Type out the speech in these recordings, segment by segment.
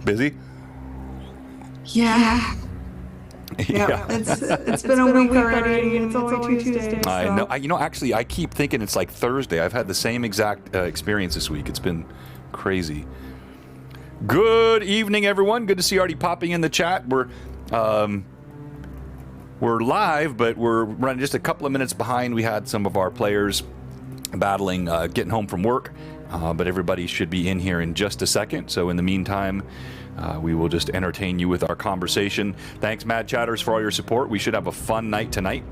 Busy? Yeah. Yeah. It's been a week already, and it's only Tuesday. I know. Actually, I keep thinking it's like Thursday. I've had the same exact experience this week. It's been crazy. Good evening, everyone. Good to see you already popping in the chat. We're live, but we're running just a couple of minutes behind. We had some of our players battling getting home from work, but everybody should be in here in just a second. So in the meantime, we will just entertain you with our conversation. Thanks, Mad Chatters, for all your support. We should have a fun night tonight.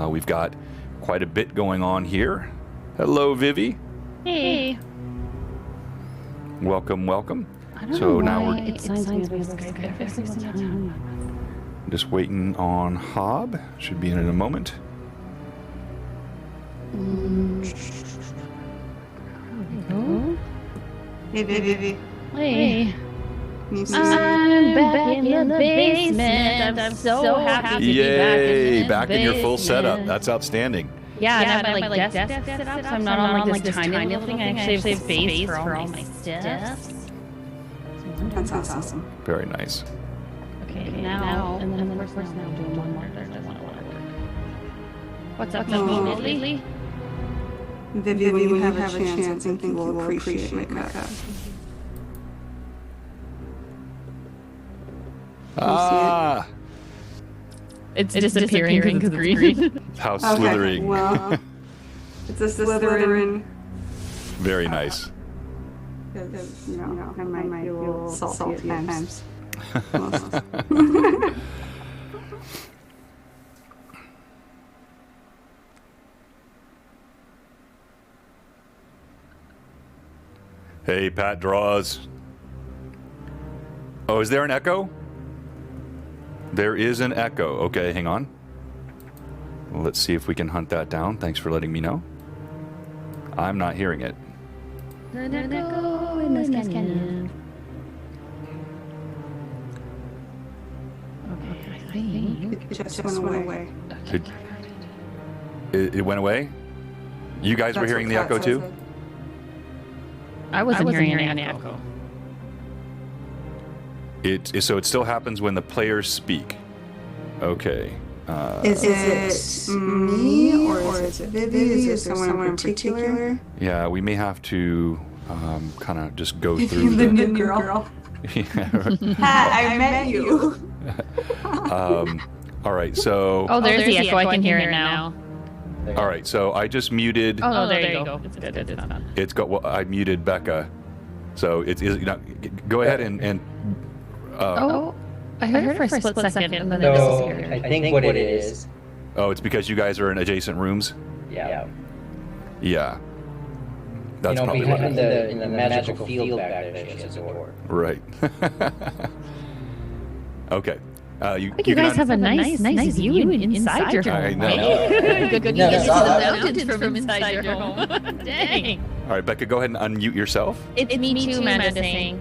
We've got quite a bit going on here. Hello, Vivi. Hey. Welcome, welcome. So now we're just waiting on Hob. Should be in a moment. Hey, Vivi. Hey. I'm back in the basement. I'm so happy to be back in your full setup. That's outstanding. Yeah, and I have my desk set up, so I'm not on like this tiny little thing. I actually have space for all my stuff. That's awesome. Very nice. Okay, now, and then of course now I'm doing one more. I want to work. What's up, Lily? Vivi, when you have a chance, I think we'll appreciate my cup. Ah! It's disappearing because it's green. How slithering. Okay, well, it's a Slytherin. Very nice. Because, I might be a little salty at times. Hey, Pat Draws. Oh, is there an echo? There is an echo. Okay, hang on. Let's see if we can hunt that down. Thanks for letting me know. I'm not hearing it. An echo in the canyon. Okay, I think It just went away. It went away? You guys were hearing the echo too? I wasn't hearing any echo. So it still happens when the players speak. Okay. Is it me or is it Vivi? Is there someone in particular? Yeah, we may have to kind of just go through the new girl. I met you. All right, so... Oh, there's the echo. I can hear it now. All right, so I just muted... Oh, there you go. It's good. It's done. It's got... Well, I muted Becca. So it's... Go ahead and... I heard it for a split second and then it So disappeared. I think what it is. Oh, it's because you guys are in adjacent rooms? Yeah. Yeah. That's probably what behind in the magical field back there, she has a door. Right. Okay. You guys have a nice view inside your home. I know. Good you get to see the mountains from inside your home. Dang. All right, Becca, go ahead and unmute yourself. It's me too, Amanda saying.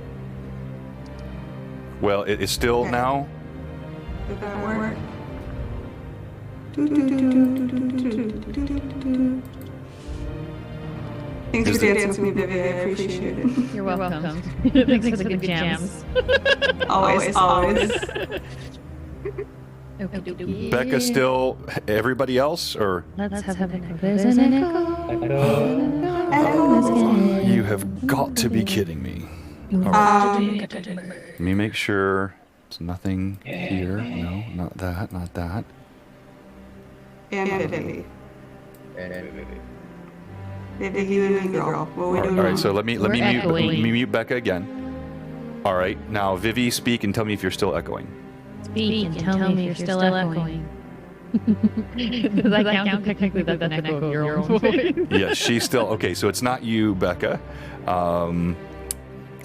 Well, it is still now. Did that work? Thanks for dancing with me, Vivi. I appreciate it. You're welcome. Thanks for the good jams. Always. Okay. Becca still. Everybody else, or Let's have an echo. There's an echo. you have got to be kidding me. All right. Let me make sure it's nothing here. No, not that. Not that. And Vivi. Vivi, you and me, girl. What we doing? All right, so let me echoing. mute Becca again. All right, now Vivi, speak and tell me if you're still echoing. Speak and tell me if you're still echoing. Does that count technically that's an echo of your own voice? Yes, she's still okay. So it's not you, Becca.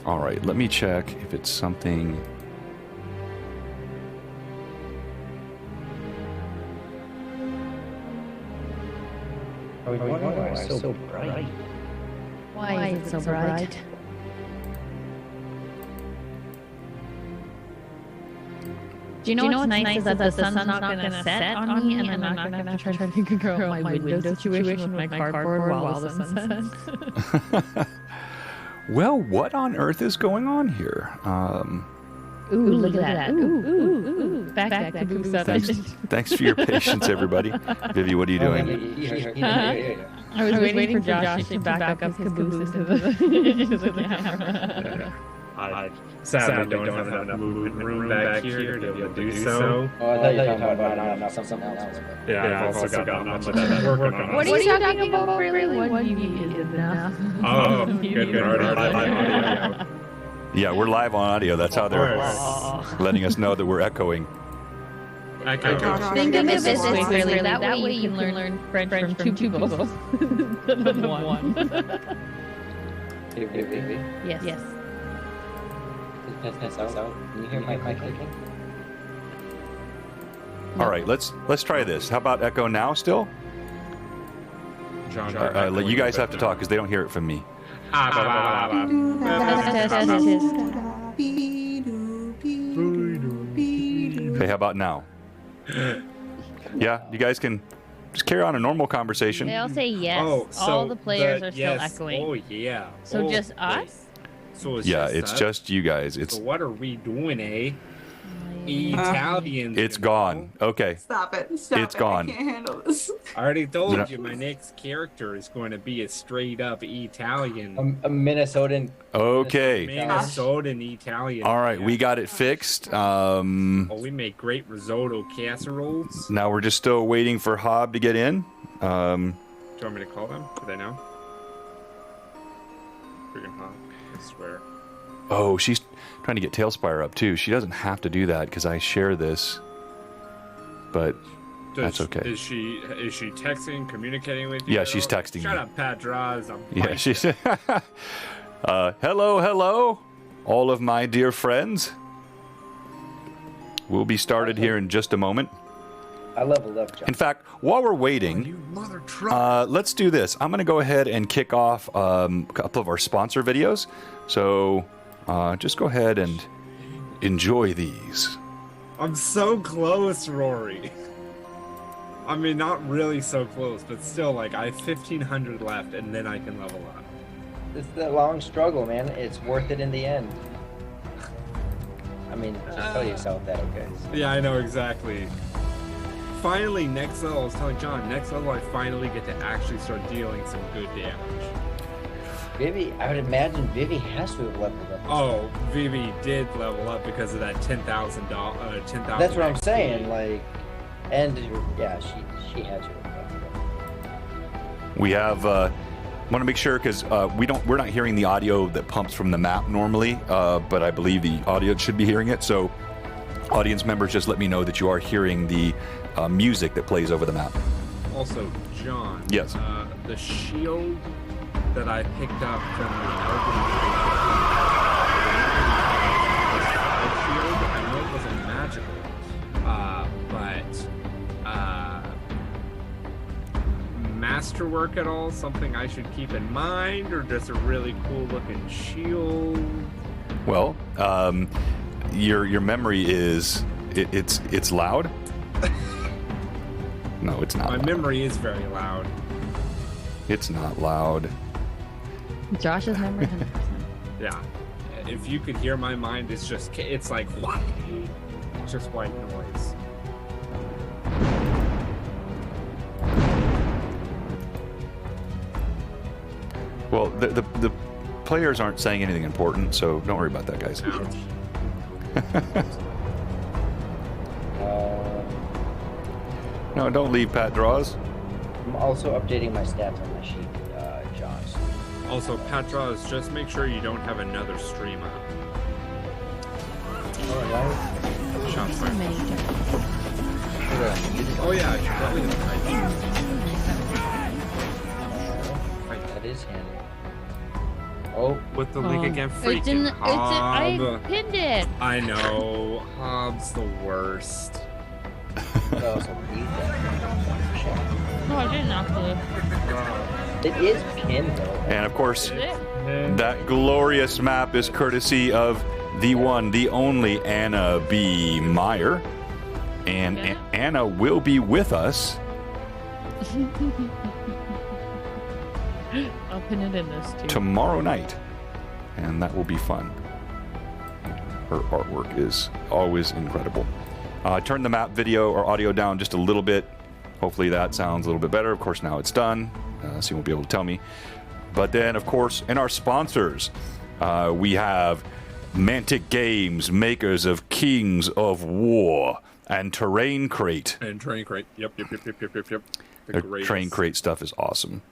All right, let me check if it's something. I was wondering why it's so bright. Why is it so bright? Do you know what's nice is that the sun's not going to set on me, and I'm not going to have to try to figure out my window situation with my cardboard while the sun sets. Well, what on earth is going on here? Ooh, look at that. Ooh. Back caboose. Thanks for your patience, everybody. Vivi, what are you doing? I was waiting for Josh to back up his caboose into the camera. I sadly don't have enough movement room back here to be able to do so. Oh, I thought you were talking about something else. Yeah, I've also got not much of working on. What are you talking about, really? 1 UV is enough. Oh, good. Audio. Yeah, we're live on audio. That's how they're letting us know that we're echoing. Think of it this way, really. That way you can learn French from two people instead of one. Yes. Can you hear my clicking? All right, let's try this. How about echo now still? John, You guys have to talk because they don't hear it from me. Okay, how about now? Yeah, you guys can just carry on a normal conversation. They all say yes. Oh, so all the players are still yes. echoing. Oh, yeah. So just us? So It's just you guys. So what are we doing, eh? Italians. It's gone. Okay. Stop it. It's gone. I can't handle this. I already told No. you my next character is going to be a straight up Italian. A Minnesotan. Okay. Minnesotan Italian. All right, we got it fixed. Oh, we make great risotto casseroles. Now we're just still waiting for Hob to get in. Do you want me to call them? Do they know? Freaking Hob. I swear. Oh, she's trying to get Tailspire up too. She doesn't have to do that because I share this. But that's okay. Is she texting, communicating with you? Yeah, at she's all? texting Shut me. up, Padras. Yeah, she said, hello, all of my dear friends. We'll be started here in just a moment. I leveled up, John. In fact, while we're waiting, You mother truck. let's do this. I'm going to go ahead and kick off a couple of our sponsor videos. So just go ahead and enjoy these. I'm so close, Rory. I mean, not really so close, but still, like, I have 1,500 left, and then I can level up. It's the long struggle, man. It's worth it in the end. I mean, just tell yourself that, okay? Yeah, I know, exactly. Finally, next level, I was telling John, next level I finally get to actually start dealing some good damage. Vivi, I would imagine Vivi has to have leveled up. Oh, Vivi did level up because of that $10,000. That's what I'm saying, like, and yeah, she had to have leveled up. We have want to make sure because we're not hearing the audio that pumps from the map normally, but I believe the audience should be hearing it. So, audience members, just let me know that you are hearing the music that plays over the map. Also, John. Yes. The shield that I picked up from the shield, I know it wasn't magical, but masterwork at all? Something I should keep in mind, or just a really cool looking shield? Well, your memory is it's loud. No, it's not. My loud. memory is very loud. It's not loud. Josh's memory 100%. Yeah. If you could hear my mind, it's like what? It's just white noise. Well, the players aren't saying anything important, so don't worry about that, guys. Ouch. No, don't leave Pat Draws. I'm also updating my stats on my sheet, John. Also, Patras, just make sure you don't have another stream up. Shots fired. Oh yeah, I should probably That is handy. Oh, with the link again. It's in Freaking the, I Hob. pinned it. I know. Hob's the worst. I also beat that. No, I didn't actually. It is pinned though. And of course, Is it? that glorious map is courtesy of the one, the only Anna B. Meyer. And Yeah. Anna will be with us. I'll pin it in this too. Tomorrow night. And that will be fun. Her artwork is always incredible. Turn the map video or audio down just a little bit. Hopefully that sounds a little bit better. Of course, now it's done, so you won't be able to tell me. But then, of course, in our sponsors, we have Mantic Games, makers of Kings of War, and Terrain Crate. And Terrain Crate. Yep. The Terrain Crate stuff is awesome.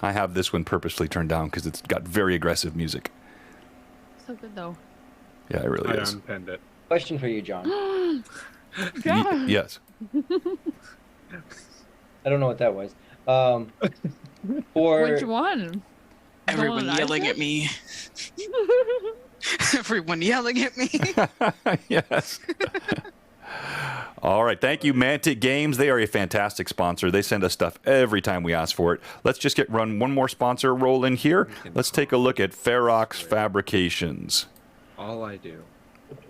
I have this one purposely turned down because it's got very aggressive music. So good though. Yeah, it really I is. unpinned it. Question for you, John. Yes. I don't know what that was. For Which one? Everyone yelling at me. Everyone yelling at me. Yes. All right. Thank you, Mantic Games. They are a fantastic sponsor. They send us stuff every time we ask for it. Let's just run one more sponsor roll in here. Let's take a look at Ferox Fabrications. All I do.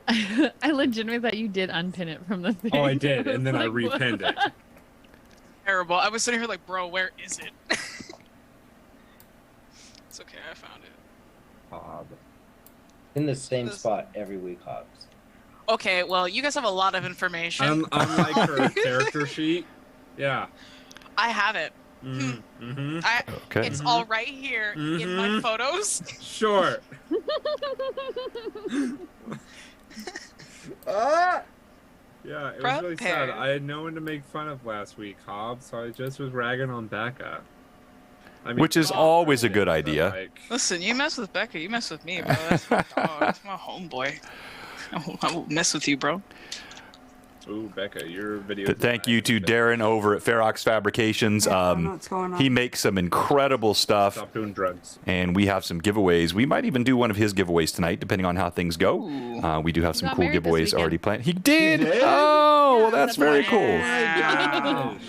I legitimately thought you did unpin it from the thing. Oh, I did, and then I Like, what? repinned it. Terrible. I was sitting here like, bro, where is it? It's okay, I found it. Hob. in the same spot every week, Hobbs. Okay, well, you guys have a lot of information. Unlike her character sheet. Yeah. I have it. Mm-hmm. Okay. It's all right here in my photos. Sure. Yeah, it was really sad. Prepared. I had no one to make fun of last week, Hobbs, so I just was ragging on Becca. I mean, Which is always a good idea. like, Listen, you mess with Becca, you mess with me, bro. That's my dog. That's my homeboy. I will mess with you, bro. ooh, Becca, your video. Thank you to Darren over at Ferox Fabrications. Yeah, I don't know what's going on. He makes some incredible stuff, Stop doing drugs. and we have some giveaways. We might even do one of his giveaways tonight, depending on how things go. We do have some got cool married this giveaways weekend. already planned. He did? He did? Oh, well, that's that's very my cool. ass.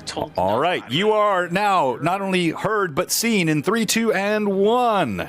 Told All no. right, you are now not only heard but seen in 3, 2, and 1.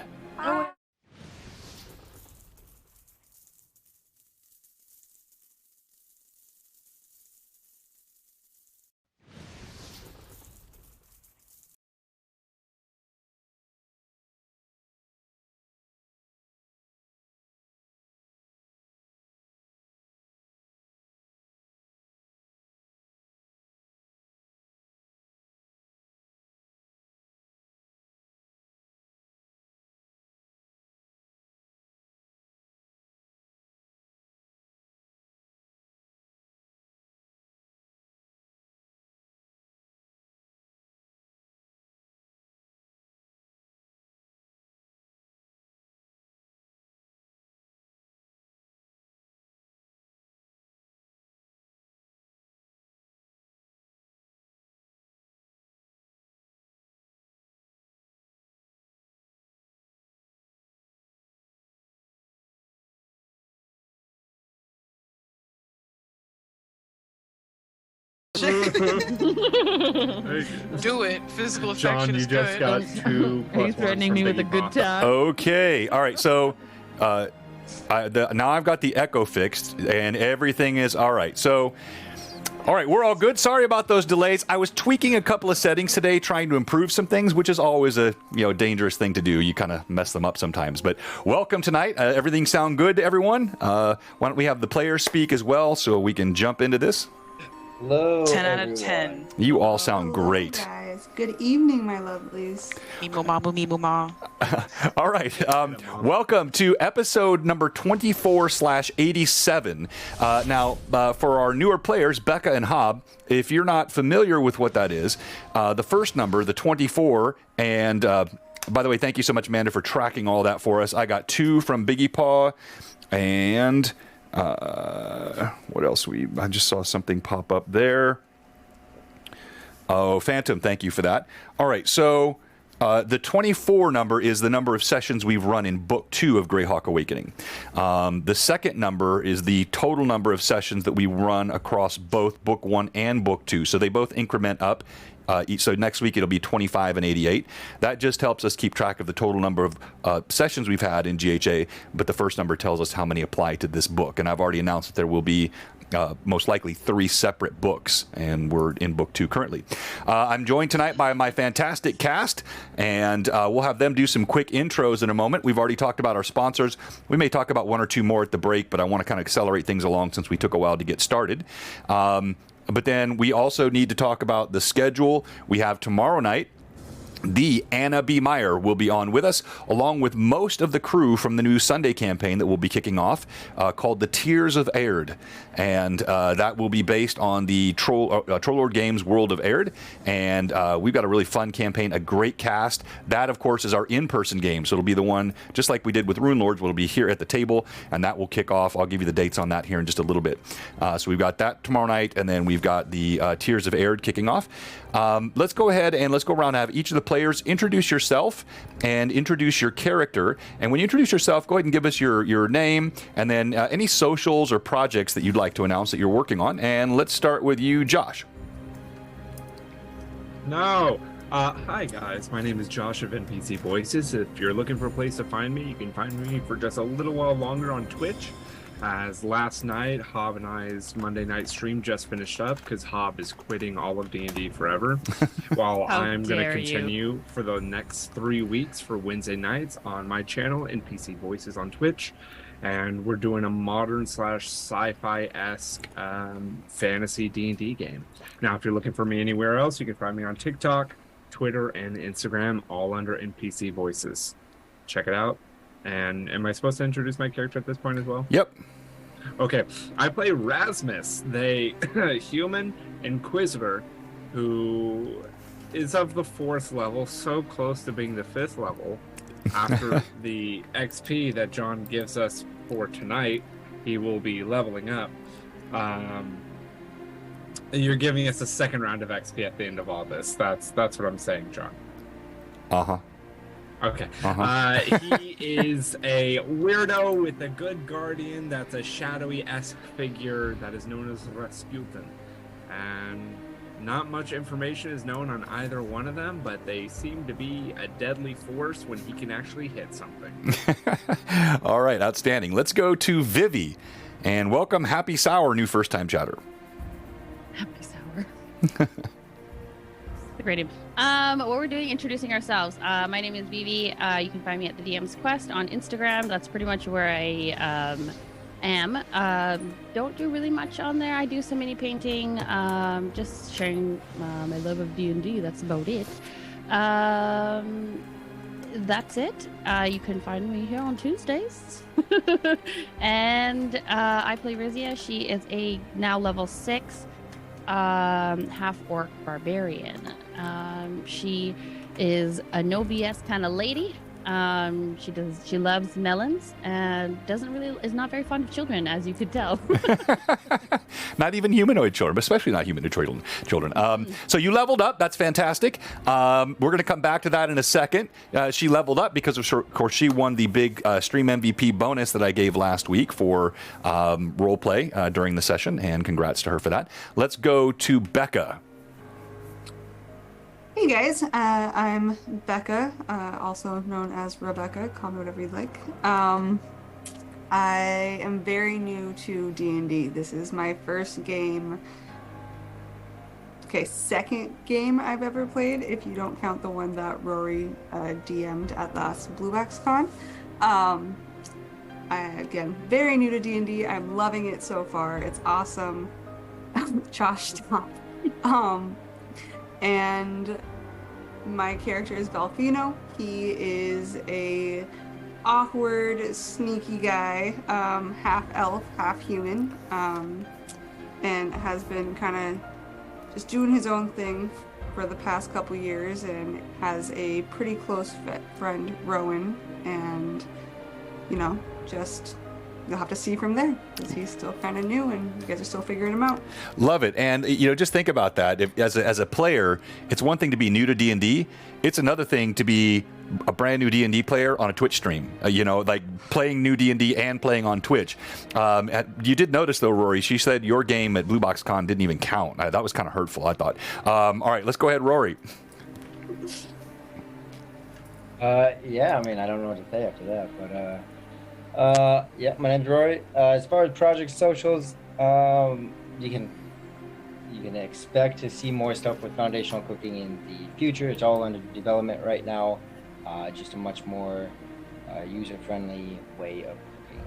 Do it. Physical affection John, you is just good. got 2 Are you plus threatening ones me from with a Biggie good Papa. time? Okay. All right. So now I've got the echo fixed, and everything is all right. So, all right, we're all good. Sorry about those delays. I was tweaking a couple of settings today, trying to improve some things, which is always a dangerous thing to do. You kind of mess them up sometimes. But welcome tonight. Everything sound good to everyone? Why don't we have the players speak as well, so we can jump into this? Hello, 10 out of everyone. 10. You all sound Hello, great. guys. Good evening, my lovelies. Meebo ma boo meebo ma. All right. Welcome to episode number 24/87. Now, for our newer players, Becca and Hob, if you're not familiar with what that is, the first number, the 24, and by the way, thank you so much, Amanda, for tracking all that for us. I got 2 from Biggie Paw, and what else? I just saw something pop up there. Oh, Phantom, thank you for that. All right, so the 24 number is the number of sessions we've run in Book 2 of Greyhawk Awakening. The second number is the total number of sessions that we run across both Book 1 and Book 2. So they both increment up each. So next week it'll be 25 and 88. That just helps us keep track of the total number of sessions we've had in GHA, but the first number tells us how many apply to this book. And I've already announced that there will be most likely 3 separate books, and we're in book 2 currently. I'm joined tonight by my fantastic cast, and we'll have them do some quick intros in a moment. We've already talked about our sponsors. We may talk about 1 or 2 more at the break, but I want to kind of accelerate things along since we took a while to get started. But then we also need to talk about the schedule. We have tomorrow night. The Anna B. Meyer will be on with us, along with most of the crew from the new Sunday campaign that will be kicking off, called the Tears of Aird. And that will be based on the Troll Lord Games World of Aird. And we've got a really fun campaign, a great cast. That, of course, is our in-person game. So it'll be the one, just like we did with Rune Lords, will be here at the table, and that will kick off. I'll give you the dates on that here in just a little bit. So we've got that tomorrow night, and then we've got the Tears of Aird kicking off. Let's go ahead and let's go around and have each of the players introduce yourself and introduce your character. And when you introduce yourself, go ahead and give us your name and then any socials or projects that you'd like to announce that you're working on. And let's start with you, Josh. No. Hi guys, my name is Josh of NPC Voices. If you're looking for a place to find me, you can find me for just a little while longer on Twitch. As last night, Hob and I's Monday night stream just finished up because Hob is quitting all of D&D forever, while I'm going to continue for the next 3 weeks for Wednesday nights on my channel, NPC Voices on Twitch, and we're doing a modern / sci-fi-esque fantasy D&D game. Now, if you're looking for me anywhere else, you can find me on TikTok, Twitter, and Instagram, all under NPC Voices. Check it out. And am I supposed to introduce my character at this point as well? Yep. Okay. I play Rasmus, the human inquisitor who is of the 4th level, so close to being the 5th level. After the XP that John gives us for tonight, he will be leveling up. You're giving us a 2nd round of XP at the end of all this. That's what I'm saying, John. Uh-huh. Okay. Uh-huh. He is a weirdo with a good guardian that's a shadowy-esque figure that is known as Rasputin. And not much information is known on either one of them, but they seem to be a deadly force when he can actually hit something. All right, outstanding. Let's go to Vivi. And welcome Happy Sour, new first-time chatter. Happy Sour. Great name. What we're doing, introducing ourselves. My name is Vivi. You can find me at the DM's Quest on Instagram. That's pretty much where I am. Don't do really much on there. I do some mini painting, just sharing my love of D&D. That's about it. That's it. You can find me here on Tuesdays. And I play Rizia. She is a now level 6 half-orc barbarian. She is a no BS kind of lady. She loves melons and is not very fond of children, as you could tell. Not even humanoid children, but especially not humanoid children. So you leveled up. That's fantastic. We're going to come back to that in a second. She leveled up because, of course, she won the big stream MVP bonus that I gave last week for roleplay during the session, and congrats to her for that. Let's go to Becca. Hey guys, I'm Becca, also known as Rebecca. Call me whatever you'd like. I am very new to D&D. This is my first game. Okay, 2nd game I've ever played, if you don't count the one that Rory DM'd at last Bluebacks Con. Again, very new to D&D. I'm loving it so far. It's awesome. Josh, stop. And my character is Valfino. He is a awkward, sneaky guy, half elf, half human, and has been kind of just doing his own thing for the past couple years, and has a pretty close friend, Rowan, and just you'll have to see from there, because he's still kind of new and you guys are still figuring him out. Love it. And just think about that. As a player, it's one thing to be new to D&D. It's another thing to be a brand new D&D player on a Twitch stream. You know, like playing new D&D and playing on Twitch. You did notice though, Rory. She said your game at Blue Box Con didn't even count. That was kind of hurtful, I thought. All right, let's go ahead, Rory. Yeah, I mean, I don't know what to say after that, but yeah, my name's Rory. As far as project socials, you can expect to see more stuff with foundational cooking in the future. It's all under development right now. Just a much more user-friendly way of cooking.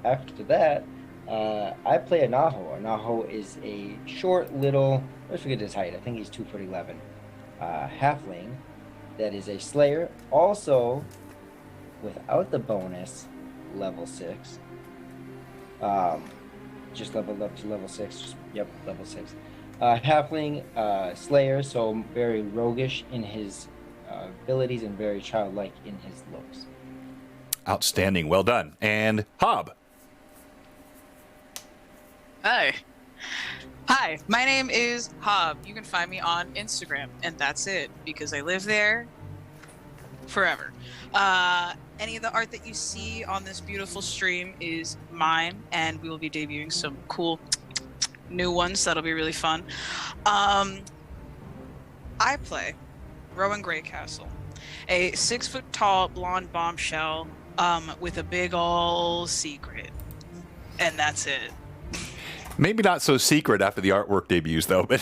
After that, I play a Naho. A Naho is a short little, I forget his height. I think he's 2'11", halfling. That is a Slayer, also without the bonus, level 6. Just leveled up to level 6. Level 6. Halfling, Slayer, so very roguish in his abilities and very childlike in his looks. Outstanding, well done. And Hob. Hi, my name is Hob. You can find me on Instagram, and that's it, because I live there forever. Any of the art that you see on this beautiful stream is mine, and we will be debuting some cool new ones that'll be really fun. I play Rowan Greycastle, a 6-foot-tall blonde bombshell with a big ol' secret, and that's it. Maybe not so secret after the artwork debuts, though. But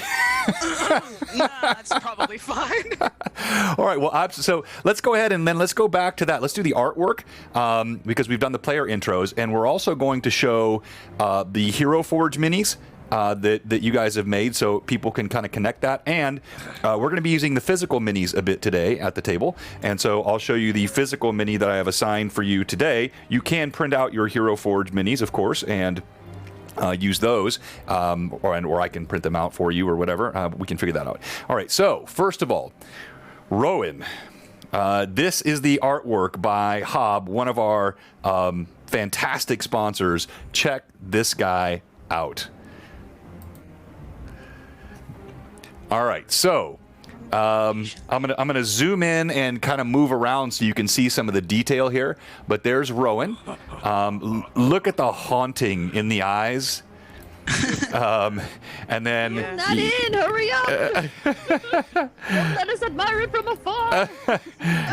nah, that's probably fine. All right. Well, so let's go ahead and then let's go back to that. Let's do the artwork because we've done the player intros, and we're also going to show the Hero Forge minis that you guys have made, so people can kind of connect that. And we're going to be using the physical minis a bit today at the table, and so I'll show you the physical mini that I have assigned for you today. You can print out your Hero Forge minis, of course, and use those, or I can print them out for you or whatever. We can figure that out. All right, so first of all, Rowan. This is the artwork by Hob, one of our fantastic sponsors. Check this guy out. All right, so I'm gonna zoom in and kind of move around so you can see some of the detail here. But there's Rowan. Look at the haunting in the eyes. And then Not in, hurry up! Don't let us admire it from afar.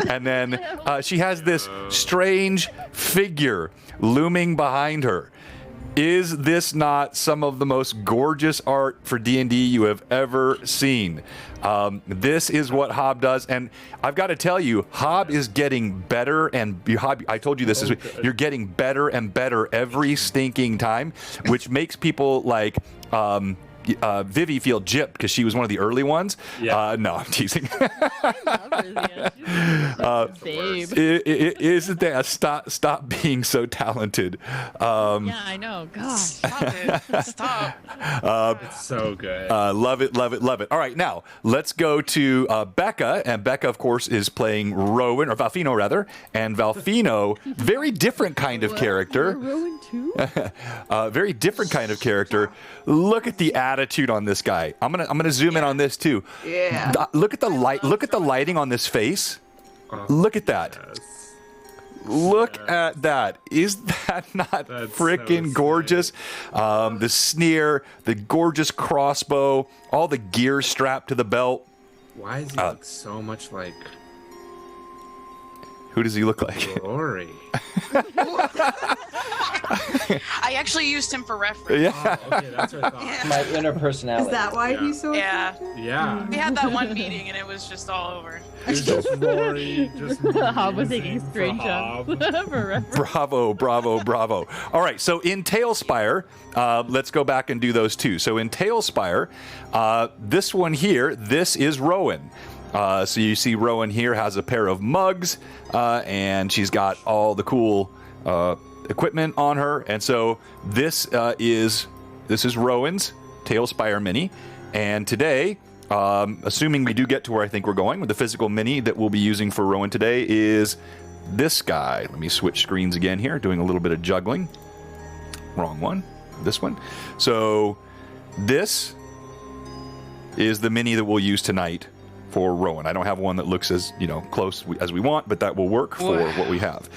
and then she has this strange figure looming behind her. Is this not some of the most gorgeous art for D&D you have ever seen? This is what Hob does, and I've got to tell you, Hob is getting better, and Hob, I told you this is you're getting better and better every stinking time, which makes people like Vivi feel gypped because she was one of the early ones. Yeah. No, I'm teasing. Babe. Isn't that stop being so talented? Yeah, I know. Gosh. Stop it. Stop. It's so good. Love it, love it, love it. All right, now let's go to Becca, and Becca, of course, is playing Rowan, or Valfino rather, and Valfino, very different kind of character. Rowan too? Very different kind of character. Look at the attitude on this guy. I'm gonna zoom in on this too. Yeah. Look at the light. Look at the lighting on this face. Look at that. Yes. Look at that. Is that not That's freaking so gorgeous? The sneer, the gorgeous crossbow, all the gear strapped to the belt. Why does he look so much like Who does he look like? Rory? I actually used him for reference. Yeah. Oh, okay, that's what I thought. My inner personality. Is that why Yeah. he's so Yeah. attractive? Yeah. We had that one meeting and it was just all over. It's just Rory. Just Hob was taking musing for screenshots Hob. for reference. Bravo, bravo, bravo. All right, so in Tailspire, let's go back and do those two. So in Tailspire, this one here, this is Rowan. So you see Rowan here has a pair of mugs, and she's got all the cool equipment on her. And so this is Rowan's Tailspire mini. And today, assuming we do get to where I think we're going with the physical mini that we'll be using for Rowan today, is this guy. Let me switch screens again here, doing a little bit of juggling. Wrong one. This one. So this is the mini that we'll use tonight for Rowan. I don't have one that looks as close as we want, but that will work for what we have.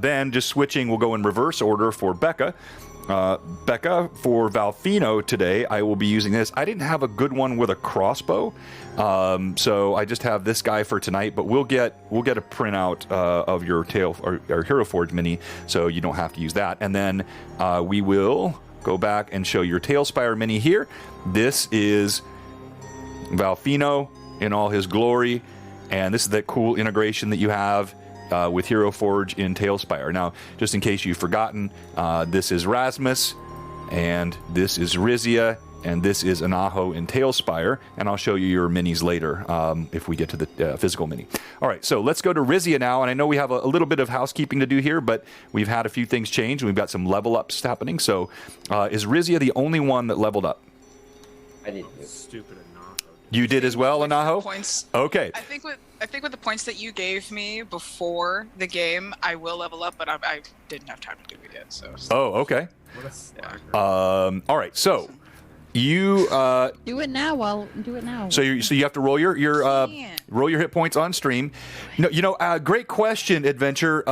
Then just switching, we'll go in reverse order for Becca. Becca, for Valfino today, I will be using this. I didn't have a good one with a crossbow, so I just have this guy for tonight. But we'll get a printout of your Hero Forge mini, so you don't have to use that. And then we will go back and show your Tailspire mini here. This is Valfino in all his glory, and this is that cool integration that you have with Hero Forge in Tailspire. Now, just in case you've forgotten, this is Rasmus, and this is Rizia, and this is Anaho in Tailspire, and I'll show you your minis later if we get to the physical mini. All right, so let's go to Rizia now, and I know we have a little bit of housekeeping to do here, but we've had a few things change, and we've got some level ups happening. So is Rizia the only one that leveled up? I did. Stupid Anaho. You did as well, Anaho? Points. Okay. I think with the points that you gave me before the game, I will level up, but I didn't have time to do it yet. So. Oh, okay. What a slacker. All right, so you Do it now. So you have to roll your Can't. roll your hit points on stream. Great question, Adventure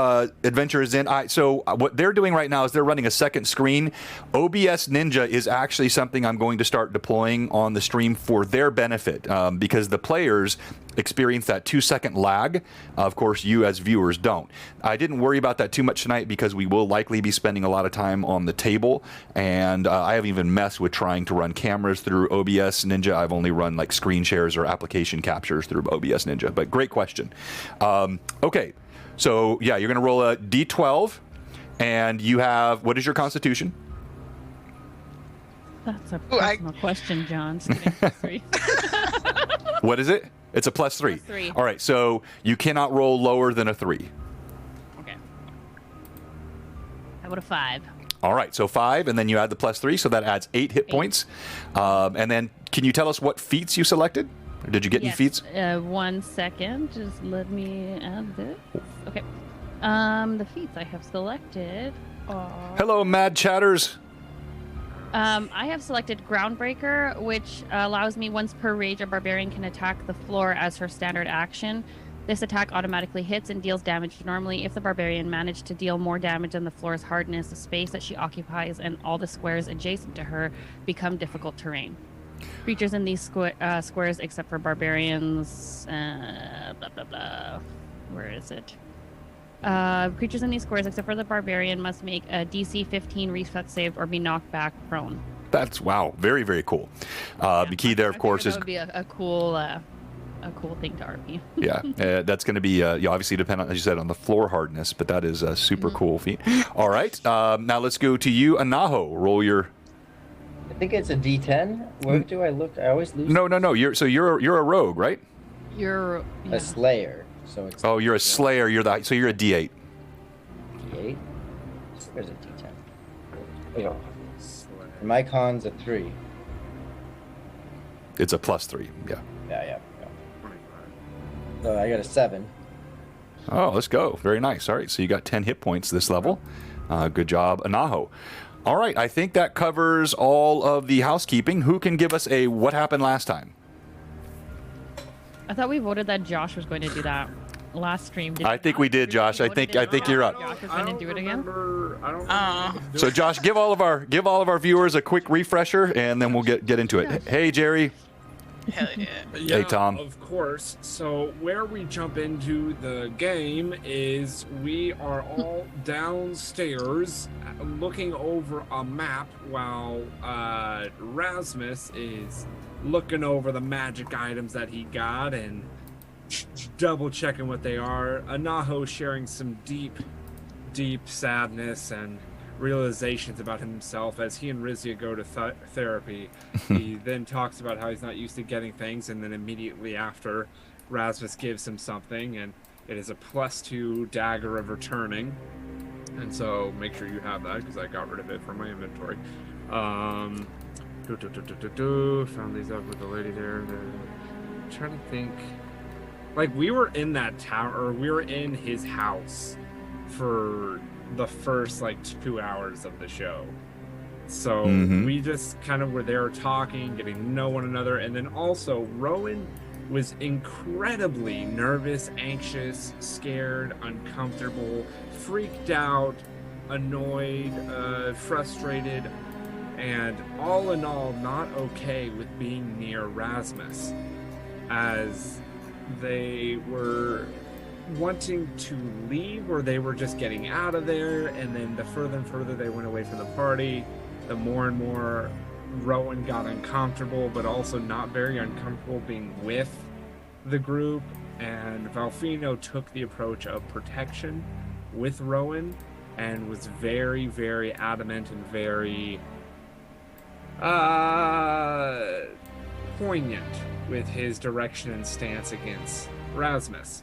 is in. So what they're doing right now is they're running a second screen. OBS Ninja is actually something I'm going to start deploying on the stream for their benefit because the players experience that 2-second lag. Of course, you as viewers don't. I didn't worry about that too much tonight because we will likely be spending a lot of time on the table, and I haven't even messed with trying to run cameras through OBS Ninja. I've only run like screen shares or application captures through OBS Ninja, but great question. Okay, so yeah, you're going to roll a D12, and you have, what is your constitution? That's a personal question, John. What is it? It's a +3. +3. All right, so you cannot roll lower than a 3. Okay. How about a 5? All right, so 5, and then you add the +3, so that adds 8 hit points. And then, can you tell us what feats you selected? Or did you get any feats? 1 second. Just let me add this. Okay. The feats I have selected are... Hello, Mad Chatters. I have selected Groundbreaker, which allows me once per rage a barbarian can attack the floor as her standard action. This attack automatically hits and deals damage normally if the barbarian managed to deal more damage than the floor's hardness. The space that she occupies and all the squares adjacent to her become difficult terrain. Creatures in these squares, except for barbarians, blah blah blah. Where is it? Creatures in these squares, except for the barbarian, must make a DC 15 reflex save or be knocked back prone. That's, wow, very, very cool. The key there, of course, is... That would be a cool thing to RP. Yeah, that's going to be, obviously depend on, as you said, on the floor hardness, but that is a super cool feat. All right, now let's go to you, Anaho. Roll your... I think it's a D10. Where do I look? I always lose. No. You're a rogue, right? You're A Slayer. So it's. Oh, you're a Slayer. You're a D8. D8. Where's a D10? Oh, my con's a 3. It's a +3. Yeah. Yeah. So I got a 7. Oh, let's go. Very nice. All right, so you got 10 hit points this level. Good job, Anaho. All right, I think that covers all of the housekeeping. Who can give us a what happened last time? I thought we voted that Josh was going to do that last stream. I think we did, Josh. I think you're up. Josh was going to do it again. I don't remember. So Josh, give all of our viewers a quick refresher, and then we'll get into it. Hey, Jerry. Hell yeah. Hey, Tom. Of course. So where we jump into the game is we are all downstairs looking over a map while Rasmus is looking over the magic items that he got and double checking what they are. Anaho sharing some deep sadness and realizations about himself as he and Rizia go to therapy. He then talks about how he's not used to getting things, and then immediately after, Rasmus gives him something, and it is a +2 dagger of returning. And so make sure you have that because I got rid of it from my inventory. Found these up with the lady there. I'm trying to think. Like, we were in that tower, or we were in his house for the first 2 hours of the show. So we just kind of were there talking, getting to know one another, and then also Rowan was incredibly nervous, anxious, scared, uncomfortable, freaked out, annoyed, frustrated, and all in all not okay with being near Rasmus, as they were wanting to leave, or they were just getting out of there. And then the further and further they went away from the party, the more and more Rowan got uncomfortable, but also not very uncomfortable being with the group. And Valfino took the approach of protection with Rowan and was very, very adamant and very poignant with his direction and stance against Rasmus.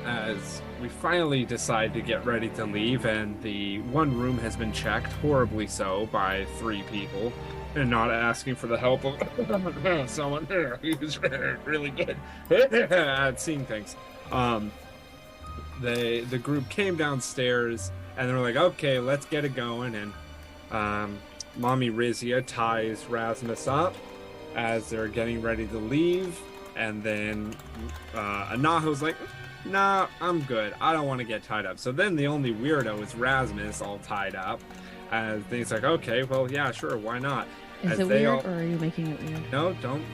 As we finally decide to get ready to leave, and the one room has been checked, horribly so, by 3 people, and not asking for the help of someone who's really good at seeing things. The group came downstairs, and they were like, okay, let's get it going. And Mommy Rizia ties Rasmus up as they're getting ready to leave. And then Anaho's like, nah, I'm good. I don't want to get tied up. So then the only weirdo is Rasmus, all tied up. And he's like, okay, well, yeah, sure, why not? Is it weird, or are you making it weird? No, don't,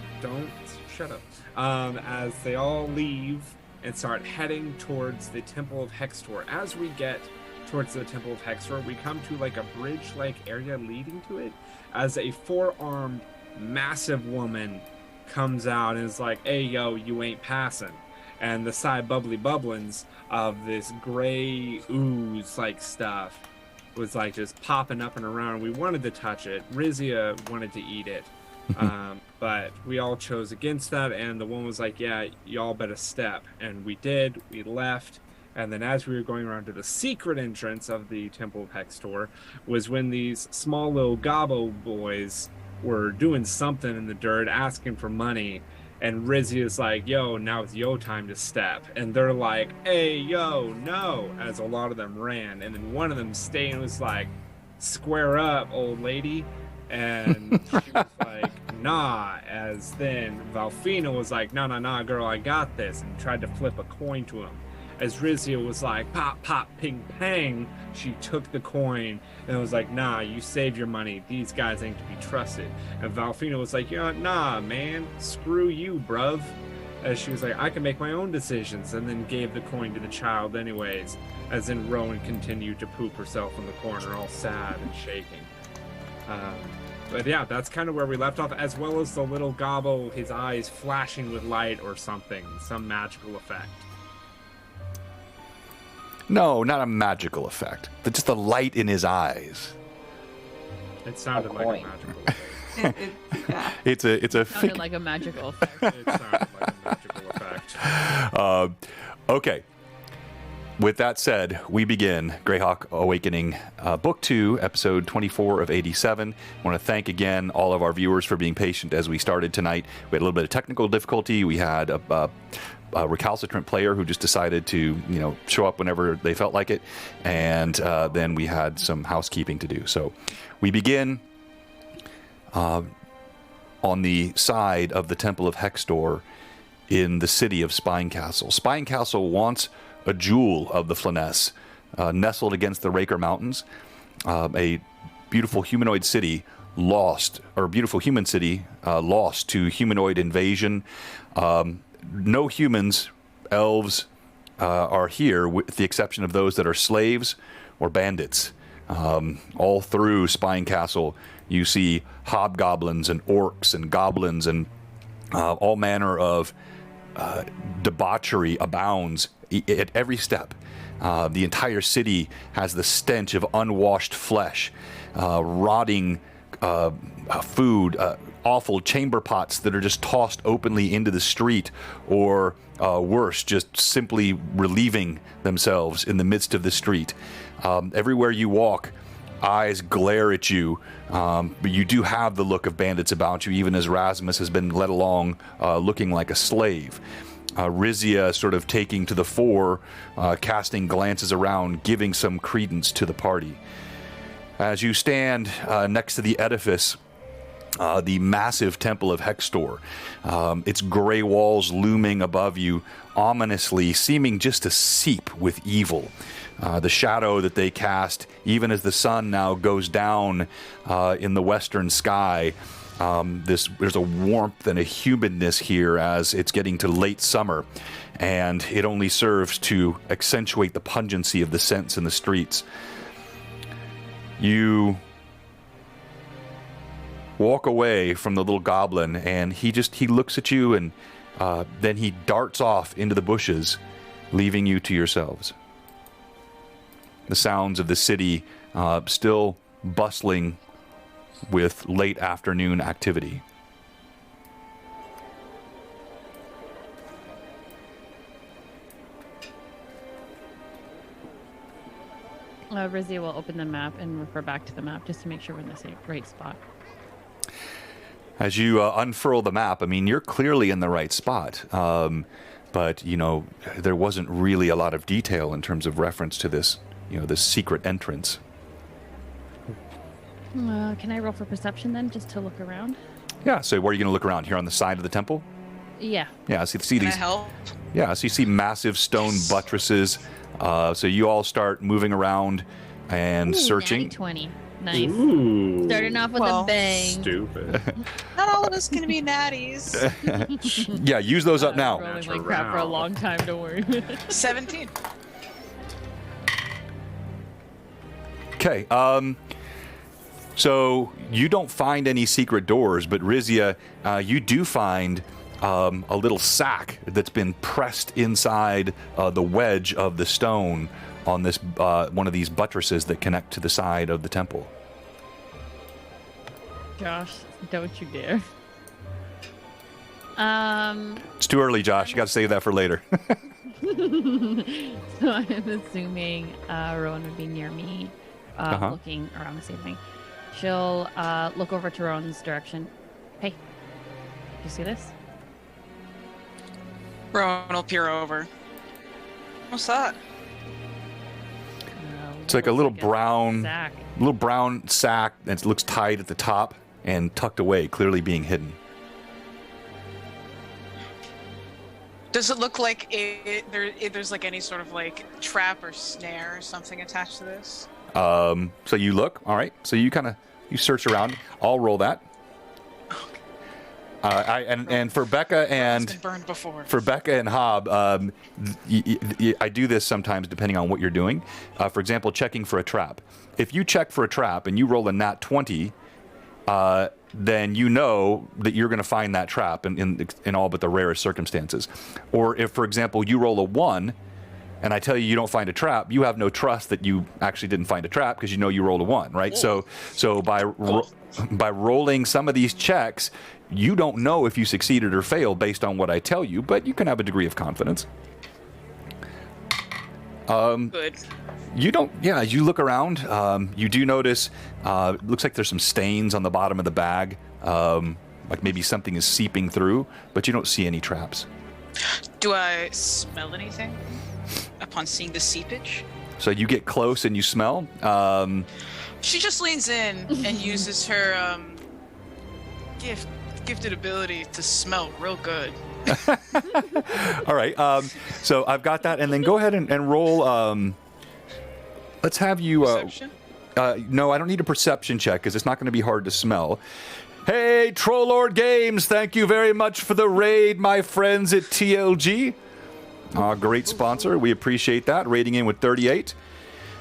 shut up. As they all leave and start heading towards the Temple of Hextor. As we get towards the Temple of Hextor, we come to like a bridge-like area leading to it, as a 4-armed, massive woman comes out and is like, hey, yo, you ain't passing. And the side bubblins of this gray ooze like stuff was like just popping up and around. We wanted to touch it. Rizia wanted to eat it. But we all chose against that, and the woman was like, yeah, y'all better step. And we did. We left. And then as we were going around to the secret entrance of the Temple of Hextor was when these small little gobbo boys were doing something in the dirt, asking for money. And Rizia's like, yo, now it's your time to step. And they're like, hey, yo, no, as a lot of them ran. And then one of them stayed and was like, square up, old lady. And she was like, nah. As then Valfina was like, nah, girl, I got this. And tried to flip a coin to him. As Rizia was like, pop, pop, ping, pang, she took the coin and was like, nah, you save your money. These guys ain't to be trusted. And Valfina was like, yeah, nah, man, screw you, bruv. As she was like, I can make my own decisions, and then gave the coin to the child anyways. As then Rowan continued to poop herself in the corner, all sad and shaking. But yeah, that's kind of where we left off, as well as the little gobbo, his eyes flashing with light or something, some magical effect. No, not a magical effect. But just the light in his eyes. It sounded like a magical effect. Yeah. It's a Sounded like a magical effect. It sounded like a magical effect. Okay. With that said, we begin Greyhawk Awakening, Book 2, Episode 24 of 87. I want to thank again all of our viewers for being patient as we started tonight. We had a little bit of technical difficulty. We had a recalcitrant player who just decided to, show up whenever they felt like it, and then we had some housekeeping to do. So we begin on the side of the Temple of Hextor in the city of Spine Castle. Spine Castle wants a jewel of the Flanness, nestled against the Raker Mountains, a beautiful humanoid city lost to humanoid invasion. No humans, elves, are here, with the exception of those that are slaves or bandits. All through Spine Castle, you see hobgoblins and orcs and goblins, and all manner of debauchery abounds at every step. The entire city has the stench of unwashed flesh, rotting food, awful chamber pots that are just tossed openly into the street, or worse, just simply relieving themselves in the midst of the street. Everywhere you walk, eyes glare at you, but you do have the look of bandits about you, even as Rasmus has been led along looking like a slave. Rizia sort of taking to the fore, casting glances around, giving some credence to the party. As you stand next to the edifice the massive Temple of Hextor. Its gray walls looming above you, ominously seeming just to seep with evil. The shadow that they cast, even as the sun now goes down in the western sky, there's a warmth and a humidness here as it's getting to late summer, and it only serves to accentuate the pungency of the scents in the streets. You walk away from the little goblin, and he looks at you, and then he darts off into the bushes, leaving you to yourselves. The sounds of the city still bustling with late afternoon activity. Rizia will open the map and refer back to the map just to make sure we're in the same right spot. As you unfurl the map, I mean, you're clearly in the right spot. But, you know, there wasn't really a lot of detail in terms of reference to this, you know, this secret entrance. Can I roll for perception then, just to look around? Yeah, so where are you going to look around? Here on the side of the temple? Yeah. Yeah, so you see Can I these. help? Yeah, so you see massive stone buttresses. So you all start moving around and searching. Natty 20. Nice. Ooh. Starting off with Well, a bang. Stupid. Not all of us can be natties. Yeah, use those up now. Rolling like crap for a long time, don't worry. 17. Okay, so you don't find any secret doors, but Rizia, you do find a little sack that's been pressed inside the wedge of the stone on this one of these buttresses that connect to the side of the temple. Josh, don't you dare. It's too early, Josh. You got to save that for later. So I'm assuming Rowan would be near me, looking around the same thing. She'll look over to Rowan's direction. Hey, you see this? Rowan will peer over. What's that? It's like a little brown sack. and it looks tied at the top and tucked away, clearly being hidden. Does it look like there's like any sort of like trap or snare or something attached to this? So you look, all right. So you search around. I'll roll that. And for Becca and It's been burned before. for Becca and Hob, I do this sometimes depending on what you're doing. For example, checking for a trap. If you check for a trap and you roll a nat 20, then you know that you're going to find that trap in all but the rarest circumstances. Or if, for example, you roll a 1 and I tell you don't find a trap, you have no trust that you actually didn't find a trap because you know you rolled a 1, right? So by rolling some of these checks, you don't know if you succeeded or failed based on what I tell you, but you can have a degree of confidence. Good. You don't, yeah, as you look around, you do notice, looks like there's some stains on the bottom of the bag, like maybe something is seeping through, but you don't see any traps. Do I smell anything upon seeing the seepage? So you get close and you smell. She just leans in and uses her gifted ability to smell real good. All right, so I've got that, and then go ahead and roll. Let's have you. Perception? No, I don't need a perception check because it's not going to be hard to smell. Hey, Trollord Games, thank you very much for the raid, my friends at TLG. Great sponsor. We appreciate that. Rating in with 38.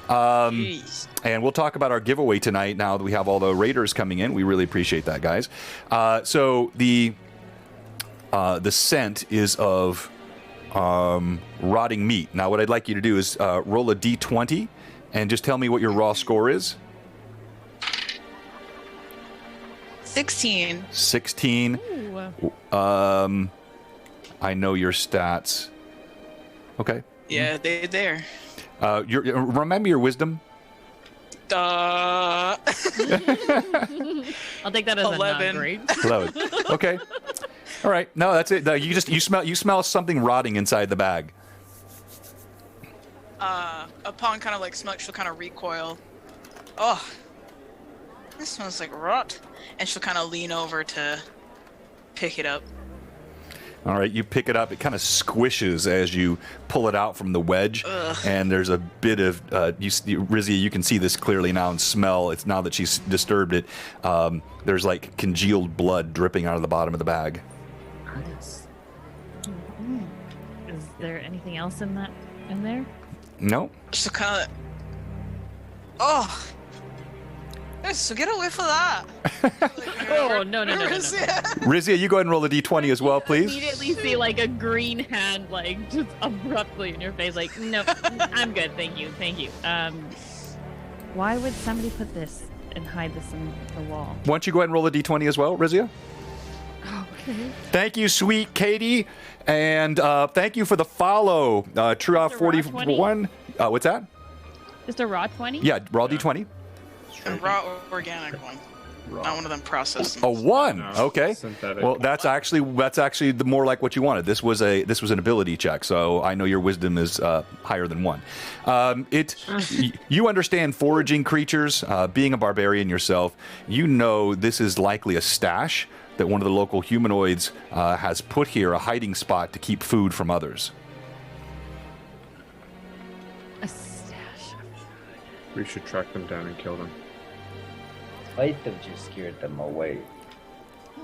Jeez. And we'll talk about our giveaway tonight now that we have all the raiders coming in. We really appreciate that, guys. So the scent is of rotting meat. Now, what I'd like you to do is roll a d20 and just tell me what your raw score is. 16. 16. Ooh. I know your stats. Okay. Yeah, they're there. Remind me your wisdom. I'll take that as 11. a non-grade. 11. Okay. All right. No, that's it. No, you smell something rotting inside the bag. Upon kind of like smell, she'll kind of recoil. Oh, This smells like rot. And she'll kind of lean over to pick it up. All right, you pick it up. It kind of squishes as you pull it out from the wedge, and there's a bit of Rizia. You can see this clearly now and smell. It's now that she's disturbed it. There's like congealed blood dripping out of the bottom of the bag. Is there anything else in there? No. So kind of. Oh. So get away from that. Oh, no. Rizia, you go ahead and roll a d20 as well, please. Immediately see like a green hand like just abruptly in your face, like, no, I'm good, thank you. Why would somebody put this and hide this in the wall? Why don't you go ahead and roll a d20 as well, Rizia? Okay. Thank you, sweet Katie, and thank you for the follow, Trua41. What's that? Just a raw 20? Yeah, roll d20. A raw organic one. Not one of them processed. A 1. No, Okay. synthetic. Well, that's actually the more like what you wanted. This was an ability check, so I know your wisdom is higher than 1. You understand foraging creatures. Being a barbarian yourself, you know this is likely a stash that one of the local humanoids has put here, a hiding spot to keep food from others. A stash. We should track them down and kill them. Might have just scared them away.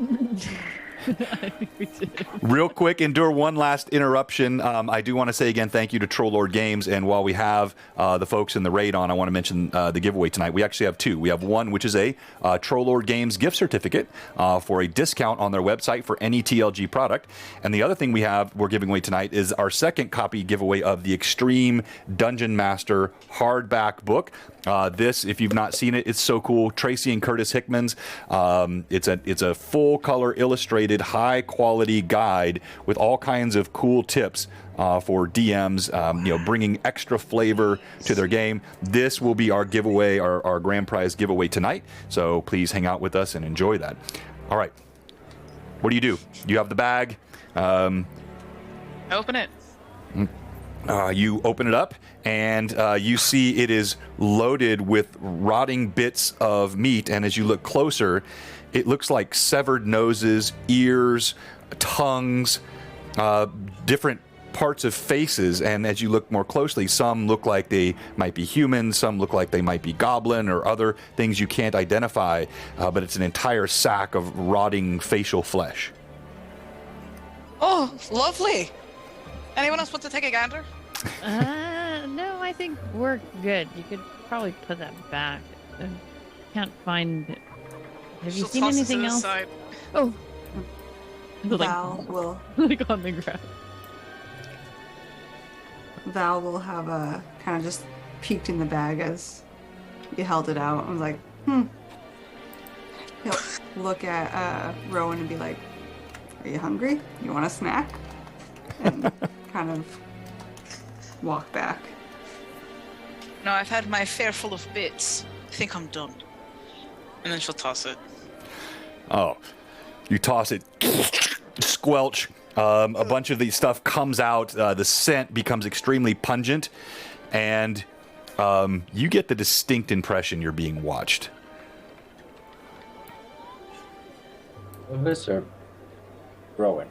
I think we did. Real quick, endure one last interruption. I do want to say again thank you to Troll Lord Games, and while we have the folks in the raid on, I want to mention the giveaway tonight. We actually have 2. We have one, which is a Troll Lord Games gift certificate for a discount on their website for any TLG product. And the other thing we're giving away tonight is our second copy giveaway of the Extreme Dungeon Master hardback book. This, if you've not seen it, it's so cool. Tracy and Curtis Hickman's. It's a full color illustrated high quality guide with all kinds of cool tips for DMs, bringing extra flavor to their game. This will be our giveaway, our grand prize giveaway tonight. So please hang out with us and enjoy that. All right. What do? You have the bag. Open it. You open it up, and you see it is loaded with rotting bits of meat. And as you look closer, it looks like severed noses, ears, tongues, different parts of faces. And as you look more closely, some look like they might be human, some look like they might be goblin or other things you can't identify. But it's an entire sack of rotting facial flesh. Oh, lovely. Anyone else want to take a gander? No, I think we're good. You could probably put that back. I can't find it. Have you She'll seen toss it to anything the else? side. Oh. Val will Like on the ground. Val will have a kind of just peeked in the bag as you held it out. I was like, He'll look at Rowan and be like, "Are you hungry? You want a snack?" And kind of walk back. No, I've had my fair full of bits. I think I'm done. And then she'll toss it. Oh, you toss it, squelch. A bunch of the stuff comes out. The scent becomes extremely pungent, and you get the distinct impression you're being watched. This or Rowan?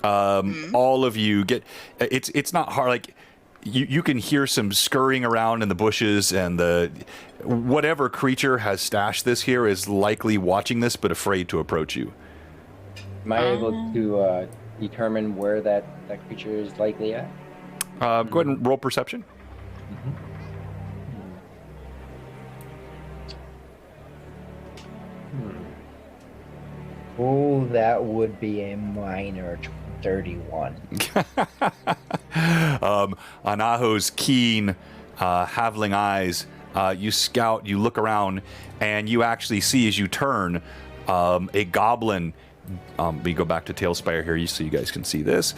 All of you get. It's not hard. Like you can hear some scurrying around in the bushes, and whatever creature has stashed this here is likely watching this, but afraid to approach you. Am I able to determine where that creature is likely at? Go ahead and roll perception. Oh, that would be a minor 31. Anaho's keen, halfling eyes. You scout, you look around, and you actually see as you turn a goblin. We go back to Tailspire here, so you guys can see this.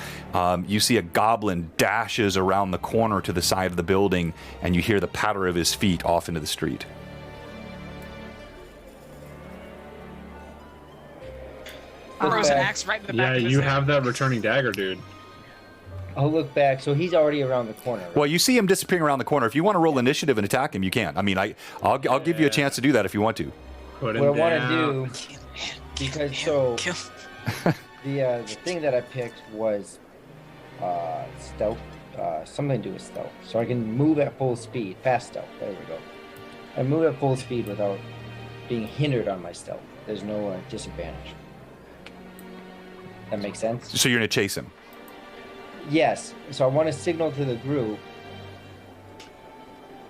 You see a goblin dashes around the corner to the side of the building, and you hear the patter of his feet off into the street. Throws an axe right in the back Yeah, of his you head. have that returning dagger, dude. I'll look back. So he's already around the corner. Right? Well, you see him disappearing around the corner. If you want to roll initiative and attack him, you can. I mean, I'll give you a chance to do that if you want to. Put What I him want to down. do, because so Kill. the thing that I picked was stealth, something to do with stealth. So I can move at full speed, fast stealth. There we go. I move at full speed without being hindered on my stealth. There's no disadvantage. That makes sense? So you're going to chase him. Yes. So I want to signal to the group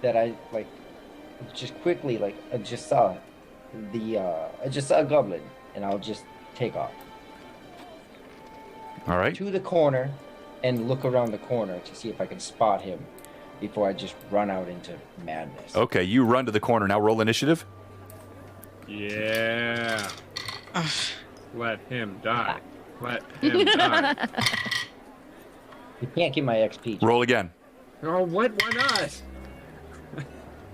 that I just quickly I just saw a goblin, and I'll just take off All right. to the corner and look around the corner to see if I can spot him before I just run out into madness. Okay, you run to the corner. Now roll initiative. Yeah. Let him die. Let him die. You can't get my XP. Roll again. Oh, what? Why not?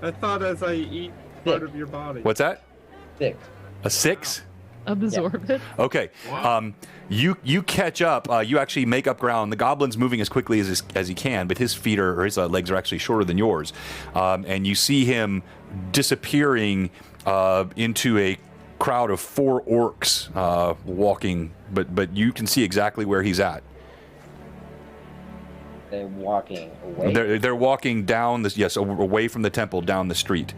I thought as I eat part of your body. What's that? 6. A 6? Absorb it. Okay. Wow. You catch up. You actually make up ground. The goblin's moving as quickly as he can, but his feet or his legs are actually shorter than yours. And you see him disappearing into a crowd of 4 orcs walking, but you can see exactly where he's at. They're walking away. They're walking down this, yes, away from the temple, down the street.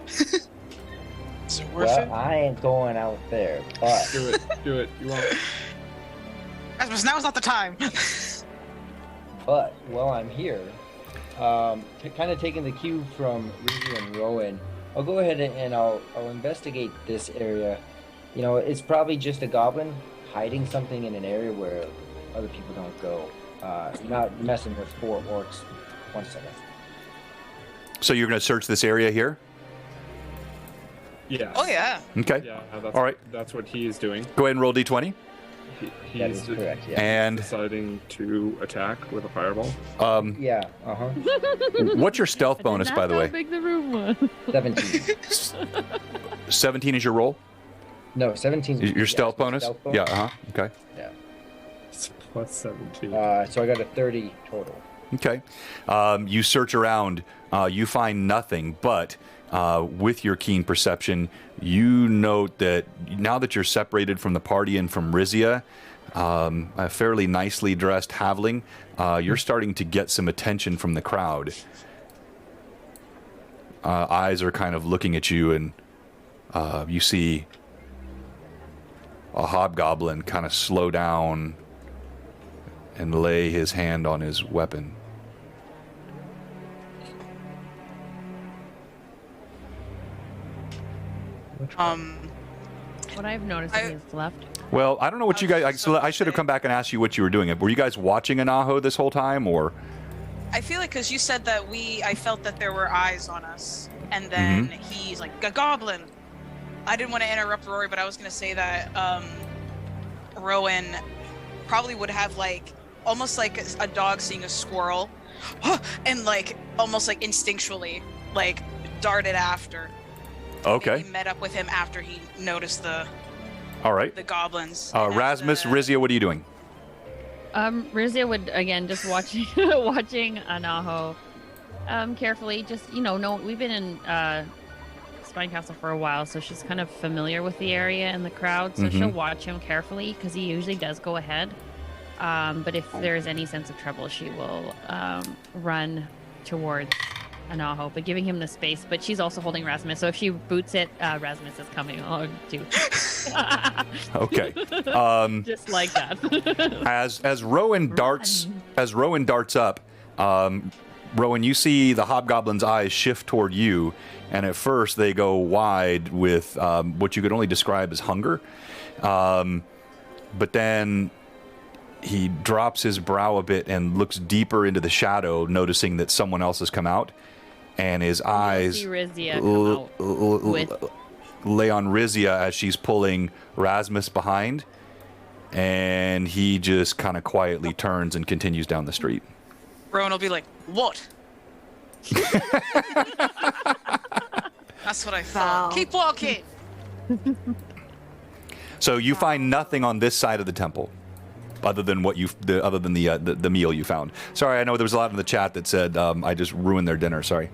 Is it worth Well, it? I ain't going out there, but Do it. Do it. You won't. Rasmus, now's not the time. while I'm here, kind of taking the cue from Ruby and Rowan, I'll go ahead and I'll investigate this area. You know, it's probably just a goblin hiding something in an area where other people don't go. Not messing with 4 orcs. 1 second. So you're going to search this area here? Yeah. Oh yeah. Okay. Yeah. That's, All right. That's what he is doing. Go ahead and roll D20. That He's is correct. Yeah. And deciding to attack with a fireball. Yeah. what's your stealth bonus, by the How way? big the room was. 17. 17 is your roll? No, 17. Your stealth bonus? Yeah, okay. Yeah. It's plus 17. So I got a 30 total. Okay. You search around. You find nothing, but with your keen perception, you note that now that you're separated from the party and from Rizia, a fairly nicely dressed halfling, you're starting to get some attention from the crowd. Eyes are kind of looking at you, and you see a hobgoblin kind of slow down and lay his hand on his weapon. What I've noticed is he's left. Well, I don't know what you guys. I should have come back and asked you what you were doing. Were you guys watching Anaho this whole time, or? I feel like because you said that I felt that there were eyes on us, and then he's like a goblin. I didn't want to interrupt Rory, but I was gonna say that Rowan probably would have almost like a dog seeing a squirrel, and almost instinctually darted after. Okay. Maybe met up with him after he noticed the All right. goblins. Rasmus, Rizia, what are you doing? Rizia would again just watching watching Anaho carefully. Just no, we've been in Spine Castle for a while, so she's kind of familiar with the area and the crowd. So she'll watch him carefully because he usually does go ahead. But if there's any sense of trouble, she will run towards Anaho, but giving him the space. But she's also holding Rasmus, so if she boots it, Rasmus is coming along too. Okay. Just like that. As Rowan darts up, Rowan, you see the hobgoblin's eyes shift toward you, and at first they go wide with what you could only describe as hunger. But then he drops his brow a bit and looks deeper into the shadow, noticing that someone else has come out, and his eyes see Rizia come out lay on Rizia as she's pulling Rasmus behind, and he just kind of quietly turns and continues down the street. Rowan will be like, "What?" That's what I thought. Wow. Keep walking. So you find nothing on this side of the temple, other than what the meal you found. Sorry, I know there was a lot in the chat that said I just ruined their dinner. Sorry.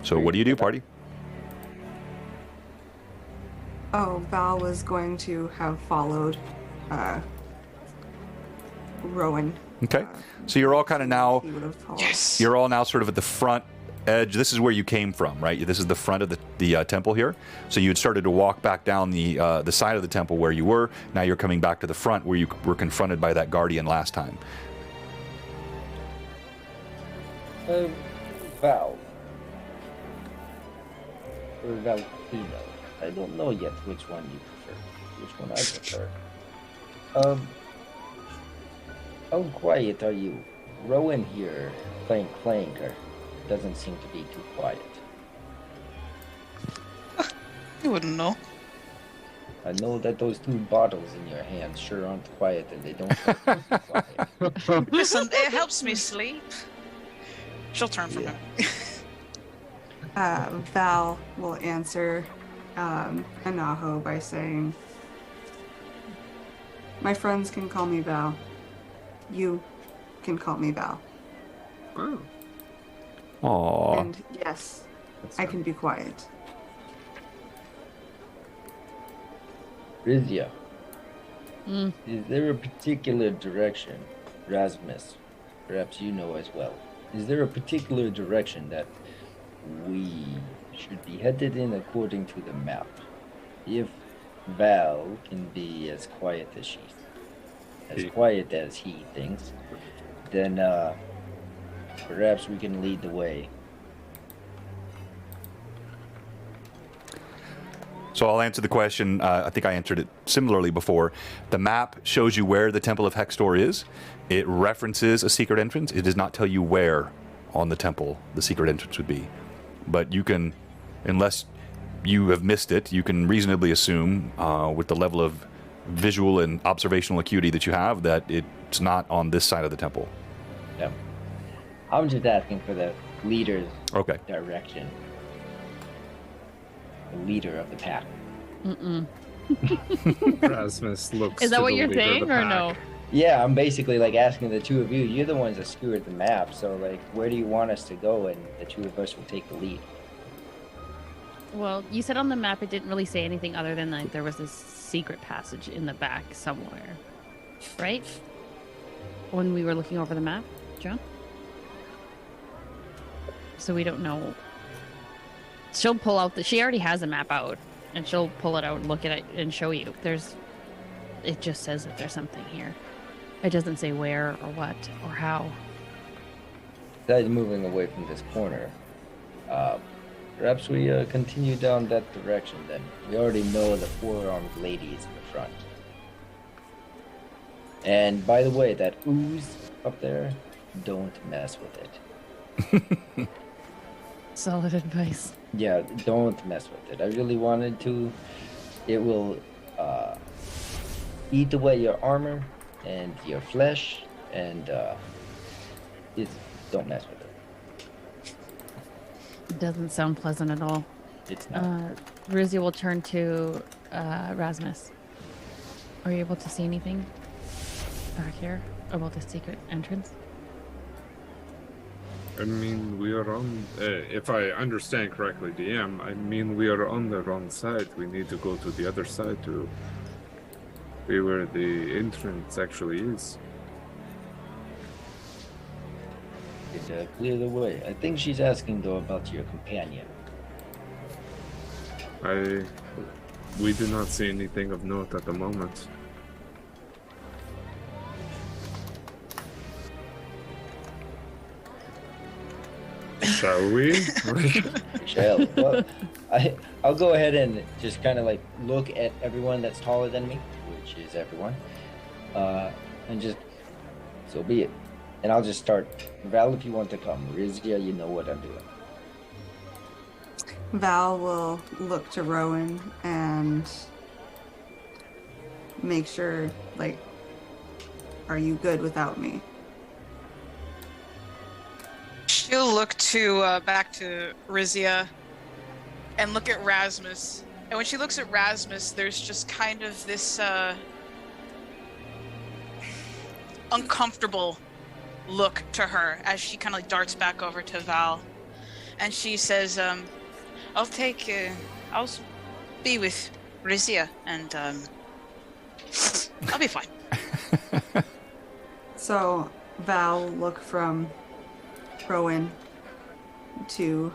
So what do you do, party? Oh, Val was going to have followed Rowan. Okay. So you're all kind of now. He would have followed. Yes. You're all now sort of at the front edge. This is where you came from, right? This is the front of the temple here. So you had started to walk back down the side of the temple where you were. Now you're coming back to the front where you were confronted by that guardian last time. Val. Or Valentino. I don't know yet which one you prefer. Which one I prefer. How quiet are you? Rowan here playing Clanker doesn't seem to be too quiet. You wouldn't know. I know that those 2 bottles in your hand sure aren't quiet, and they don't sound too quiet. Listen, it helps me sleep. She'll turn from him. Val will answer Anaho by saying, "My friends can call me Val. You can call me Val. Oh, Aww. And yes, I can be quiet." Rizia, Mm. is there a particular direction, Rasmus, perhaps you know as well, is there a particular direction that we should be headed in according to the map? If Val can be as quiet as he thinks, then perhaps we can lead the way. So I'll answer the question. I think I answered it similarly before. The map shows you where the Temple of Hextor is. It references a secret entrance. It does not tell you where on the temple the secret entrance would be. But you can, unless you have missed it, you can reasonably assume, with the level of visual and observational acuity that you have, that it's not on this side of the temple. Yeah. I'm just asking for the leader's Okay. direction. The leader of the pack. Mm-mm. Rasmus looks. Is that to what the you're leader of saying the or pack. no? Yeah, I'm basically like asking the 2 of you. You're the ones that steward the map, so like, where do you want us to go? And the 2 of us will take the lead. Well, you said on the map it didn't really say anything other than like there was this secret passage in the back somewhere, right? When we were looking over the map, John. So we don't know. She'll pull out she already has a map out, and she'll pull it out and look at it and show you. It just says that there's something here. It doesn't say where or what or how. Besides moving away from this corner, perhaps we continue down that direction then. We already know the 4-armed ladies in the front. And by the way, that ooze up there, don't mess with it. Solid advice. Yeah, don't mess with it. I really wanted to. It will eat away your armor and your flesh, and don't mess with it. It doesn't sound pleasant at all. It's not. Rizia will turn to Rasmus. Are you able to see anything back here about the secret entrance? I mean, we are on. If I understand correctly, DM. I mean, we are on the wrong side. We need to go to the other side to be where the entrance actually is. Clear the way. I think she's asking though about your companion. We do not see anything of note at the moment. Shall we? Shall. Well, I'll go ahead and just kind of like look at everyone that's taller than me, which is everyone, and just so be it. And I'll just start. Val, if you want to come. Rizia, you know what I'm doing. Val will look to Rowan and make sure, like, are you good without me? She'll look to back to Rizia and look at Rasmus. And when she looks at Rasmus, there's just kind of this uncomfortable look to her as she kind of like darts back over to Val. And she says, I'll be with Rizia and I'll be fine. So Val will look from Rowan to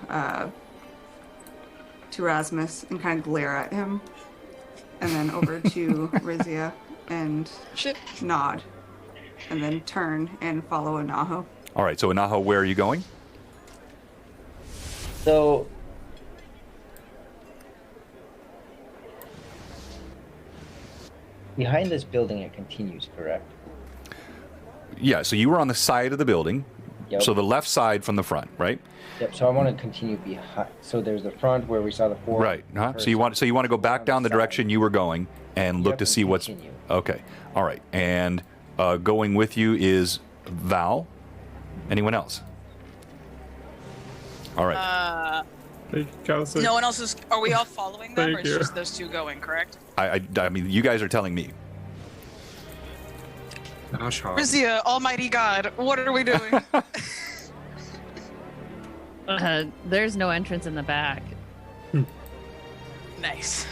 Rasmus and kind of glare at him, and then over to Rizia and nod, and then turn and follow Anaho. All right, so Anaho, where are you going? So behind this building, it continues, correct? Yeah, so you were on the side of the building, Yep. so the left side from the front, right? Yep. So I want to continue behind. So there's the front where we saw the four. Right. So you want to go back down the direction you were going and look Yep, to and see what's continue. okay. All right, and going with you is Val. Anyone else? All right. Thank you, Kelsey. No one else is. Are we all following them, Thank or it's you. just those two going? Correct. I mean, you guys are telling me. Gosh, Hob. Rizia, Almighty God, what are we doing? There's no entrance in the back. Nice.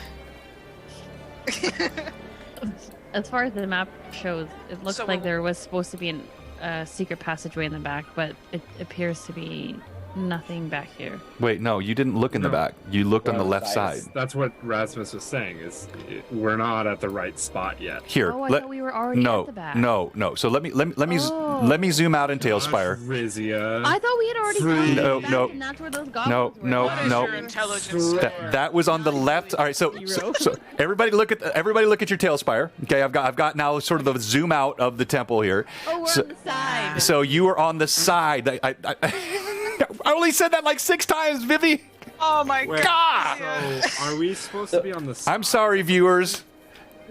As far as the map shows, it looks So- like there was supposed to be a secret passageway in the back, but it appears to be nothing back here. Wait, no, you didn't look in the No. back. You looked on the left Sides. side. That's what Rasmus was saying. We're not at the right spot yet. Here, Oh, I thought we were already no, at the back. no. So let me Oh. let me zoom out in Tailspire. Rizia. I thought we had already Free. gone No, back, no. and that's where those No, goblins were. no, What is no. your intelligence score? That was on the left. All right, so everybody look at your Tailspire. Okay, I've got now sort of the zoom out of the temple here. Oh, we're So- on the side. So you were on the side. I only said that like 6 times, Vivi. Oh my Wait, God! So are we supposed to be on the side? I'm sorry, viewers.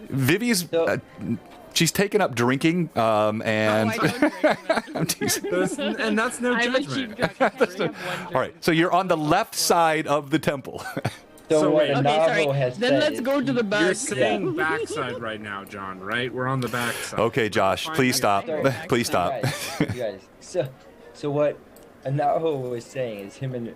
Vivi's she's taken up drinking, and Oh, I don't drink enough. I'm teasing. And that's no I'm a judgment. cheap drunk. I only have one drink. All right, so you're on the left side of the temple. So, So what wait. Okay, Navo sorry. has Then said let's is go to the back. You're saying backside right now, John, right? We're on the backside. Okay, Josh, please stop. So- Please stop. You guys. So what Anaho was saying is him and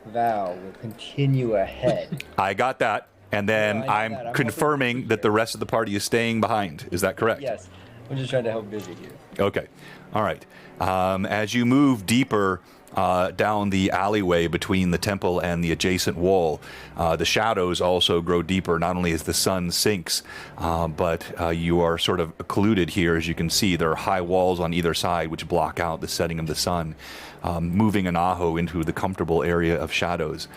Val will continue ahead. I got that, and then No, I know I'm that. I'm confirming hoping- that the rest of the party is staying behind. Is that correct? Yes. I'm just trying to help busy here. Okay. All right. As you move deeper down the alleyway between the temple and the adjacent wall, the shadows also grow deeper, not only as the sun sinks, but you are sort of occluded here. As you can see, there are high walls on either side which block out the setting of the sun, moving Anaho into the comfortable area of shadows.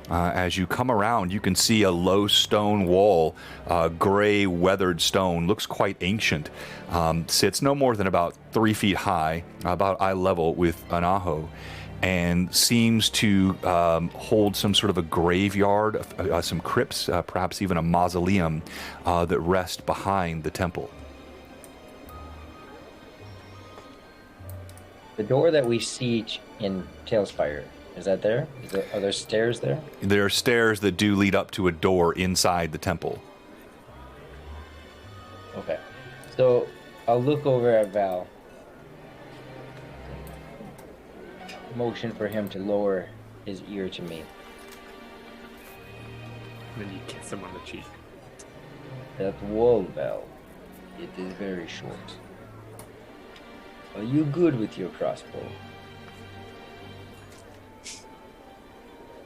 As you come around, you can see a low stone wall, gray, weathered stone, looks quite ancient. Sits no more than about 3 feet high, about eye level with Anaho, and seems to hold some sort of a graveyard, some crypts, perhaps even a mausoleum that rest behind the temple. The door that we see in Tailspire, is that there? Are there stairs there? There are stairs that do lead up to a door inside the temple. Okay. So I'll look over at Val. Motion for him to lower his ear to me. And then you kiss him on the cheek. That wall, Val, it is very short. Are you good with your crossbow?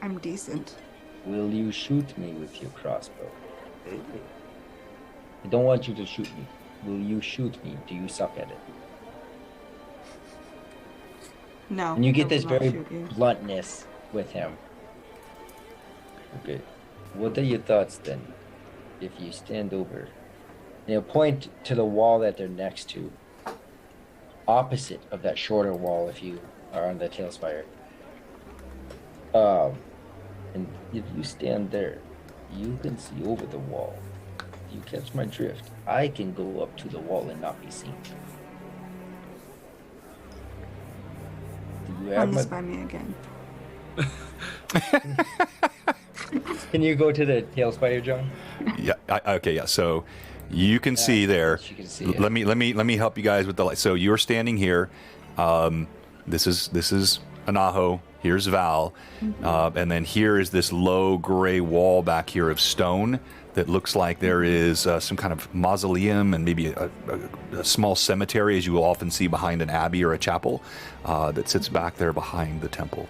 I'm decent. Will you shoot me with your crossbow? I don't want you to shoot me. Will you shoot me? Do you suck at it? No. And you I get will this not very shoot you. bluntness with him. Okay. What are your thoughts then? If you stand over, and you point to the wall that they're next to, opposite of that shorter wall if you are on the Tailspire. And if you stand there, you can see over the wall. If you catch my drift, I can go up to the wall and not be seen. Do You Run have this my... by me again. Can you go to the tail spider, John? Yeah. Okay. Yeah. So you can see there. You can see it. Let me help you guys with the light. So you're standing here. This is Anaho. Here's Val, and then here is this low gray wall back here of stone that looks like there is some kind of mausoleum and maybe a small cemetery, as you will often see behind an abbey or a chapel, that sits back there behind the temple.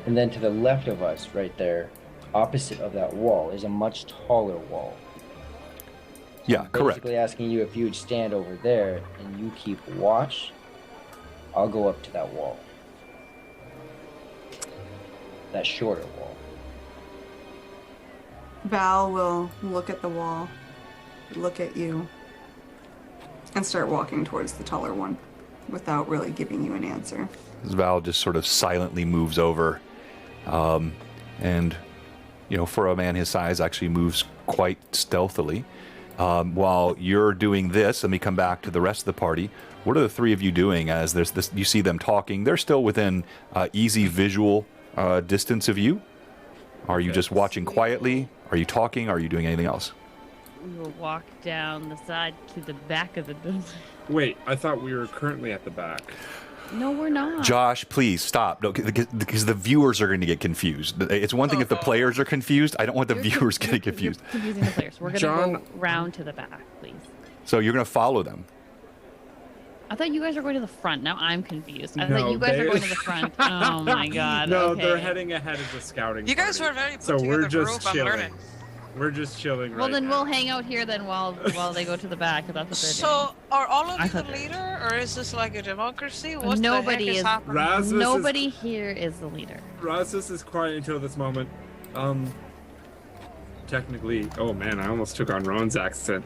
And then to the left of us, right there, opposite of that wall, is a much taller wall. So Yeah, I'm correct. basically asking you if you would stand over there and you keep watch. I'll go up to that wall. That shorter wall. Val will look at the wall, look at you, and start walking towards the taller one without really giving you an answer. Val just sort of silently moves over, and for a man his size, actually moves quite stealthily. While you're doing this, let me come back to the rest of the party. What are the three of you doing as there's this? You see them talking. They're still within easy visual distance of you. Are you just watching quietly? Are you talking? Are you doing anything else? We will walk down the side to the back of the building. Wait, I thought we were currently at the back. No, we're not. Josh, please stop. No, because the viewers are going to get confused. It's one thing if the players are confused. I don't want the viewers getting confused. You're confusing the players. We're going to go round to the back, please. So you're going to follow them. I thought you guys were going to the front. Now I'm confused. I No, thought you guys they- are going to the front. Oh my god. No, okay. they're heading ahead as a scouting You guys party. were very put So together we're just group. I'm chilling. learning. We're just chilling Well, right then now. we'll hang out here then while they go to the back. If that's what they're So, are all of I you the thought they- leader, or is this like a democracy? What Nobody the heck is is- happening? doing. Rasmus Nobody here is the leader. Rasmus is quiet until this moment. Technically, oh man, I almost took on Ron's accent.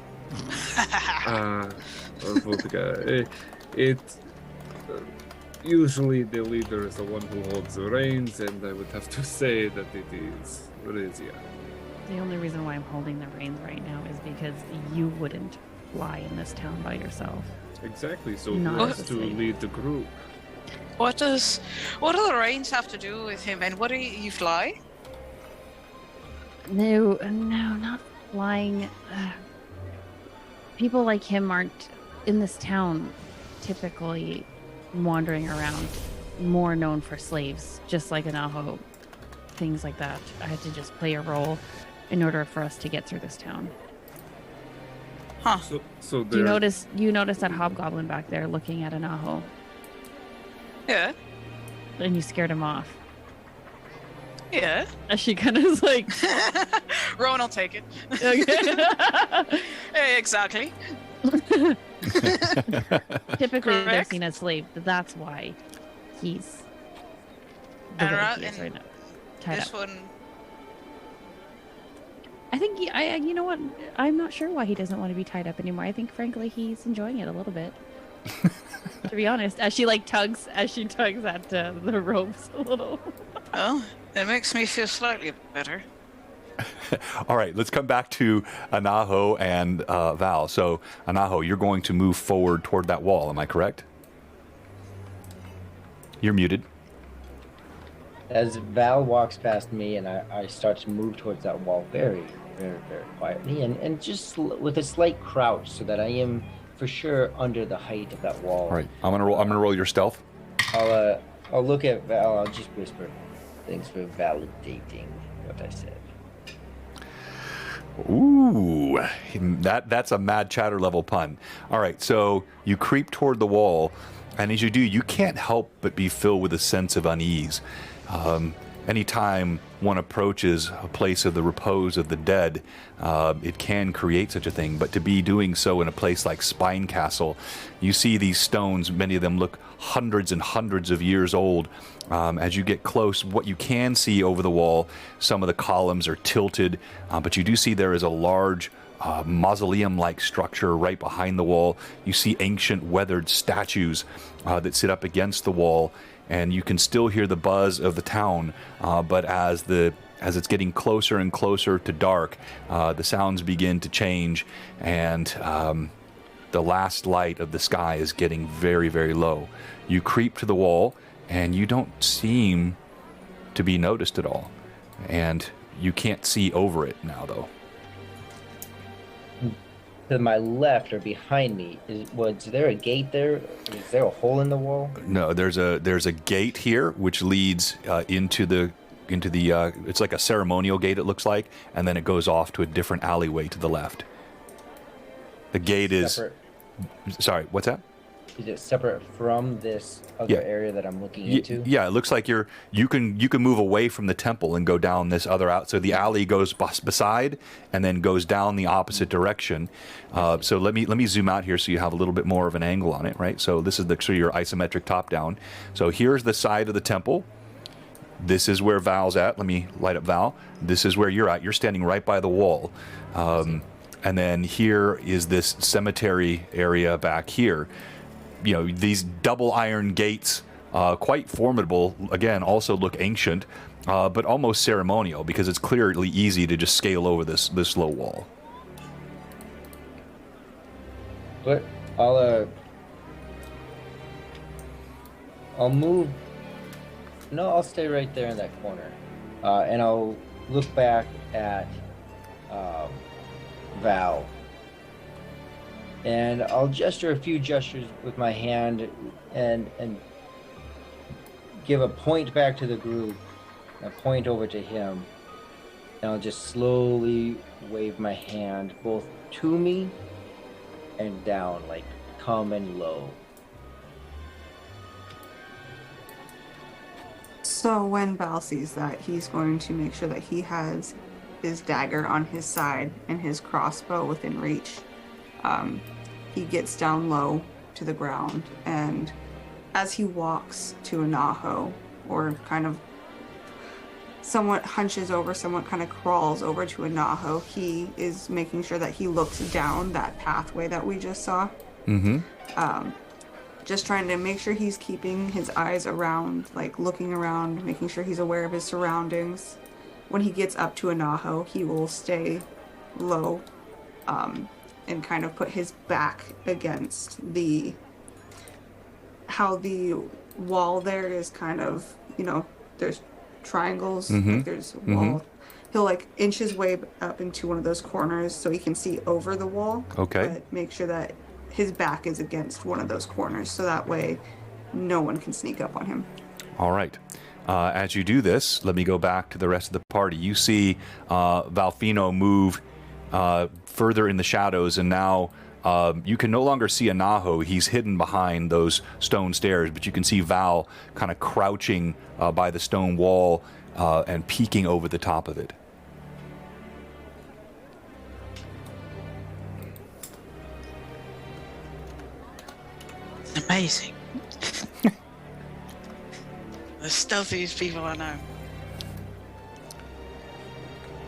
Usually the leader is the one who holds the reins, and I would have to say that it is Rizia. The only reason why I'm holding the reins right now is because you wouldn't fly in this town by yourself. Exactly, so Not who has to obviously. lead the group? What do the reins have to do with him? And what do you fly? No, not flying. People like him aren't in this town typically wandering around, more known for slaves, just like Anaho, things like that. I had to just play a role in order for us to get through this town. Huh. So Do you notice that hobgoblin back there looking at Anaho, Yeah. and you scared him off? Yeah. As she kind of is like, Rowan will take it. okay. Yeah, exactly. Typically they're Correct. seen as slaves, but that's why he's the And way ra- he is and right now, tied This up. one. I think you know what? I'm not sure why he doesn't want to be tied up anymore. I think, frankly, he's enjoying it a little bit. To be honest, as she tugs at the ropes a little. Well, it makes me feel slightly better. All right, let's come back to Anaho and Val. So, Anaho, you're going to move forward toward that wall. Am I correct? You're muted. As Val walks past me and I start to move towards that wall very, very, very quietly and just with a slight crouch so that I am for sure under the height of that wall. All right, I'm gonna roll your stealth. I'll look at Val. I'll just whisper, "Thanks for validating what I said." Ooh, that's a mad chatter level pun. All right, so you creep toward the wall, and as you do, you can't help but be filled with a sense of unease. Anytime one approaches a place of the repose of the dead, it can create such a thing. But to be doing so in a place like Spine Castle, you see these stones, many of them look hundreds and hundreds of years old. As you get close, what you can see over the wall, some of the columns are tilted, but you do see there is a large mausoleum-like structure right behind the wall. You see ancient weathered statues that sit up against the wall, and you can still hear the buzz of the town, but as it's getting closer and closer to dark, the sounds begin to change, and the last light of the sky is getting very, very low. You creep to the wall, and you don't seem to be noticed at all. And you can't see over it now, though. To my left or behind me, was there a gate there? Is there a hole in the wall? No, there's a gate here which leads into the it's like a ceremonial gate, it looks like, and then it goes off to a different alleyway to the left. The gate is Separate. Sorry, what's that? Is it separate from this other area that I'm looking into? Yeah, it looks like you can move away from the temple and go down this other out. So the alley goes beside and then goes down the opposite direction. So let me zoom out here so you have a little bit more of an angle on it, right? So this is your isometric top down. So here's the side of the temple. This is where Val's at. Let me light up Val. This is where you're at. You're standing right by the wall. And then here is this cemetery area back here. You know, these double iron gates, quite formidable, again, also look ancient, but almost ceremonial because it's clearly easy to just scale over this low wall. But I'll move. No, I'll stay right there in that corner, and I'll look back at Val. And I'll gesture a few gestures with my hand and give a point back to the group, a point over to him. And I'll just slowly wave my hand both to me and down, like come and low. So when Val sees that, he's going to make sure that he has his dagger on his side and his crossbow within reach. He gets down low to the ground, and as he walks to Anaho, or kind of somewhat hunches over, somewhat kind of crawls over to Anaho, he is making sure that he looks down that pathway that we just saw. Mm-hmm. Just trying to make sure he's keeping his eyes around, like looking around, making sure he's aware of his surroundings. When he gets up to Anaho, he will stay low, and kind of put his back against how the wall there is kind of, you know, there's triangles, like there's wall. He'll like inch his way up into one of those corners so he can see over the wall. Okay. But make sure that his back is against one of those corners so that way no one can sneak up on him. All right. As you do this, let me go back to the rest of the party. You see Valfino move further in the shadows, and now you can no longer see Anaho. He's hidden behind those stone stairs, but you can see Val kind of crouching by the stone wall and peeking over the top of it. It's amazing. The stealthiest people I know.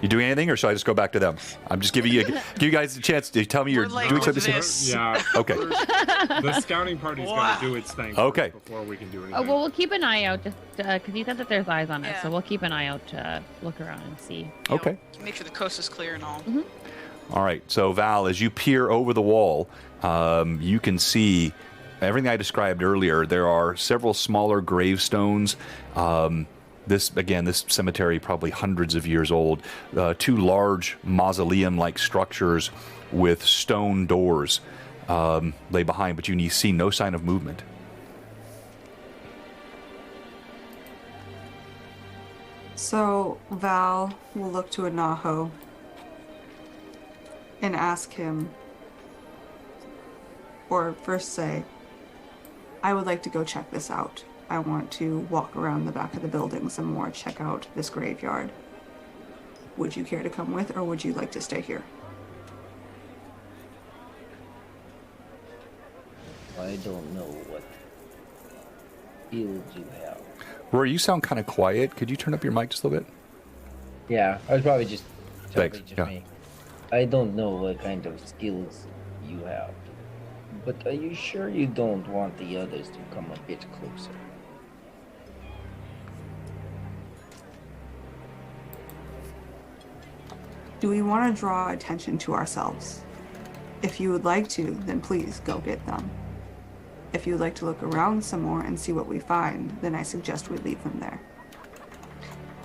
You doing anything, or should I just go back to them? I'm just giving you guys a chance to tell me you're We're like doing something. this. Yeah. Okay. The scouting party's got to do its thing Okay. before we can do anything. Oh, well, we'll keep an eye out just because you said that there's eyes on it, Yeah. so we'll keep an eye out to look around and see. You know, Okay. make sure the coast is clear and all. All right. So Val, as you peer over the wall, you can see everything I described earlier. There are several smaller gravestones. This cemetery probably hundreds of years old. Two large mausoleum-like structures with stone doors lay behind, but you see no sign of movement. So Val will look to Anaho and ask him, or first say, I would like to go check this out. I want to walk around the back of the building some more, check out this graveyard. Would you care to come with, or would you like to stay here? I don't know what skills you have. Rory, you sound kind of quiet. Could you turn up your mic just a little bit? Yeah, I was probably just Thanks, just yeah. me. I don't know what kind of skills you have. But are you sure you don't want the others to come a bit closer? Do we want to draw attention to ourselves? If you would like to, then please go get them. If you'd like to look around some more and see what we find, then I suggest we leave them there.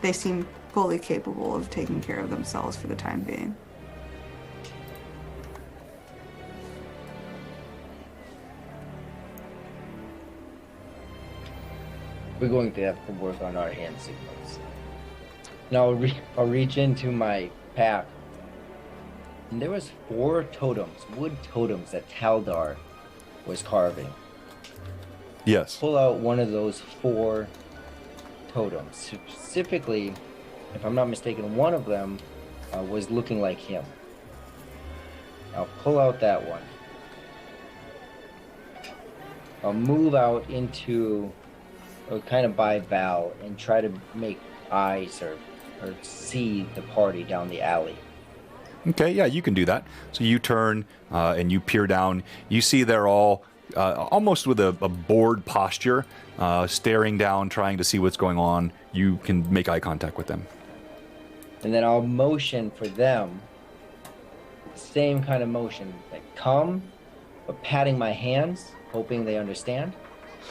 They seem fully capable of taking care of themselves for the time being. We're going to have to work on our hand signals. Now I'll reach into my pack. And there was 4 totems, wood totems that Taldar was carving. Yes. Pull out one of those 4 totems. Specifically, if I'm not mistaken, one of them was looking like him. I'll pull out that one. I'll move out into kind of by Val and try to make eyes or see the party down the alley. Okay, yeah, you can do that. So you turn and you peer down. You see they're all almost with a bored posture, staring down, trying to see what's going on. You can make eye contact with them. And then I'll motion for them. Same kind of motion. Like come, but patting my hands, hoping they understand.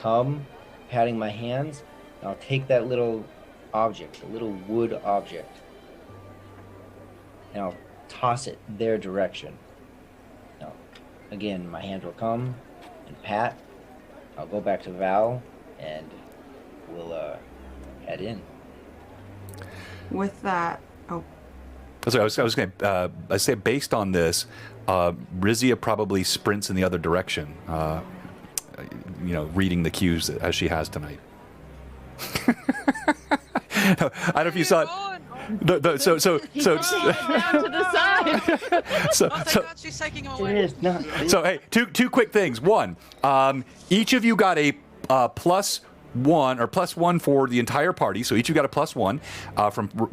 Come, patting my hands. And I'll take that little object, a little wood object, and I'll toss it their direction. Now, again, my hand will come and pat. I'll go back to Val, and we'll head in. With that, So I was going to I say based on this, Rizia probably sprints in the other direction. Reading the cues as she has tonight. I don't know if you saw it. Down to the side. So, Oh, thank God she's taking him away. It is not. So hey, two quick things. One, each of you got a +1 or +1 for the entire party. So each of you got a +1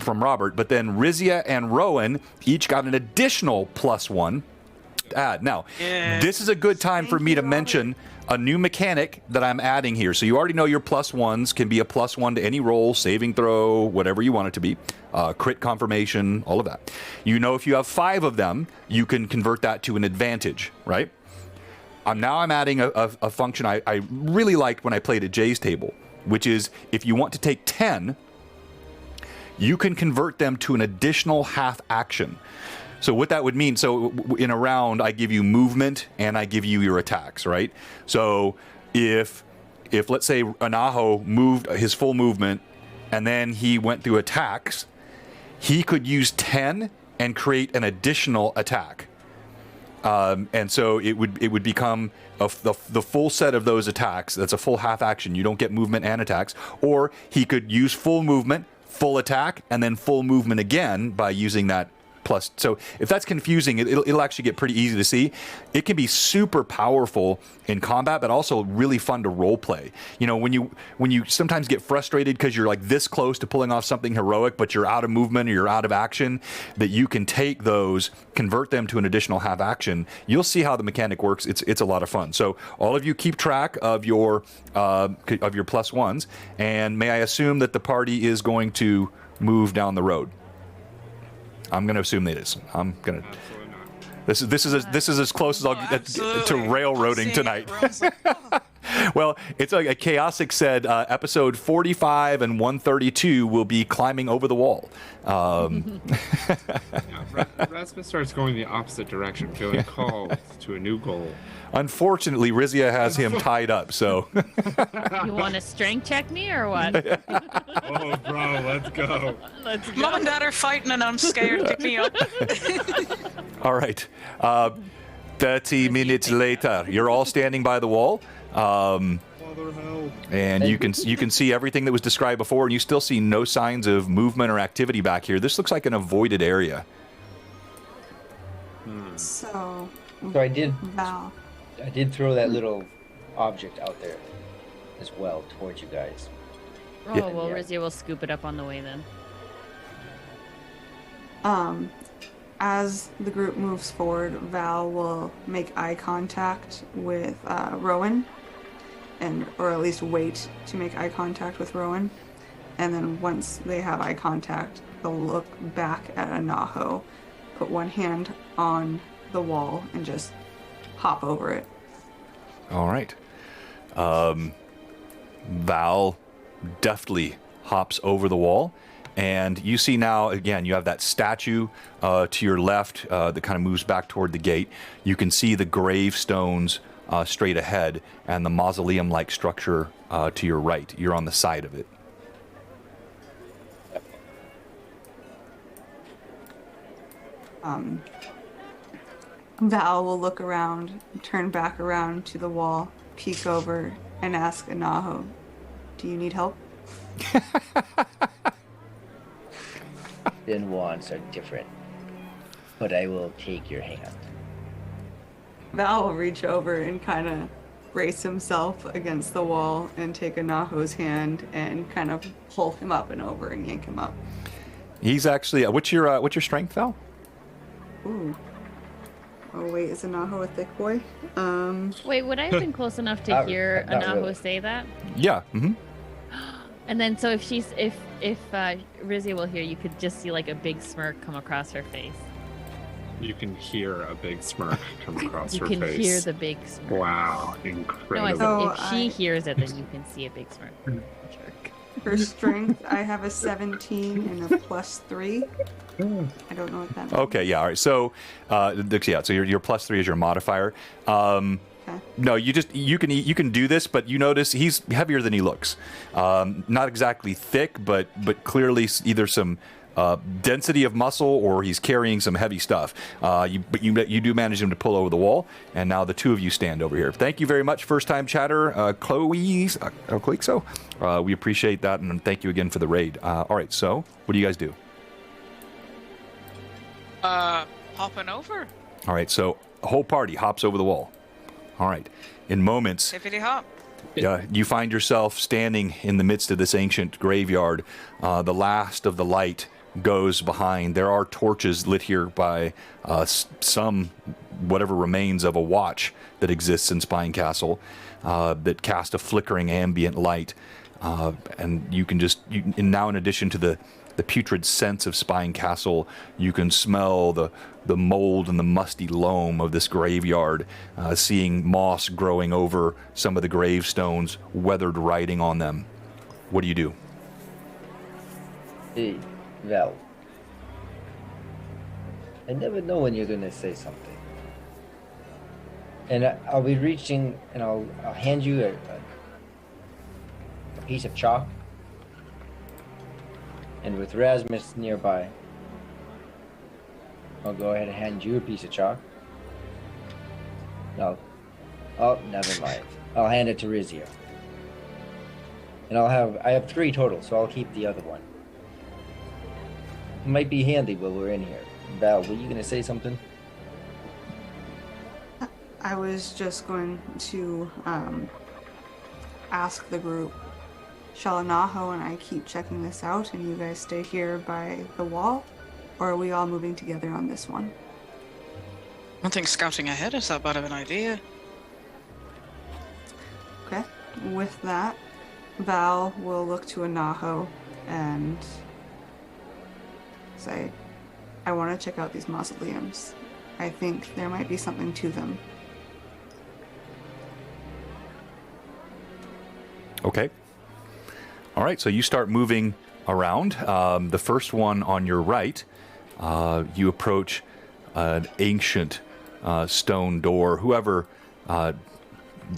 from Robert. But then Rizia and Rowan each got an additional +1 to add. Now, this is a good time for me to mention a new mechanic that I'm adding here. So you already know your +1s can be a +1 to any roll, saving throw, whatever you want it to be, crit confirmation, all of that. You know, if you have 5 of them, you can convert that to an advantage, right? Now I'm adding a function I really liked when I played at Jay's table, which is if you want to take 10, you can convert them to an additional half action. So what that would mean, so in a round, I give you movement and I give you your attacks, right? So if let's say Anaho moved his full movement and then he went through attacks, he could use 10 and create an additional attack. And so it would become the full set of those attacks. That's a full half action. You don't get movement and attacks. Or he could use full movement, full attack, and then full movement again by using that plus. So if that's confusing, it'll actually get pretty easy to see. It can be super powerful in combat, but also really fun to role play. You know, when you sometimes get frustrated because you're like this close to pulling off something heroic, but you're out of movement or you're out of action, that you can take those, convert them to an additional half action. You'll see how the mechanic works. It's a lot of fun. So all of you keep track of your +1s, and may I assume that the party is going to move down the road? I'm going to assume it is. I'm going to. Absolutely not. This is as close as I'll get to railroading tonight. Well, it's like Chaosic said, episode 45 and 132 will be climbing over the wall. Rasmus starts going the opposite direction, feeling called to a new goal. Unfortunately, Rizia has him tied up, so. You want to strength check me or what? Oh, bro, let's go. Let's go. Mom and Dad are fighting and I'm scared. Pick me up. All right. 30 minutes later, you're all standing by the wall. Father, help. And you can see everything that was described before, and you still see no signs of movement or activity back here. This looks like an avoided area. so I did Val. throw that little object out there as well towards you guys. Oh, Yeah. well, Rizia will scoop it up on the way then. As the group moves forward, Val will make eye contact with Rowan, or at least wait to make eye contact with Rowan. And then once they have eye contact, they'll look back at Anaho, put one hand on the wall, and just hop over it. All right. Val deftly hops over the wall, and you see now, again, you have that statue to your left that kind of moves back toward the gate. You can see the gravestones straight ahead and the mausoleum-like structure to your right. You're on the side of it. Val will look around, turn back around to the wall, peek over, and ask Anaho, "Do you need help?" Then wants are different, but I will take your hand. Val will reach over and kind of brace himself against the wall and take Anaho's hand and kind of pull him up and over and yank him up. He's actually what's your strength, Val? Ooh. Oh wait, is Anaho a thick boy? Wait, would I have been close enough to hear not Anaho really. say that? Yeah. Mm-hmm. And then, so if Rizia will hear, you could just see like a big smirk come across her face. You can hear a big smirk come across You her can face. hear the big smirk. Wow, No, I incredible. said So if she I- hears it, then you can see a big smirk. Jerk. For strength, I have a 17 and a +3. I don't know what that means. Okay. Yeah. All right. So, so your +3 is your modifier. Okay. No, you can do this, but you notice he's heavier than he looks. Not exactly thick, but clearly either some density of muscle or he's carrying some heavy stuff. But you do manage him to pull over the wall, and now the two of you stand over here. Thank you very much, first time chatter, Chloe. So we appreciate that, and thank you again for the raid. All right, so what do you guys do? Hopping over. All right, so a whole party hops over the wall. All right, in moments. Hippity hop. You find yourself standing in the midst of this ancient graveyard. The last of the light goes behind. There are torches lit here by some whatever remains of a watch that exists in Spine Castle that cast a flickering ambient light. And you can and now in addition to the putrid sense of Spine Castle, you can smell the mold and the musty loam of this graveyard, seeing moss growing over some of the gravestones, weathered writing on them. What do you do? Hey, Val. I never know when you're gonna say something. And I'll be reaching, and I'll hand you a piece of chalk. And with Rasmus nearby, I'll go ahead and hand you a piece of chalk. No. Oh, never mind. I'll hand it to Rizia. And I have 3 total, so I'll keep the other one. It might be handy while we're in here. Val, were you gonna say something? I was just going to ask the group, shall Anaho and I keep checking this out and you guys stay here by the wall? Or are we all moving together on this one? I don't think scouting ahead is that bad of an idea. Okay. With that, Val will look to Anaho and say, I want to check out these mausoleums. I think there might be something to them. Okay. All right, so you start moving around. The first one on your right, you approach an ancient stone door. Whoever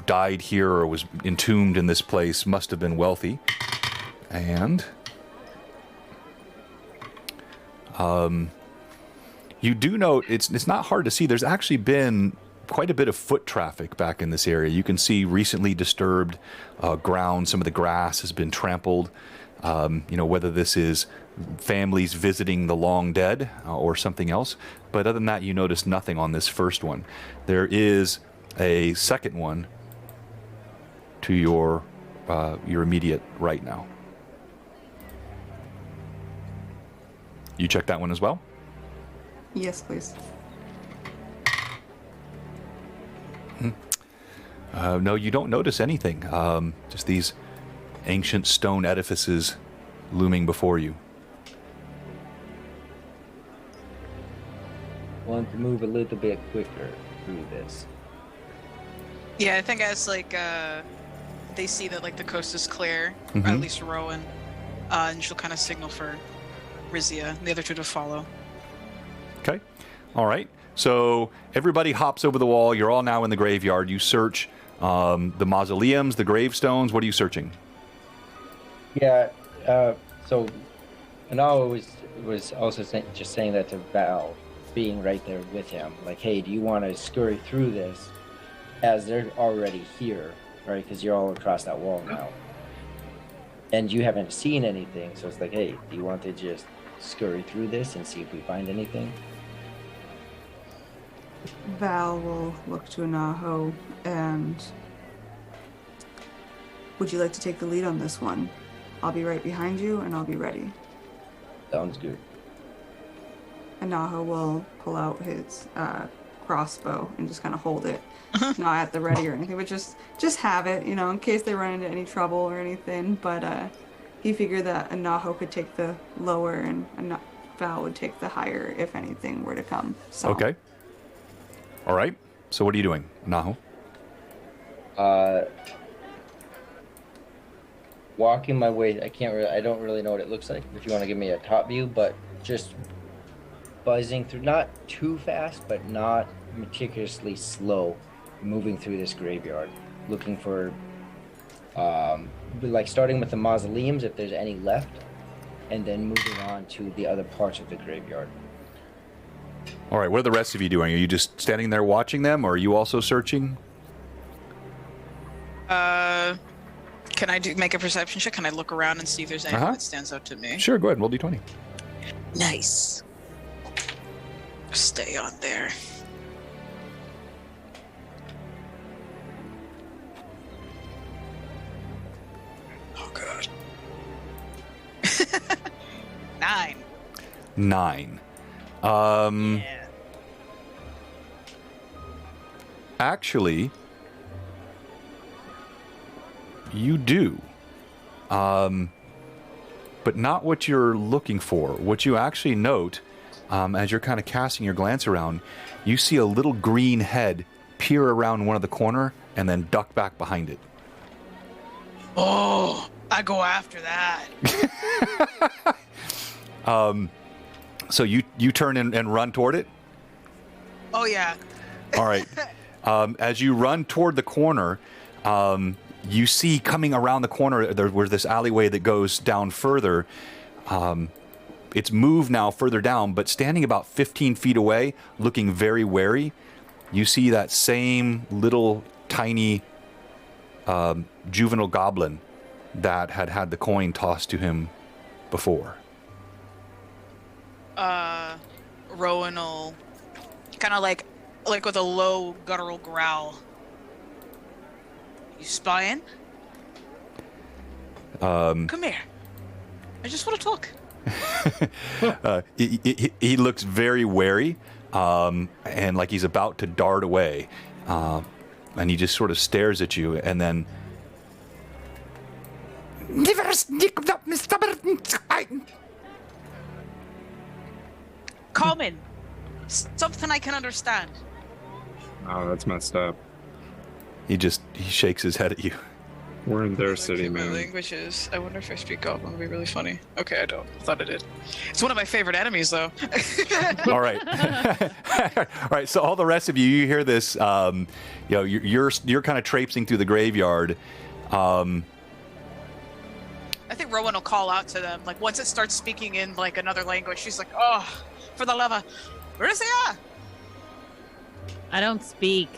died here or was entombed in this place must have been wealthy. And you do note, it's not hard to see, there's actually been quite a bit of foot traffic back in this area. You can see recently disturbed ground. Some of the grass has been trampled. Whether this is families visiting the long dead or something else. But other than that, you notice nothing on this first one. There is a second one to your immediate right now. You check that one as well? Yes, please. No, you don't notice anything. Just these ancient stone edifices looming before you. Want to move a little bit quicker through this. Yeah, I think as they see that like the coast is clear, or Mhm. at least Rowan, and she'll kind of signal for Rizia and the other two to follow. Okay. All right. So everybody hops over the wall. You're all now in the graveyard. You search the mausoleums, the gravestones. What are you searching? Yeah. So, Anal was also just saying that to Val, being right there with him. Like, hey, do you want to scurry through this as they're already here, right? Because you're all across that wall now, and you haven't seen anything. So it's like, hey, do you want to just scurry through this and see if we find anything? Val will look to Anaho and... Would you like to take the lead on this one? I'll be right behind you and I'll be ready. Sounds good. Anaho will pull out his crossbow and just kind of hold it. Not at the ready or anything, but just have it, you know, in case they run into any trouble or anything. But he figured that Anaho could take the lower and Val would take the higher if anything were to come. So. Okay. All right. So what are you doing, Naho? Walking my way. I don't really know what it looks like. If you want to give me a top view, but just buzzing through, not too fast, but not meticulously slow, moving through this graveyard, looking for, like starting with the mausoleums if there's any left, and then moving on to the other parts of the graveyard. All right. What are the rest of you doing? Are you just standing there watching them, or are you also searching? Can I make a perception check? Can I look around and see if there's anything that stands out to me? Sure. Go ahead. Roll d20. Nice. Stay on there. Oh god. 9. 9. Yeah. Actually, you do. But not what you're looking for. What you actually note, as you're kind of casting your glance around, you see a little green head peer around one of the corner and then duck back behind it. Oh, I go after that. So you turn and run toward it? Oh yeah. All right. As you run toward the corner, you see coming around the corner, there's this alleyway that goes down further. It's moved now further down, but standing about 15 feet away, looking very wary, you see that same little tiny juvenile goblin that had the coin tossed to him before. Rowan will kind of like with a low guttural growl. You spying? Come here. I just want to talk. He looks very wary, and like he's about to dart away, and he just sort of stares at you, and then Common. Something I can understand. Oh, that's messed up. he shakes his head at you. We're in their city, My man. language is. I wonder if I speak Goblin. Would be really funny. Okay, I don't. I thought I did. It's one of my favorite enemies, though. All right, all right. So all the rest of you, you hear this. You're kind of traipsing through the graveyard. I think Rowan will call out to them. Like once it starts speaking in like another language, she's like, "Oh, for the love of, where is he at?" I don't speak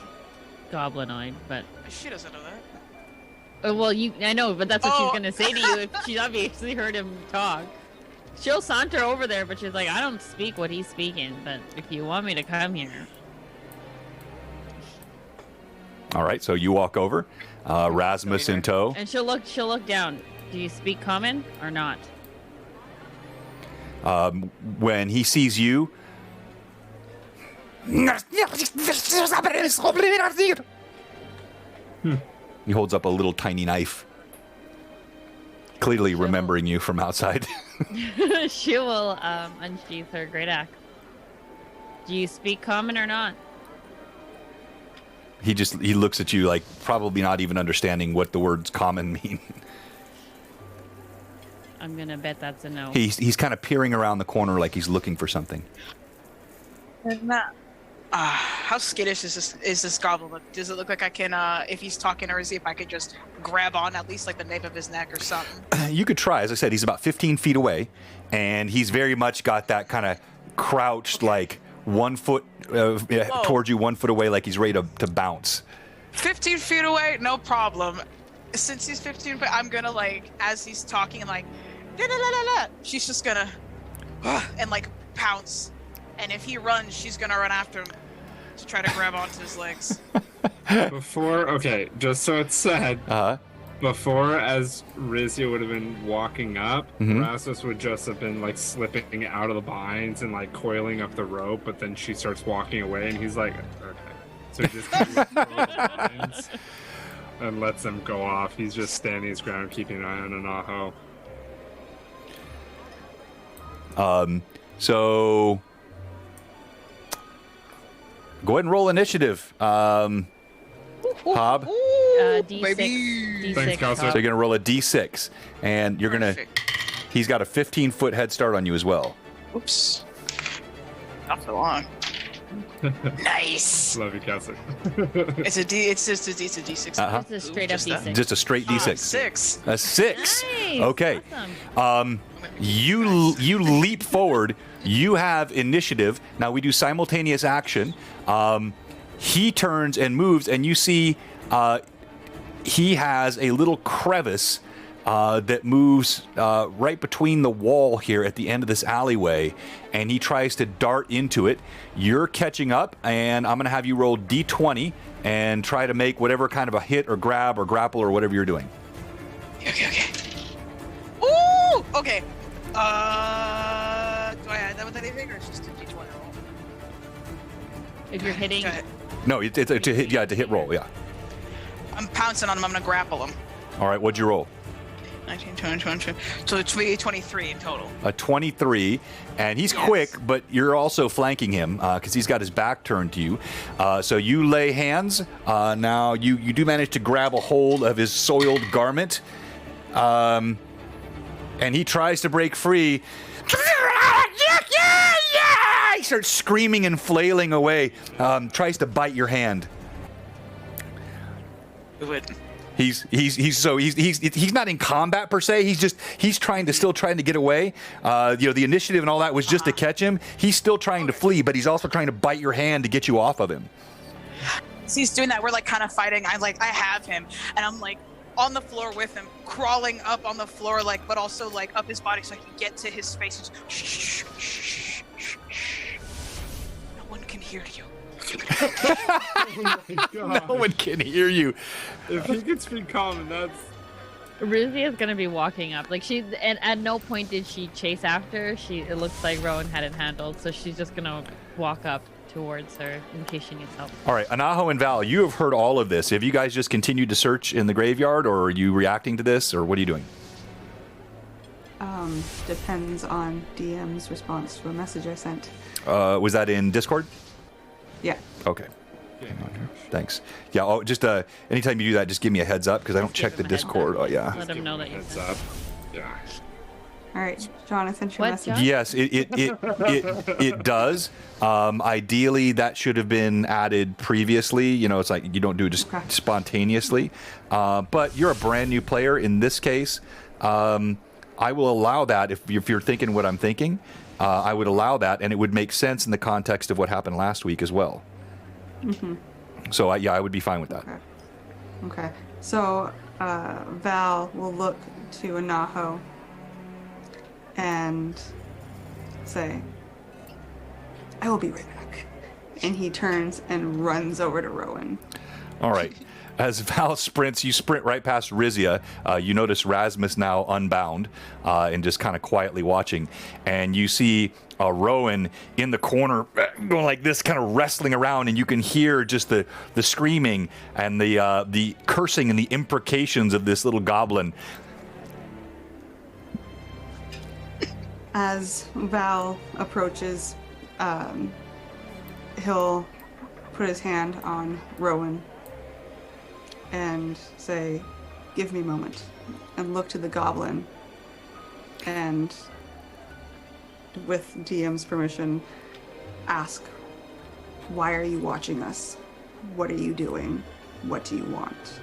Goblinoid, but She doesn't know that. well, I know, but that's what she's Oh. gonna say to you if she obviously heard him talk. She'll saunter over there, but she's like, I don't speak what he's speaking, but if you want me to come here. All right, so you walk over, Rasmus in tow. And she'll look down. Do you speak common or not? When he sees you, he holds up a little tiny knife, clearly remembering you from outside. She will unsheath her great axe. Do you speak common or not? He looks at you like probably not even understanding what the words common mean. I'm gonna bet that's a no. He's kind of peering around the corner like he's looking for something. How skittish is this goblin look? Does it look like I can, if he's talking, or is if I could just grab on at least like the nape of his neck or something? You could try. As I said, he's about 15 feet away, and he's very much got that kind of crouched, like 1 foot towards you, 1 foot away, like he's ready to bounce. 15 feet away, no problem. Since he's 15 feet, I'm gonna like, as he's talking, like, da-da-da-da-da, she's just gonna, and like pounce. And if he runs, she's gonna run after him to try to grab onto his legs. Just so it's said, before, as Rizia would have been walking up, Rasmus would just have been like slipping out of the binds and like coiling up the rope, but then she starts walking away, and he's like, okay. So he just kind of throws the binds and lets them go off. He's just standing his ground, keeping an eye on Anaho. So go ahead and roll initiative, Hob. D6. Baby. D6. Thanks, Counselor. So you're gonna roll a d6, and you're gonna. He's got a 15-foot head start on you as well. Oops. Not for long. Nice. Love you, Counselor. It's just a D6. Uh-huh. It's a straight up Just that. D6. Just a straight d6. 6. A 6. Nice. Okay. Awesome. You leap forward. You have initiative. Now we do simultaneous action. He turns and moves, and you see he has a little crevice that moves right between the wall here at the end of this alleyway, and he tries to dart into it. You're catching up, and I'm going to have you roll d20 and try to make whatever kind of a hit or grab or grapple or whatever you're doing. Okay. Ooh! Okay. Do I add that with anything, or it's just a D20 roll? If you're hitting, Go ahead. No, it's to hit. Yeah, to hit roll. Yeah. I'm pouncing on him. I'm gonna grapple him. All right. What'd you roll? 19, 20, 22. So it's 23 in total. A 23, and he's quick, but you're also flanking him because he's got his back turned to you. So you lay hands. Now you do manage to grab a hold of his soiled garment, and he tries to break free. He starts screaming and flailing away. Tries to bite your hand. It wouldn't. He's not in combat per se. He's still trying to get away. The initiative and all that was just to catch him. He's still trying to flee, but he's also trying to bite your hand to get you off of him. So he's doing that. We're like kind of fighting. I have him, and I'm like on the floor with him, crawling up on the floor, like, but also like up his body so I can get to his face. Shh. No one can hear you. Oh my God. No one can hear you. If he could speak common, that's... Rizzy is gonna be walking up. Like and at no point did she chase after. It looks like Rowan had it handled, so she's just gonna walk up towards her in case she needs help. All right, Anaho and Val, you have heard all of this. Have you guys just continued to search in the graveyard, or are you reacting to this, or what are you doing? Depends on DM's response to a message I sent. Was that in Discord? Yeah. Okay. Thanks. Yeah. Just anytime you do that, just give me a heads up because I don't check the give him a heads Discord. up. Oh yeah. Let him know that you Heads sent up. Yeah. All right, Jonathan, your What, message. John? Yes, it does. Ideally, that should have been added previously. It's like you don't do it just spontaneously. But you're a brand new player in this case. I will allow that if you're thinking what I'm thinking. I would allow that, and it would make sense in the context of what happened last week as well. Mm-hmm. So I would be fine with that. Okay. So Val will look to Anaho and say, "I will be right back." And he turns and runs over to Rowan. All right. As Val sprints, you sprint right past Rizia. You notice Rasmus now unbound and just kind of quietly watching. And you see Rowan in the corner going like this, kind of wrestling around. And you can hear just the screaming and the cursing and the imprecations of this little goblin. As Val approaches, he'll put his hand on Rowan and say, "Give me a moment," and look to the goblin and, with DM's permission, ask, "Why are you watching us? What are you doing? What do you want?"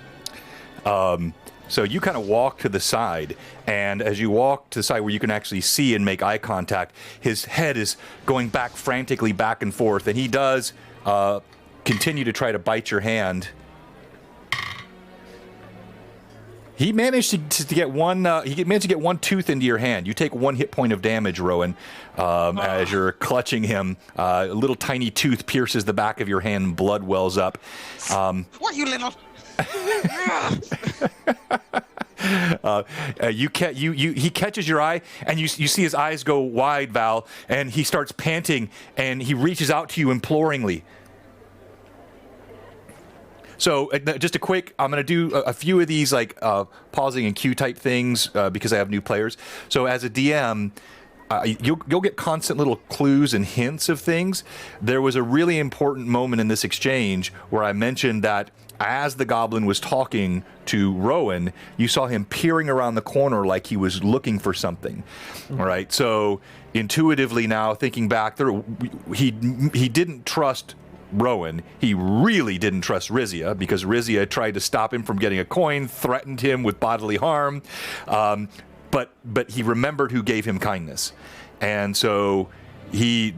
So you kind of walk to the side, and as you walk to the side where you can actually see and make eye contact, his head is going back frantically back and forth, and he does continue to try to bite your hand. He managed to get one. He managed to get one tooth into your hand. You take 1 hit point of damage, Rowan, as you're clutching him. A little tiny tooth pierces the back of your hand, and blood wells up. What, you little? He catches your eye, and you see his eyes go wide, Val, and he starts panting, and he reaches out to you imploringly. So just a quick, I'm going to do a few of these like pausing and cue type things because I have new players. So as a DM, you'll get constant little clues and hints of things. There was a really important moment in this exchange where I mentioned that as the goblin was talking to Rowan, you saw him peering around the corner like he was looking for something. Mm-hmm. All right. So intuitively now, thinking back, he didn't trust Rowan. He really didn't trust Rizia because Rizia tried to stop him from getting a coin, threatened him with bodily harm, but he remembered who gave him kindness, and so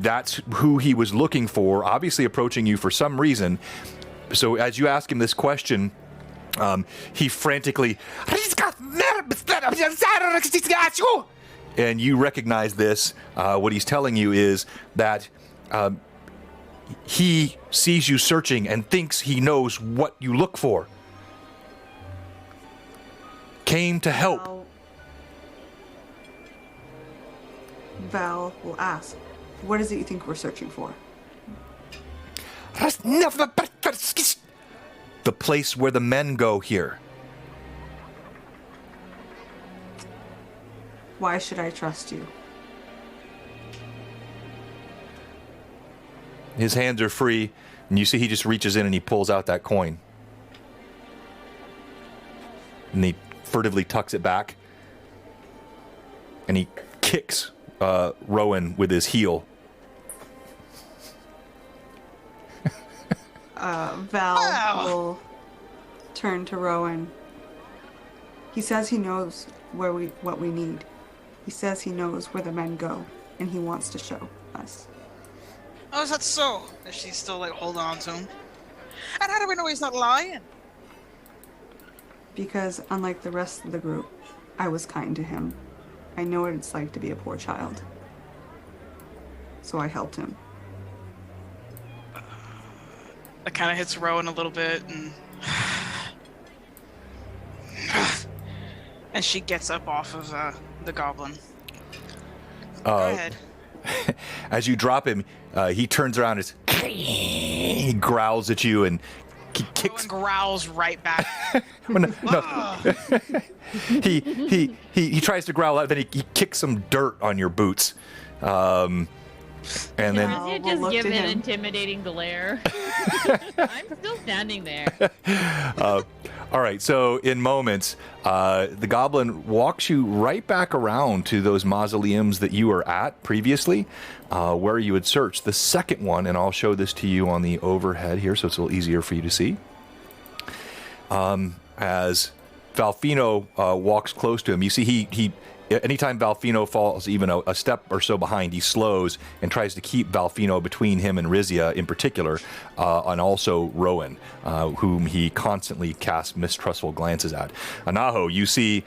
that's who he was looking for, obviously approaching you for some reason. So as you ask him this question, he frantically, and you recognize this. What he's telling you is that he sees you searching and thinks he knows what you look for. Came to help. Val will ask, "What is it you think we're searching for?" The place where the men go here. Why should I trust you? His hands are free, and you see he just reaches in and he pulls out that coin. And he furtively tucks it back. And he kicks Rowan with his heel. Val will turn to Rowan. He says he knows what we need. He says he knows where the men go, and he wants to show us. Oh, is that so? Is she still like holding on to him? And how do we know he's not lying? Because unlike the rest of the group, I was kind to him. I know what it's like to be a poor child. So I helped him. That kind of hits Rowan a little bit, and she gets up off of the goblin. Go ahead. As you drop him, he turns around and he growls at you and he kicks. Rowan growls right back. No. he tries to growl out, then he kicks some dirt on your boots. And then Rizia just give an intimidating glare. I'm still standing there. all right, so in moments, the goblin walks you right back around to those mausoleums that you were at previously, where you had searched. The second one, and I'll show this to you on the overhead here so it's a little easier for you to see. As Valfino walks close to him, you see he anytime Valfino falls even a step or so behind, he slows and tries to keep Valfino between him and Rizia in particular, and also Rowan, whom he constantly casts mistrustful glances at. Anaho, you see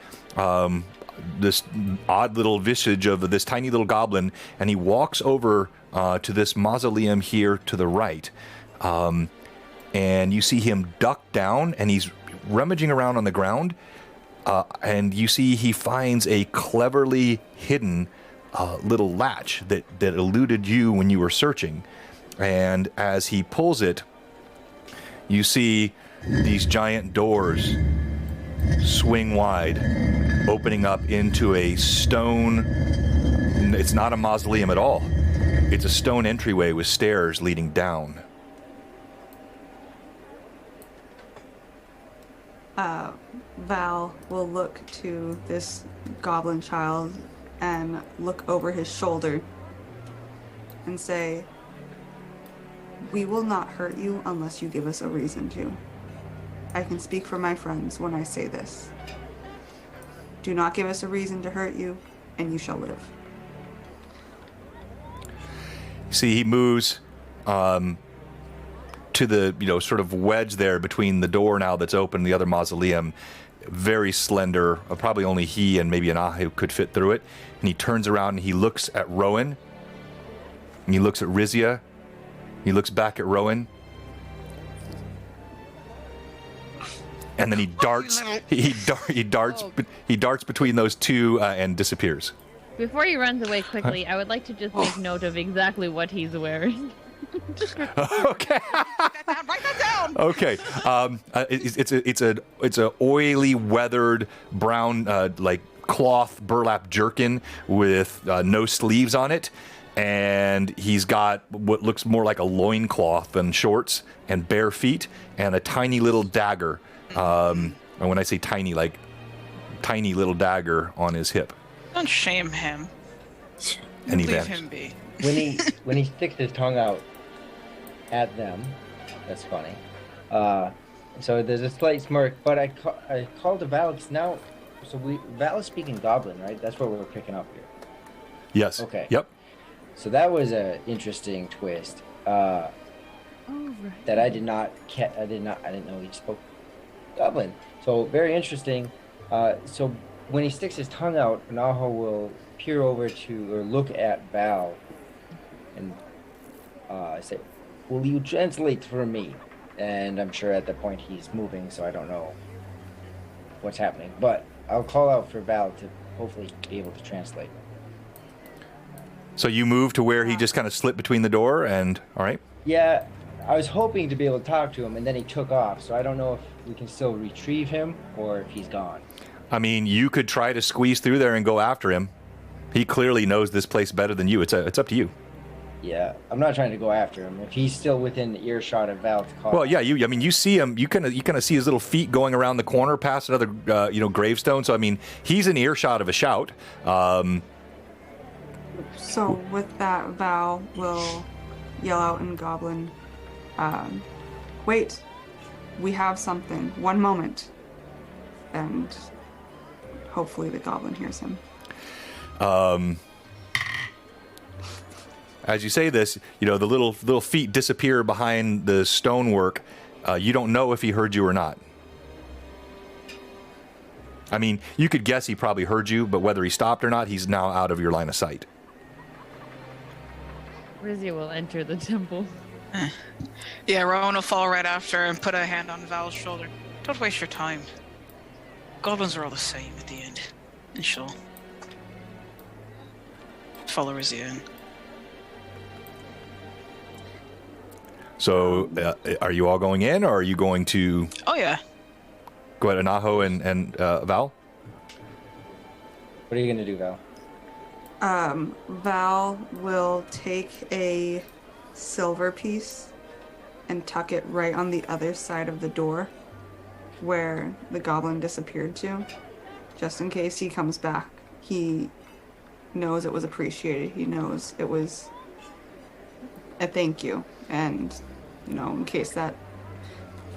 this odd little visage of this tiny little goblin, and he walks over to this mausoleum here to the right, and you see him duck down, and he's rummaging around on the ground. And you see he finds a cleverly hidden little latch that eluded you when you were searching. And as he pulls it, you see these giant doors swing wide, opening up into a stone. It's not a mausoleum at all. It's a stone entryway with stairs leading down. Val will look to this goblin child and look over his shoulder and say, "We will not hurt you unless you give us a reason to. I can speak for my friends when I say this. Do not give us a reason to hurt you, and you shall live." See, he moves to the, sort of wedge there between the door now that's open and the other mausoleum. Very slender, probably only he and maybe an Ahu could fit through it. And he turns around and he looks at Rowan. And he looks at Rizia. He looks back at Rowan. And then he darts. He darts between those two and disappears. Before he runs away quickly, I would like to just make note of exactly what he's wearing. Okay. Write that down. Okay. It's a oily, weathered brown like cloth burlap jerkin with no sleeves on it, and he's got what looks more like a loincloth and shorts and bare feet and a tiny little dagger. And when I say tiny, like tiny little dagger on his hip. Don't shame him. And he Leave vanished. him be. When he sticks his tongue out at them, that's funny. So there's a slight smirk, but I called to Val now. So Val is speaking Goblin, right? That's what we're picking up here. Yes. Okay. Yep. So that was an interesting twist. Right. That I didn't know he spoke Goblin. So very interesting. So when he sticks his tongue out, Naho will peer over to or look at Val and say, "Will you translate for me?" And I'm sure at that point he's moving, so I don't know what's happening. But I'll call out for Val to hopefully be able to translate. So you move to where he just kind of slipped between the door and, all right. Yeah, I was hoping to be able to talk to him, and then he took off. So I don't know if we can still retrieve him or if he's gone. I mean, you could try to squeeze through there and go after him. He clearly knows this place better than you. It's up to you. Yeah, I'm not trying to go after him. If he's still within earshot of Val to call. Well, yeah, you see him. You kind of see his little feet going around the corner past another gravestone. So I mean, he's in earshot of a shout. So with that, Val will yell out in Goblin, "Wait, we have something. One moment." And hopefully the Goblin hears him. As you say this, the little feet disappear behind the stonework. You don't know if he heard you or not. I mean, you could guess he probably heard you, but whether he stopped or not, he's now out of your line of sight. Rizia will enter the temple. Yeah, Rowan will fall right after and put a hand on Val's shoulder. Don't waste your time. Goblins are all the same at the end. And she'll follow Rizia in. So, are you all going in, or are you going to Oh, yeah. go at Anaho and Val? What are you gonna do, Val? Val will take a silver piece and tuck it right on the other side of the door where the goblin disappeared to, just in case he comes back. He knows it was appreciated. He knows it was a thank you. And, in case that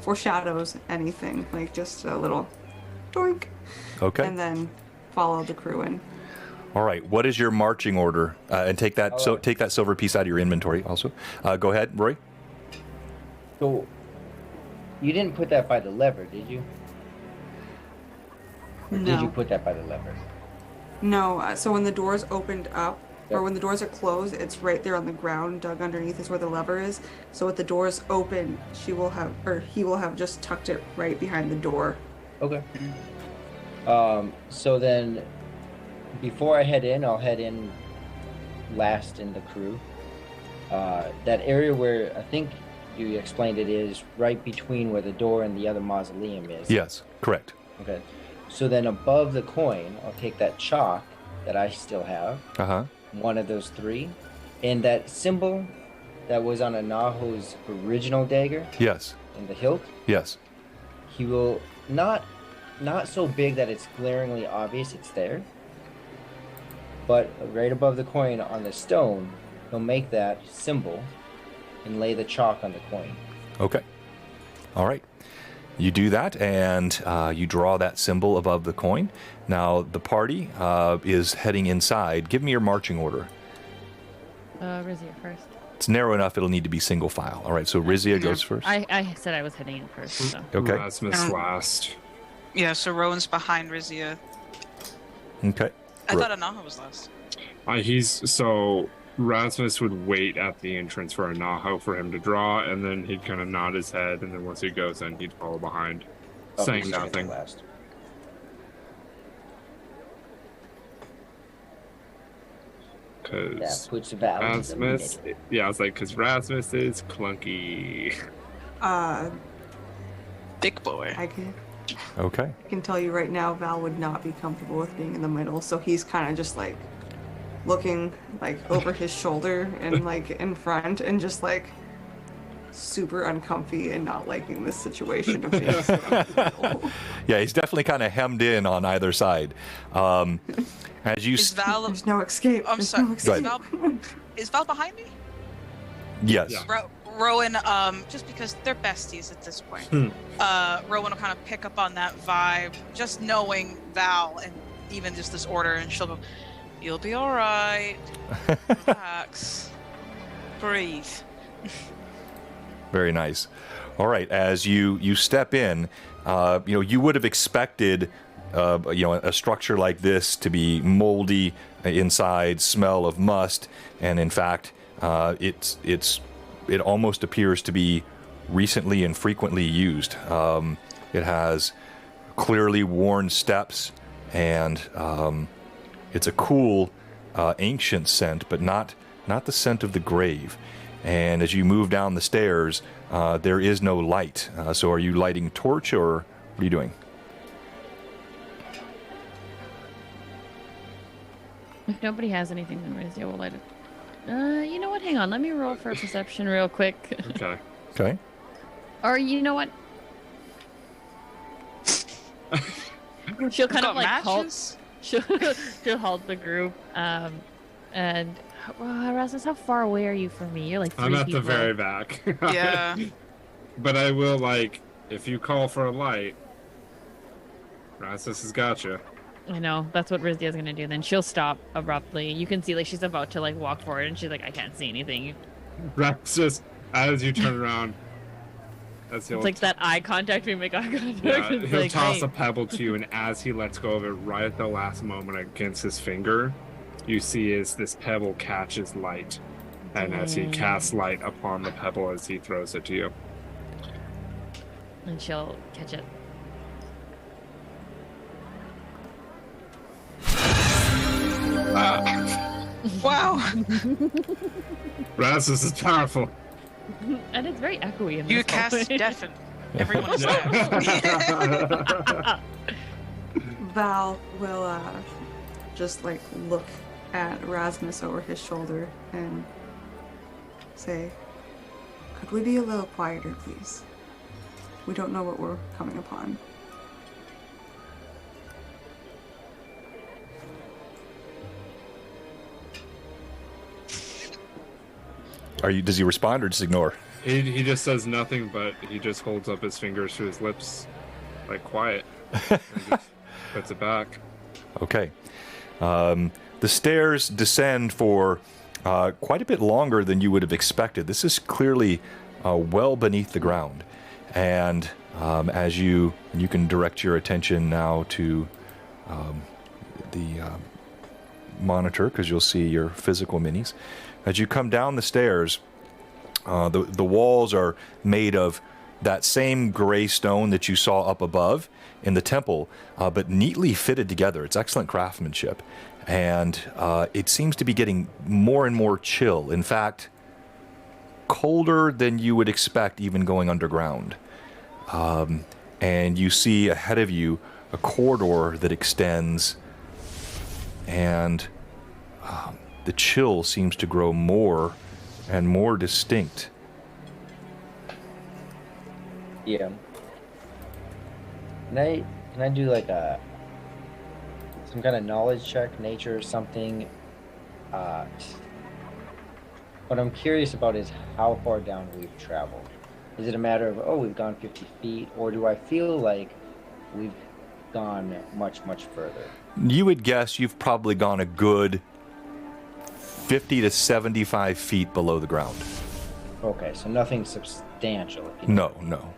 foreshadows anything, like just a little doink. Okay. And then follow the crew in. All right. What is your marching order? And take that take that silver piece out of your inventory. Also, go ahead, Roy. So, you didn't put that by the lever, did you? Or did you put that by the lever? No, so when the doors opened up, Yep. or when the doors are closed, it's right there on the ground, dug underneath is where the lever is. So with the doors open, he will have just tucked it right behind the door. Okay. So then, before I head in, I'll head in last in the crew. That area where I think you explained it is right between where the door and the other mausoleum is. Yes, correct. Okay. So then above the coin, I'll take that chalk that I still have, one of those three, and that symbol that was on Anaho's original dagger Yes. in the hilt. Yes. he will not so big that it's glaringly obvious it's there, but right above the coin on the stone, he'll make that symbol and lay the chalk on the coin. Okay. All right. You do that, and you draw that symbol above the coin. Now, the party is heading inside. Give me your marching order. Rizia first. It's narrow enough, it'll need to be single file. All right, so Rizia goes first. I said I was heading in first. So. Okay. Rasmus last. Yeah, so Rowan's behind Rizia. Okay. I thought Anaha was last. So Rasmus would wait at the entrance for Anaho for him to draw, and then he'd kind of nod his head, and then once he goes in, he'd follow behind, saying he's gonna nothing. go last. That Because puts Val in the Rasmus, middle. yeah, I was like, because Rasmus is clunky. Big boy. I can Okay. tell you right now, Val would not be comfortable with being in the middle, so he's kind of just like looking like over his shoulder and like in front and just like super uncomfy and not liking this situation of being stuck in the middle. Yeah, he's definitely kind of hemmed in on either side. As you... Is Val? There's no escape. I'm There's sorry. no Is escape. Val, is Val behind me? Yes. Yeah. Rowan, just because they're besties at this point. Rowan will kind of pick up on that vibe, just knowing Val and even just this order, and she'll go, "You'll be all right. Relax. Breathe." Very nice. All right, as you step in, you would have expected, a structure like this to be moldy inside, smell of must, and in fact, it almost appears to be recently and frequently used. It has clearly worn steps, and it's a cool, ancient scent, but not the scent of the grave. And as you move down the stairs, there is no light. So are you lighting torch, or what are you doing? If nobody has anything, then Rizia will light it. You know what? Hang on. Let me roll for perception real quick. Okay. Okay. Or you know what? She'll kind Got of like halt. matches? She'll halt the group. And Rasmus, how far away are you from me? You're like 3 I'm at people. the very back. Yeah. But I will, if you call for a light, Rasmus has got you. I know. That's what Rizia's gonna do. Then she'll stop abruptly. You can see like she's about to like walk forward, and she's like, "I can't see anything." Rasmus, as you turn around, It's like that eye contact. We make eye contact. Yeah, It's he'll like, toss hey. a pebble to you, and as he lets go of it, right at the last moment against his finger, you see as this pebble catches light, and as he casts light upon the pebble as he throws it to you. And she'll catch it. Wow. Rasmus is powerful. And it's very echoey in You this cast hallway. deafen. Everyone is deaf. Val will just like look at Rasmus over his shoulder and say, "Could we be a little quieter, please? We don't know what we're coming upon." Does he respond or just ignore? He just says nothing, but he just holds up his fingers to his lips, like quiet, and just puts it back. Okay. The stairs descend for quite a bit longer than you would have expected. This is clearly well beneath the ground. And as you can direct your attention now to the monitor, because you'll see your physical minis. As you come down the stairs, the walls are made of that same gray stone that you saw up above in the temple, but neatly fitted together. It's excellent craftsmanship. And it seems to be getting more and more chill. In fact, colder than you would expect even going underground. And you see ahead of you a corridor that extends, and the chill seems to grow more and more distinct. Yeah. Can I do like some kind of knowledge check, nature or something? What I'm curious about is how far down we've traveled. Is it a matter of, oh, we've gone 50 feet, or do I feel like we've gone much, much further? You would guess you've probably gone a good 50 to 75 feet below the ground. Okay, so nothing substantial. If you know. No.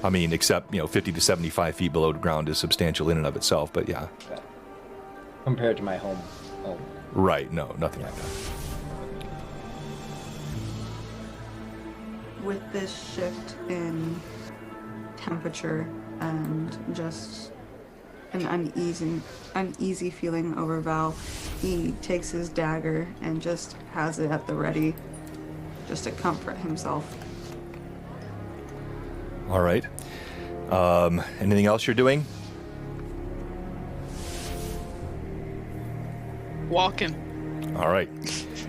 I mean, except, 50 to 75 feet below the ground is substantial in and of itself, but yeah. Okay. Compared to my home. Right, no, nothing like that. With this shift in temperature and just an uneasy feeling over Val, he takes his dagger and just has it at the ready, just to comfort himself. All right. Anything else you're doing? Walking. All right.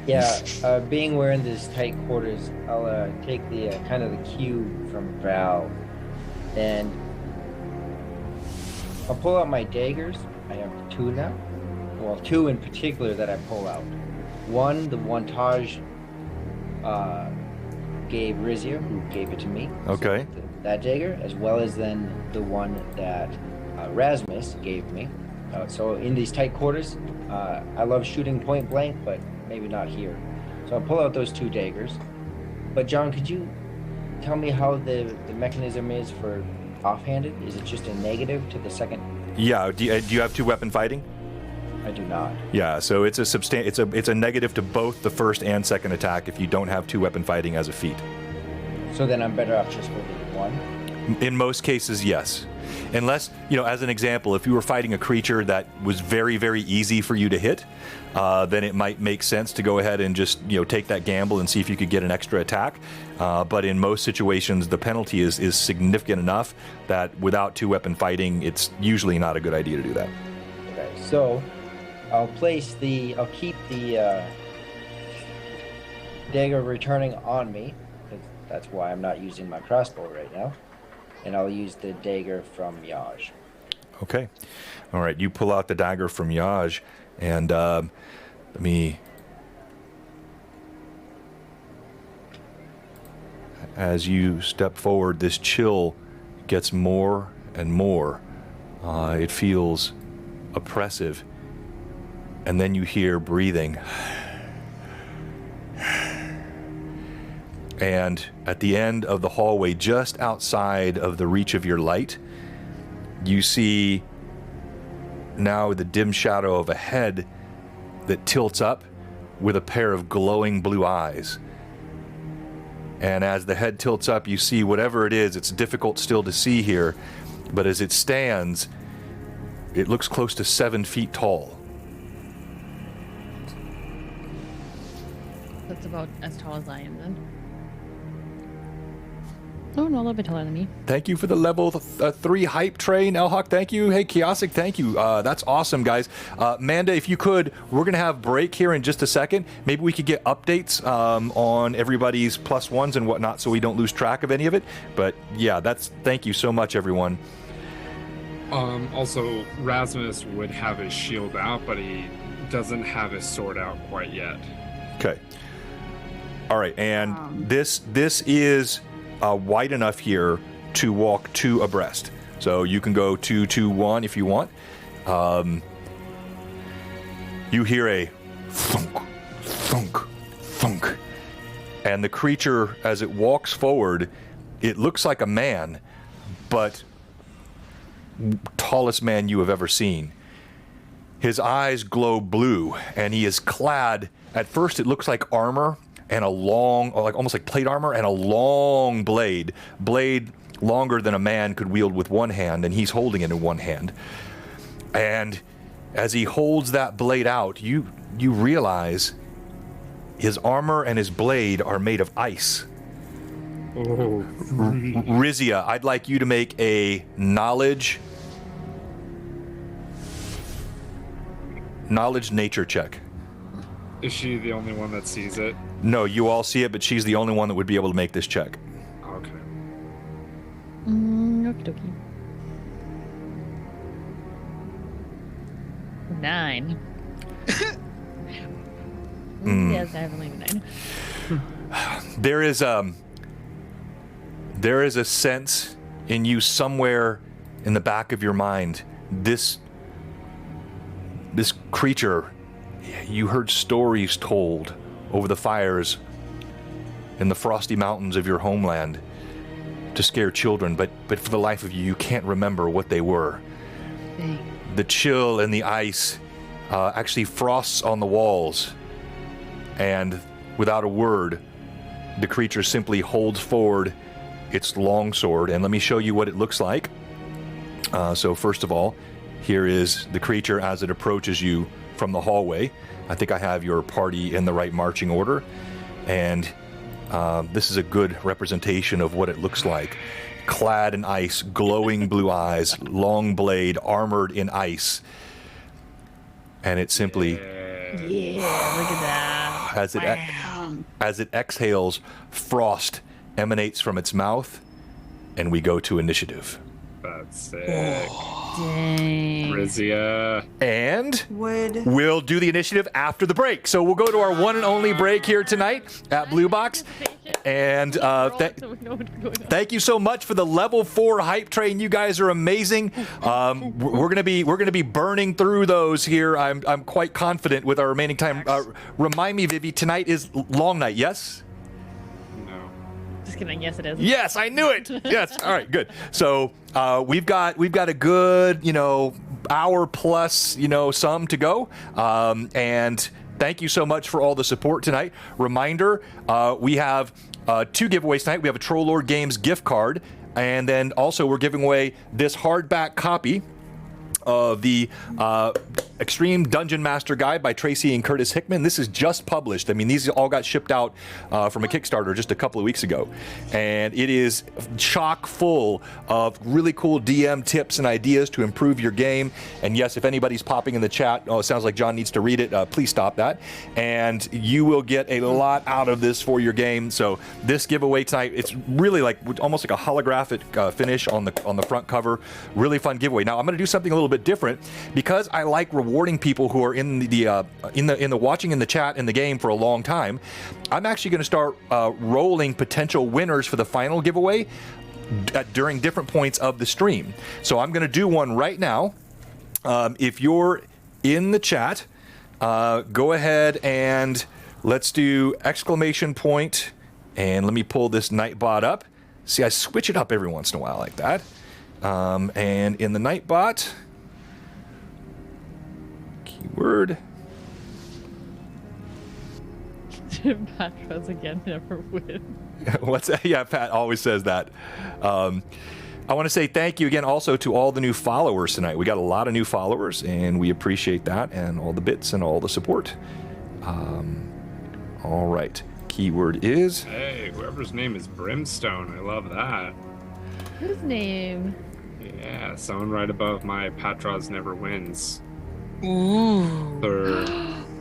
Yeah, being we're in this tight quarters, I'll take the kind of the cue from Val, and I'll pull out my daggers. I have two now. Well, two in particular that I pull out. One, the one Taj gave Rizia, who gave it to me. Okay. So that dagger, as well as then the one that Rasmus gave me. So in these tight quarters, I love shooting point blank, but maybe not here. So I'll pull out those two daggers. But John, could you tell me how the mechanism is for offhanded? Is it just a negative to the second? Yeah. Do you have two weapon fighting? I do not. Yeah. So it's a negative to both the first and second attack if you don't have two weapon fighting as a feat. So then I'm better off just holding one? In most cases, yes. Unless, as an example, if you were fighting a creature that was very, very easy for you to hit, then it might make sense to go ahead and just, take that gamble and see if you could get an extra attack. But in most situations, the penalty is significant enough that without two weapon fighting, it's usually not a good idea to do that. Okay, so I'll keep the dagger returning on me, because that's why I'm not using my crossbow right now. And I'll use the dagger from Yaj. Okay. All right. You pull out the dagger from Yaj, and let me. As you step forward, this chill gets more and more. It feels oppressive. And then you hear breathing. And at the end of the hallway, just outside of the reach of your light, you see now the dim shadow of a head that tilts up with a pair of glowing blue eyes. And as the head tilts up, you see whatever it is. It's difficult still to see here, but as it stands, it looks close to 7 feet tall. That's about as tall as I am then. Oh, no, a little bit taller than me. Thank you for the level 3 hype train, Elhawk. Thank you. Hey, Kiosik, thank you. That's awesome, guys. Manda, if you could, we're going to have break here in just a second. Maybe we could get updates on everybody's +1s and whatnot so we don't lose track of any of it. But yeah, thank you so much, everyone. Also, Rasmus would have his shield out, but he doesn't have his sword out quite yet. Okay. All right, and this is wide enough here to walk 2 abreast. So you can go 2, 2, 1 if you want. You hear a thunk, thunk, thunk. And the creature, as it walks forward, it looks like a man, but tallest man you have ever seen. His eyes glow blue, and he is clad, at first it looks like armor, and a long, almost like plate armor, and a long blade longer than a man could wield with one hand, and he's holding it in one hand. And as he holds that blade out, you realize his armor and his blade are made of ice. Oh. Rizia, I'd like you to make a knowledge nature check. Is she the only one that sees it? No, you all see it, but she's the only one that would be able to make this check. Okay. Okie dokie. 9. Yes, definitely 9. There is a sense in you somewhere in the back of your mind. This creature, you heard stories told over the fires in the frosty mountains of your homeland to scare children, but for the life of you, you can't remember what they were. Dang. The chill and the ice actually frosts on the walls, and without a word, the creature simply holds forward its long sword, and let me show you what it looks like. So first of all, here is the creature as it approaches you from the hallway. I think I have your party in the right marching order, and this is a good representation of what it looks like. Clad in ice, glowing blue eyes, long blade, armored in ice. And it simply, Yeah, look at that. as it exhales, frost emanates from its mouth, and we go to initiative. That's sick. Dang. Rizia. And Would we'll do the initiative after the break. So we'll go to our one and only break here tonight at Blue Box. And thank you so much for the level 4 hype train. You guys are amazing. We're gonna be burning through those here. I'm quite confident with our remaining time. Remind me, Vivi, tonight is long night. Yes. No. Just kidding. Yes, it is. Yes, I knew it. Yes. All right, good. So we've got a good, hour plus, some to go. And thank you so much for all the support tonight. Reminder, we have 2 giveaways tonight. We have a Troll Lord Games gift card, and then also we're giving away this hardback copy of the Extreme Dungeon Master Guide by Tracy and Curtis Hickman. This is just published. I mean, these all got shipped out from a Kickstarter just a couple of weeks ago. And it is chock full of really cool DM tips and ideas to improve your game. And yes, if anybody's popping in the chat, it sounds like John needs to read it, please stop that. And you will get a lot out of this for your game. So this giveaway tonight, it's really like almost like a holographic finish on the front cover. Really fun giveaway. Now I'm going to do something a little bit different because I like rewarding people who are in the watching in the chat in the game for a long time. I'm actually going to start rolling potential winners for the final giveaway during different points of the stream. So I'm going to do one right now. If you're in the chat, go ahead and let's do exclamation point, and let me pull this Nightbot up. See, I switch it up every once in a while like that. And in the Nightbot, keyword. Patros again never win. What's that? Yeah, Pat always says that. I want to say thank you again also to all the new followers tonight. We got a lot of new followers, and we appreciate that, and all the bits and all the support. All right. Keyword is... Hey, whoever's name is Brimstone. I love that. His name. Yeah, someone right above my Patros never wins. Ooh. Third.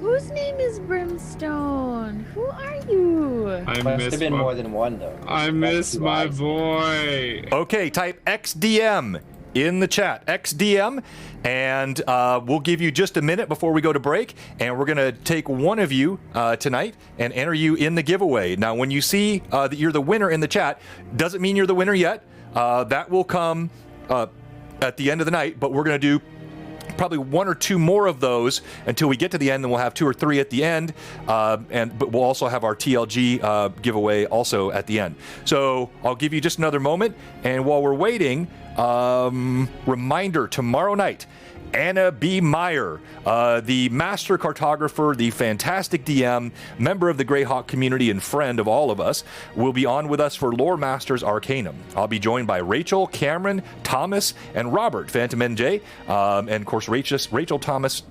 Whose name is Brimstone? Who are you? I Must miss have been my, more than one, though. I miss my boy. Okay, type XDM in the chat, XDM, and we'll give you just a minute before we go to break, and we're going to take one of you tonight and enter you in the giveaway. Now, when you see that you're the winner in the chat, doesn't mean you're the winner yet. That will come at the end of the night, but we're going to do probably 1 or 2 more of those until we get to the end, and we'll have 2 or 3 at the end, but we'll also have our TLG giveaway also at the end. So I'll give you just another moment, and while we're waiting, reminder, tomorrow night, Anna B. Meyer, the master cartographer, the fantastic DM, member of the Greyhawk community and friend of all of us, will be on with us for Lore Masters Arcanum. I'll be joined by Rachel, Cameron, Thomas, and Robert, Phantom NJ. And of course, Rachel, Thomas,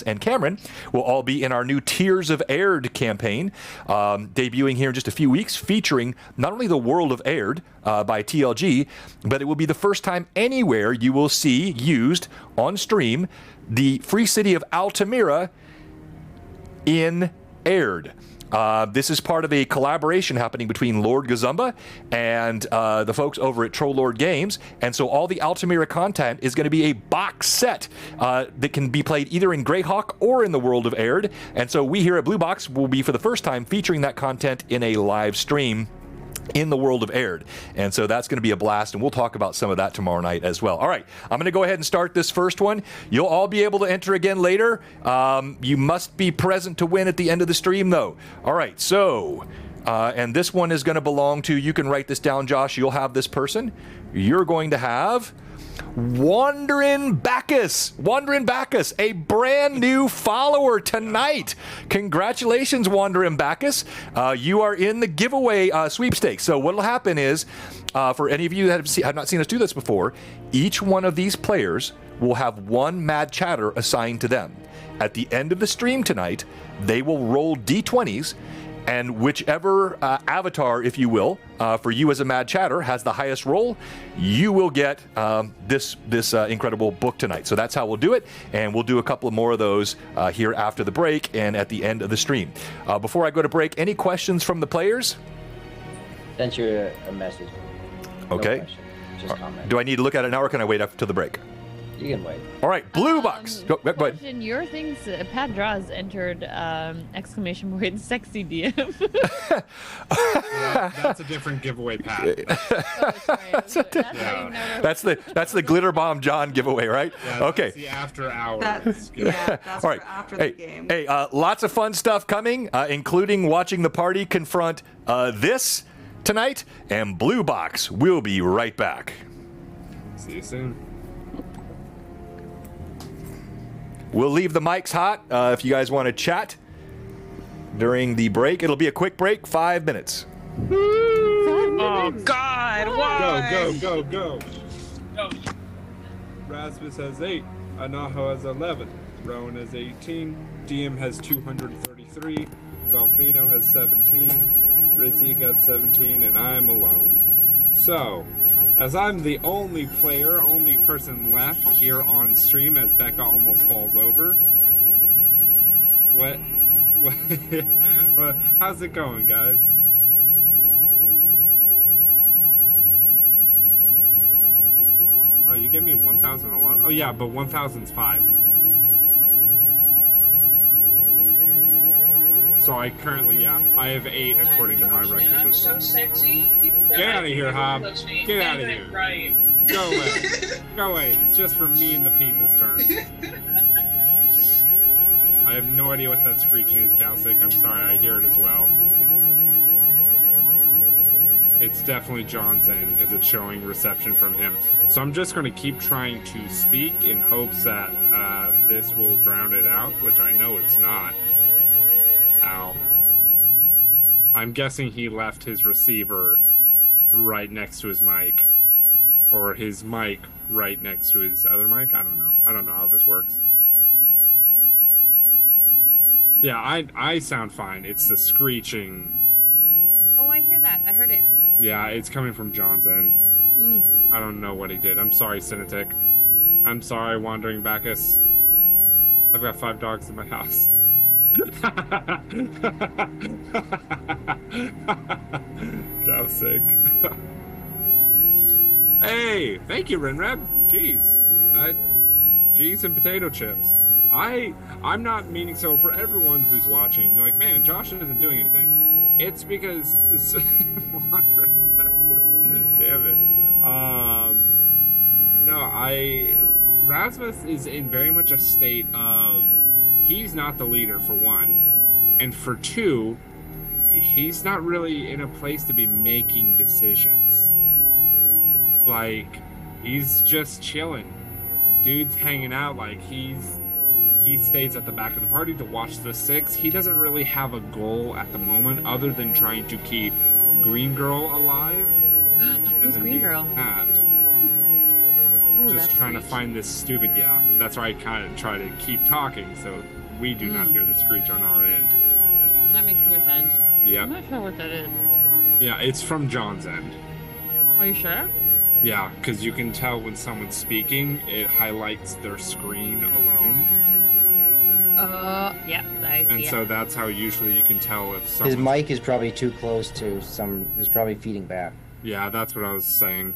and Cameron will all be in our new Tears of Aird campaign, debuting here in just a few weeks, featuring not only the World of Aird by TLG, but it will be the first time anywhere you will see used on stream the free city of Altamira in Aird. This is part of a collaboration happening between Lord Gazumba and the folks over at Troll Lord Games. And so all the Altamira content is going to be a box set that can be played either in Greyhawk or in the world of Aird. And so we here at Blue Box will be for the first time featuring that content in a live stream in the world of Aird. And so that's going to be a blast, and we'll talk about some of that tomorrow night as well. All right, I'm going to go ahead and start this first one. You'll all be able to enter again later. You must be present to win at the end of the stream, though. All right, so, and this one is going to belong to, you can write this down, Josh. You'll have this person. You're going to have Wandering Bacchus, a brand new follower tonight. Congratulations, Wandering Bacchus. You are in the giveaway sweepstakes. So what will happen is, for any of you that have not seen us do this before, each one of these players will have one Mad Chatter assigned to them. At the end of the stream tonight, they will roll D20s, and whichever avatar, if you will, for you as a Mad Chatter has the highest roll, you will get this incredible book tonight. So that's how we'll do it, and we'll do a couple more of those here after the break and at the end of the stream. Before I go to break, any questions from the players? Sent you a message. Okay. No just comment. Do I need to look at it now, or can I wait up to the break? You can wait. All right, Blue Box. Go ahead. Question, your things, Pat Draws entered exclamation point sexy DM. Yeah, that's a different giveaway, Pat. That's the Glitter Bomb John giveaway, right? Yeah, Okay. That's the after hours. That's All right. for after the game. Hey, lots of fun stuff coming, including watching the party confront this tonight, and Blue Box. We'll be right back. See you soon. We'll leave the mics hot if you guys want to chat during the break. It'll be a quick break, 5 minutes. Oh God! Why? Go. Rasmus has 8. Anaho has 11. Rowan has 18. DM has 233. Valfino has 17. Rizzy got 17, and I'm alone. So, as I'm the only person left here on stream, as Becca almost falls over. What? How's it going, guys? Oh, you gave me 1,000 a lot. Oh yeah, but 1,000's 5. So I currently, I have 8 according to my records. I'm so sexy. Get out of here, Hob. Get out of here. Right. Go away. Go away. It's just for me and the people's turn. I have no idea what that screeching is, Calcic. I'm sorry, I hear it as well. It's definitely John's end because it's showing reception from him. So I'm just going to keep trying to speak in hopes that this will drown it out, which I know it's not. Ow. I'm guessing he left his receiver right next to his mic. Or his mic right next to his other mic? I don't know. I don't know how this works. Yeah, I sound fine. It's the screeching. Oh, I hear that. I heard it. Yeah, it's coming from John's end. I don't know what he did. I'm sorry, Cinetic. I'm sorry, Wandering Bacchus. I've got 5 dogs in my house. God's sake. Hey, thank you, Renreb. Jeez. Jeez and potato chips. I'm not meaning, so for everyone who's watching, you're like, man, Josh isn't doing anything. It's because damn it. No, Rasmus is in very much a state of he's not the leader, for one, and for two, he's not really in a place to be making decisions. Like, he's just chilling. Dude's hanging out, like he stays at the back of the party to watch the 6. He doesn't really have a goal at the moment other than trying to keep Green Girl alive. Who's Green Girl? Ooh, just trying to find this stupid, yeah. That's why I kind of try to keep talking so we do not hear the screech on our end. That makes more sense. Yeah. I'm not sure what that is. Yeah, it's from John's end. Are you sure? Yeah, because you can tell when someone's speaking, it highlights their screen alone. Yeah, I see And it. so that's how usually you can tell if His someone's... mic is probably too close to some. Is probably feeding back. Yeah, that's what I was saying.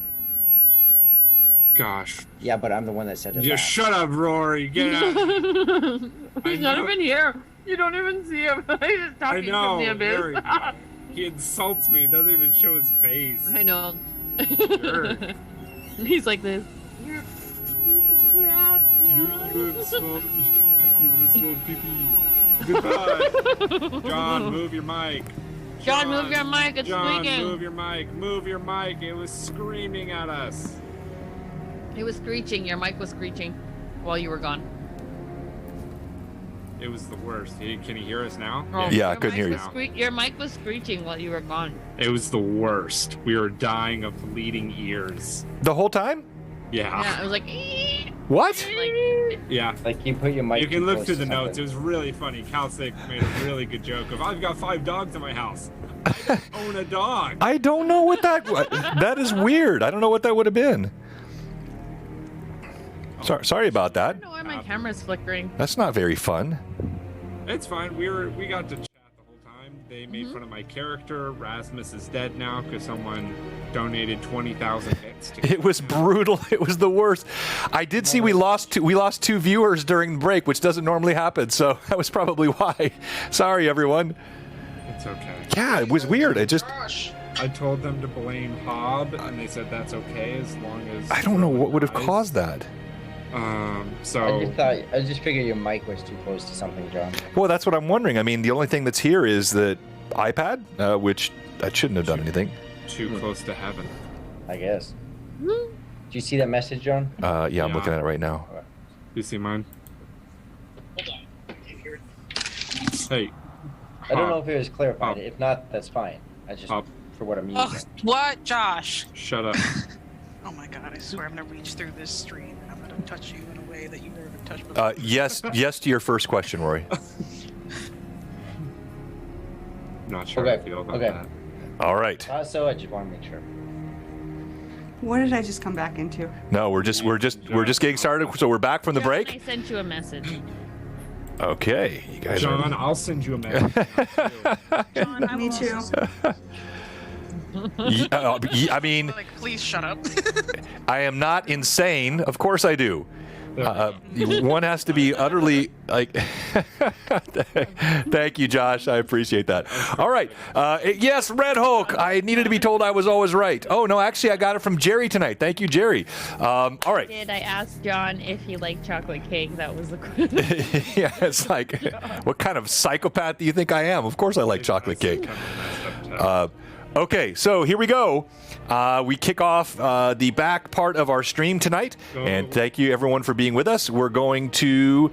Gosh. Yeah, but I'm the one that said it. Just last. shut up, Rory. Get out. He's not even here. You don't even see him. He's just I talking know. from the abyss. Very, he insults me. Doesn't even show his face. I know. Jerk. He's like this. You have small pee-pee. Goodbye. John, move your mic. John, move your mic. It's John, squeaking. move your mic. Move your mic. It was screaming at us. It was screeching. Your mic was screeching while you were gone. It was the worst. Can you hear us now? Oh, Yeah, I your couldn't mic hear was you. your mic was screeching while you were gone. It was the worst. We were dying of bleeding ears. The whole time? Yeah, Yeah. it was like. "Ee." What? Like, Yeah. Like you put your mic. You can too look close through to the notes. It something. was really funny. Calcic made a really good joke of, I've got 5 dogs in my house. I don't own a dog. I don't know what that. That is weird. I don't know what that would have been. Sorry about I that. don't know why my camera's flickering. That's not very fun. It's fine. We got to chat the whole time. They made fun of my character. Rasmus is dead now because someone donated 20,000 bits. To It was brutal. It was the worst. I did see we lost 2 viewers during the break, which doesn't normally happen. So that was probably why. Sorry, everyone. It's okay. Yeah, it was weird. It just. I told them to blame Hob, and they said that's okay as long as... I don't know what would have dies. caused that. So... I just figured your mic was too close to something, John. Well, that's what I'm wondering. I mean, the only thing that's here is the iPad, which that shouldn't have done anything. Too close to heaven. I guess. Do you see that message, John? Yeah, I'm Yeah. looking at it right now. You see mine? Hey. I don't know Hob, if it was clarified. Hob. If not, that's fine. I just Hob. for what I'm using. Oh, what, Josh? Shut up. Oh my god, I swear I'm gonna reach through this screen. I'm gonna touch you in a way that you've never been touched before. Yes to your first question, Rory. Not sure how I Okay, feel about okay. that. All right. So I just want to make sure. What did I just come back into? No, we're just getting started. So we're back from the I break. sent you a message. Okay, you guys. John, I'll send you a message. John, I Me will too. also- I mean, Like, please shut up. I am not insane. Of course I do. One has to be utterly like. Thank you, Josh. I appreciate that. All right. Yes, Red Hulk. I needed to be told I was always right. Oh no, actually, I got it from Jerry tonight. Thank you, Jerry. All right. Did I ask John if he liked chocolate cake? That was the question. Yeah, it's like, what kind of psychopath do you think I am? Of course, I like chocolate cake. Okay, so here we go. We kick off the back part of our stream tonight, and thank you everyone for being with us. We're going to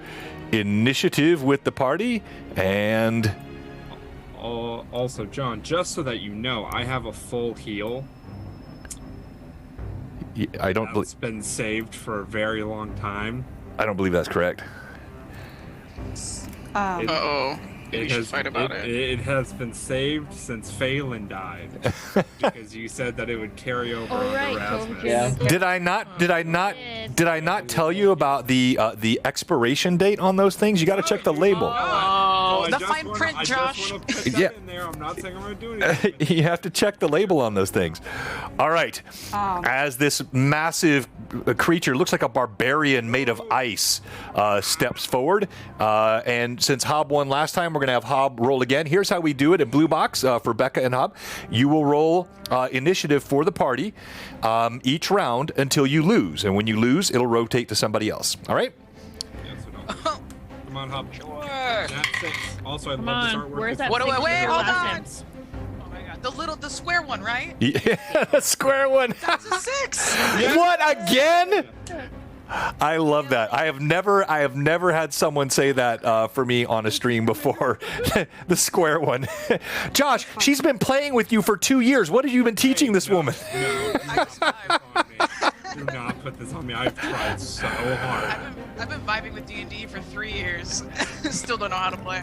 initiative with the party, and Also, John, just so that you know, I have a full heal. I don't It's been saved for a very long time. believe that's correct. Uh-oh. Maybe we should fight about it. It has been saved since Phelan died, because you said that it would carry over Oh, onto right. Rasmus. Yeah. Did I not tell you about the expiration date on those things? You got to check the label. Oh, I the just fine wanna- print, I Josh. just want to put that Yeah. in there. I'm not saying I'm going to do anything. You have to check the label on those things. All right. As this massive creature, looks like a barbarian made of ice, steps forward. And since Hob won last time, we're going to have Hob roll again. Here's how we do it at Blue Box for Becca and Hob. You will roll initiative for the party each round until you lose. And when you lose, it'll rotate to somebody else. All right? Yeah, so don't. Come on, Hub. Sure. That's it. Also, I'd Come love to on. start working. Where's that? What do I- picture wait, of your hold last on. name? Oh my god. The square one, right? Yeah, square one. That's a 6. What, again? I love that. I have never had someone say that for me on a stream before. The square one. Josh, she's been playing with you for 2 years. What have you been teaching this woman? No, do not put this on me. Do not put this on me. I've tried so hard. I've been vibing with D&D for 3 years. Still don't know how to play.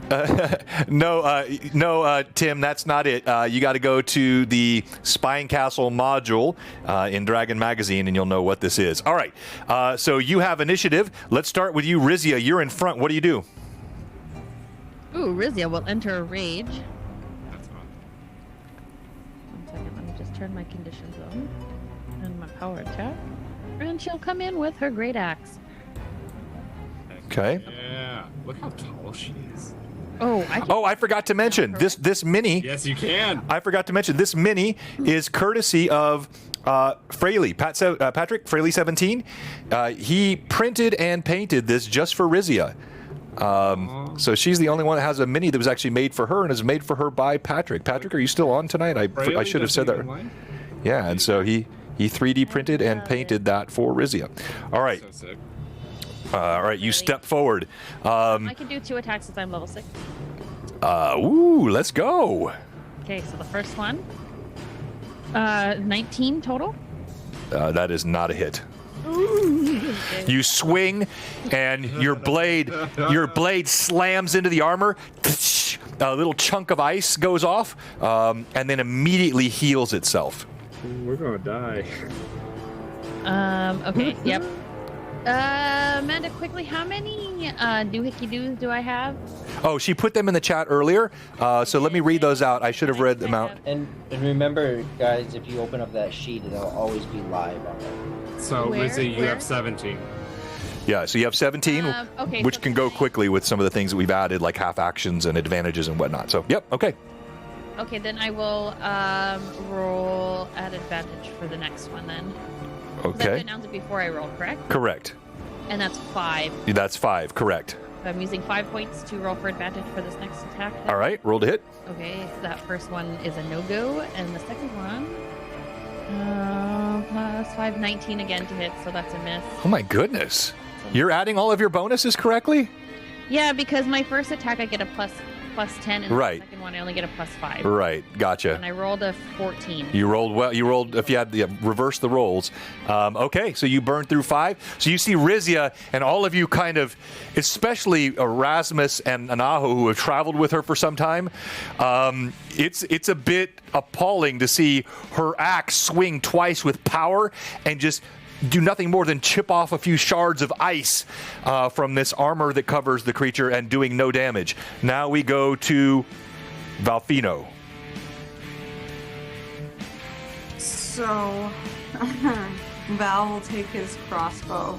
No, Tim, that's not it. You got to go to the Spine Castle module in Dragon Magazine, and you'll know what this is. All right. So you have initiative. Let's start with you, Rizia. You're in front. What do you do? Ooh, Rizia will enter a rage. That's fine. 1 second, let me just turn my conditions on. And my power attack. And she'll come in with her great axe. Okay. Yeah. Look how tall she is. Oh, I forgot to mention this mini. Yes, you can. I forgot to mention this mini is courtesy of Fraley, Patrick Fraley 17. He printed and painted this just for Rizia. So she's the only one that has a mini that was actually made for her and is made for her by Patrick. Patrick, are you still on tonight? I should have said that. Yeah, and so he 3D printed and painted that for Rizia. All right. So sick. All right, you step forward. I can do 2 attacks since I'm level 6. Let's go. Okay, so the first one. 19 total. That is not a hit. You swing, and your blade slams into the armor. A little chunk of ice goes off, and then immediately heals itself. We're gonna die. Okay. Yep. Amanda, quickly, how many doohickey doos do I have? Oh, she put them in the chat earlier, so let me read those out. I should have read them out. And remember, guys, if you open up that sheet, it'll always be live on there. So, Where? Lizzie, you Where? have 17. Yeah, so you have 17, Okay, which so can go quickly with some of the things that we've added, like half actions and advantages and whatnot. So, yep, okay. Okay, then I will roll at advantage for the next one then. 'Cause I have to Okay. announce it before I roll, correct? Correct. And that's 5. That's 5, correct. So I'm using 5 points to roll for advantage for this next attack. then. All right, roll to hit. Okay, so that first one is a no-go, and the second one, plus 5, 19 again to hit, so that's a miss. Oh my goodness. You're adding all of your bonuses correctly? Yeah, because my first attack I get a plus 10, and Right. the second one I only get a plus 5. Right, gotcha. And I rolled a 14. You rolled well. You rolled, if you had reverse the rolls. Okay, so you burned through 5. So you see Rizia and all of you kind of, especially Erasmus and Anaho, who have traveled with her for some time. It's a bit appalling to see her axe swing twice with power and just do nothing more than chip off a few shards of ice from this armor that covers the creature and doing no damage. Now we go to Valfino. So, Val will take his crossbow.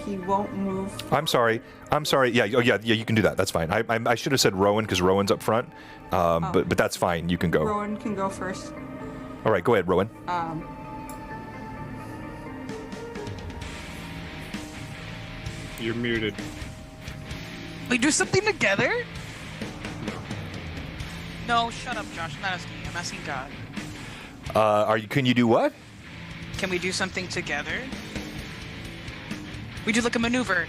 He won't move. I'm sorry. Yeah, you can do that. That's fine. I should have said Rowan because Rowan's up front. But that's fine. You can go. Rowan can go first. All right, go ahead, Rowan. You're muted. We do something together? No, shut up, Josh. I'm not asking you. I'm asking God. Can you do what? Can we do something together? We do like a maneuver.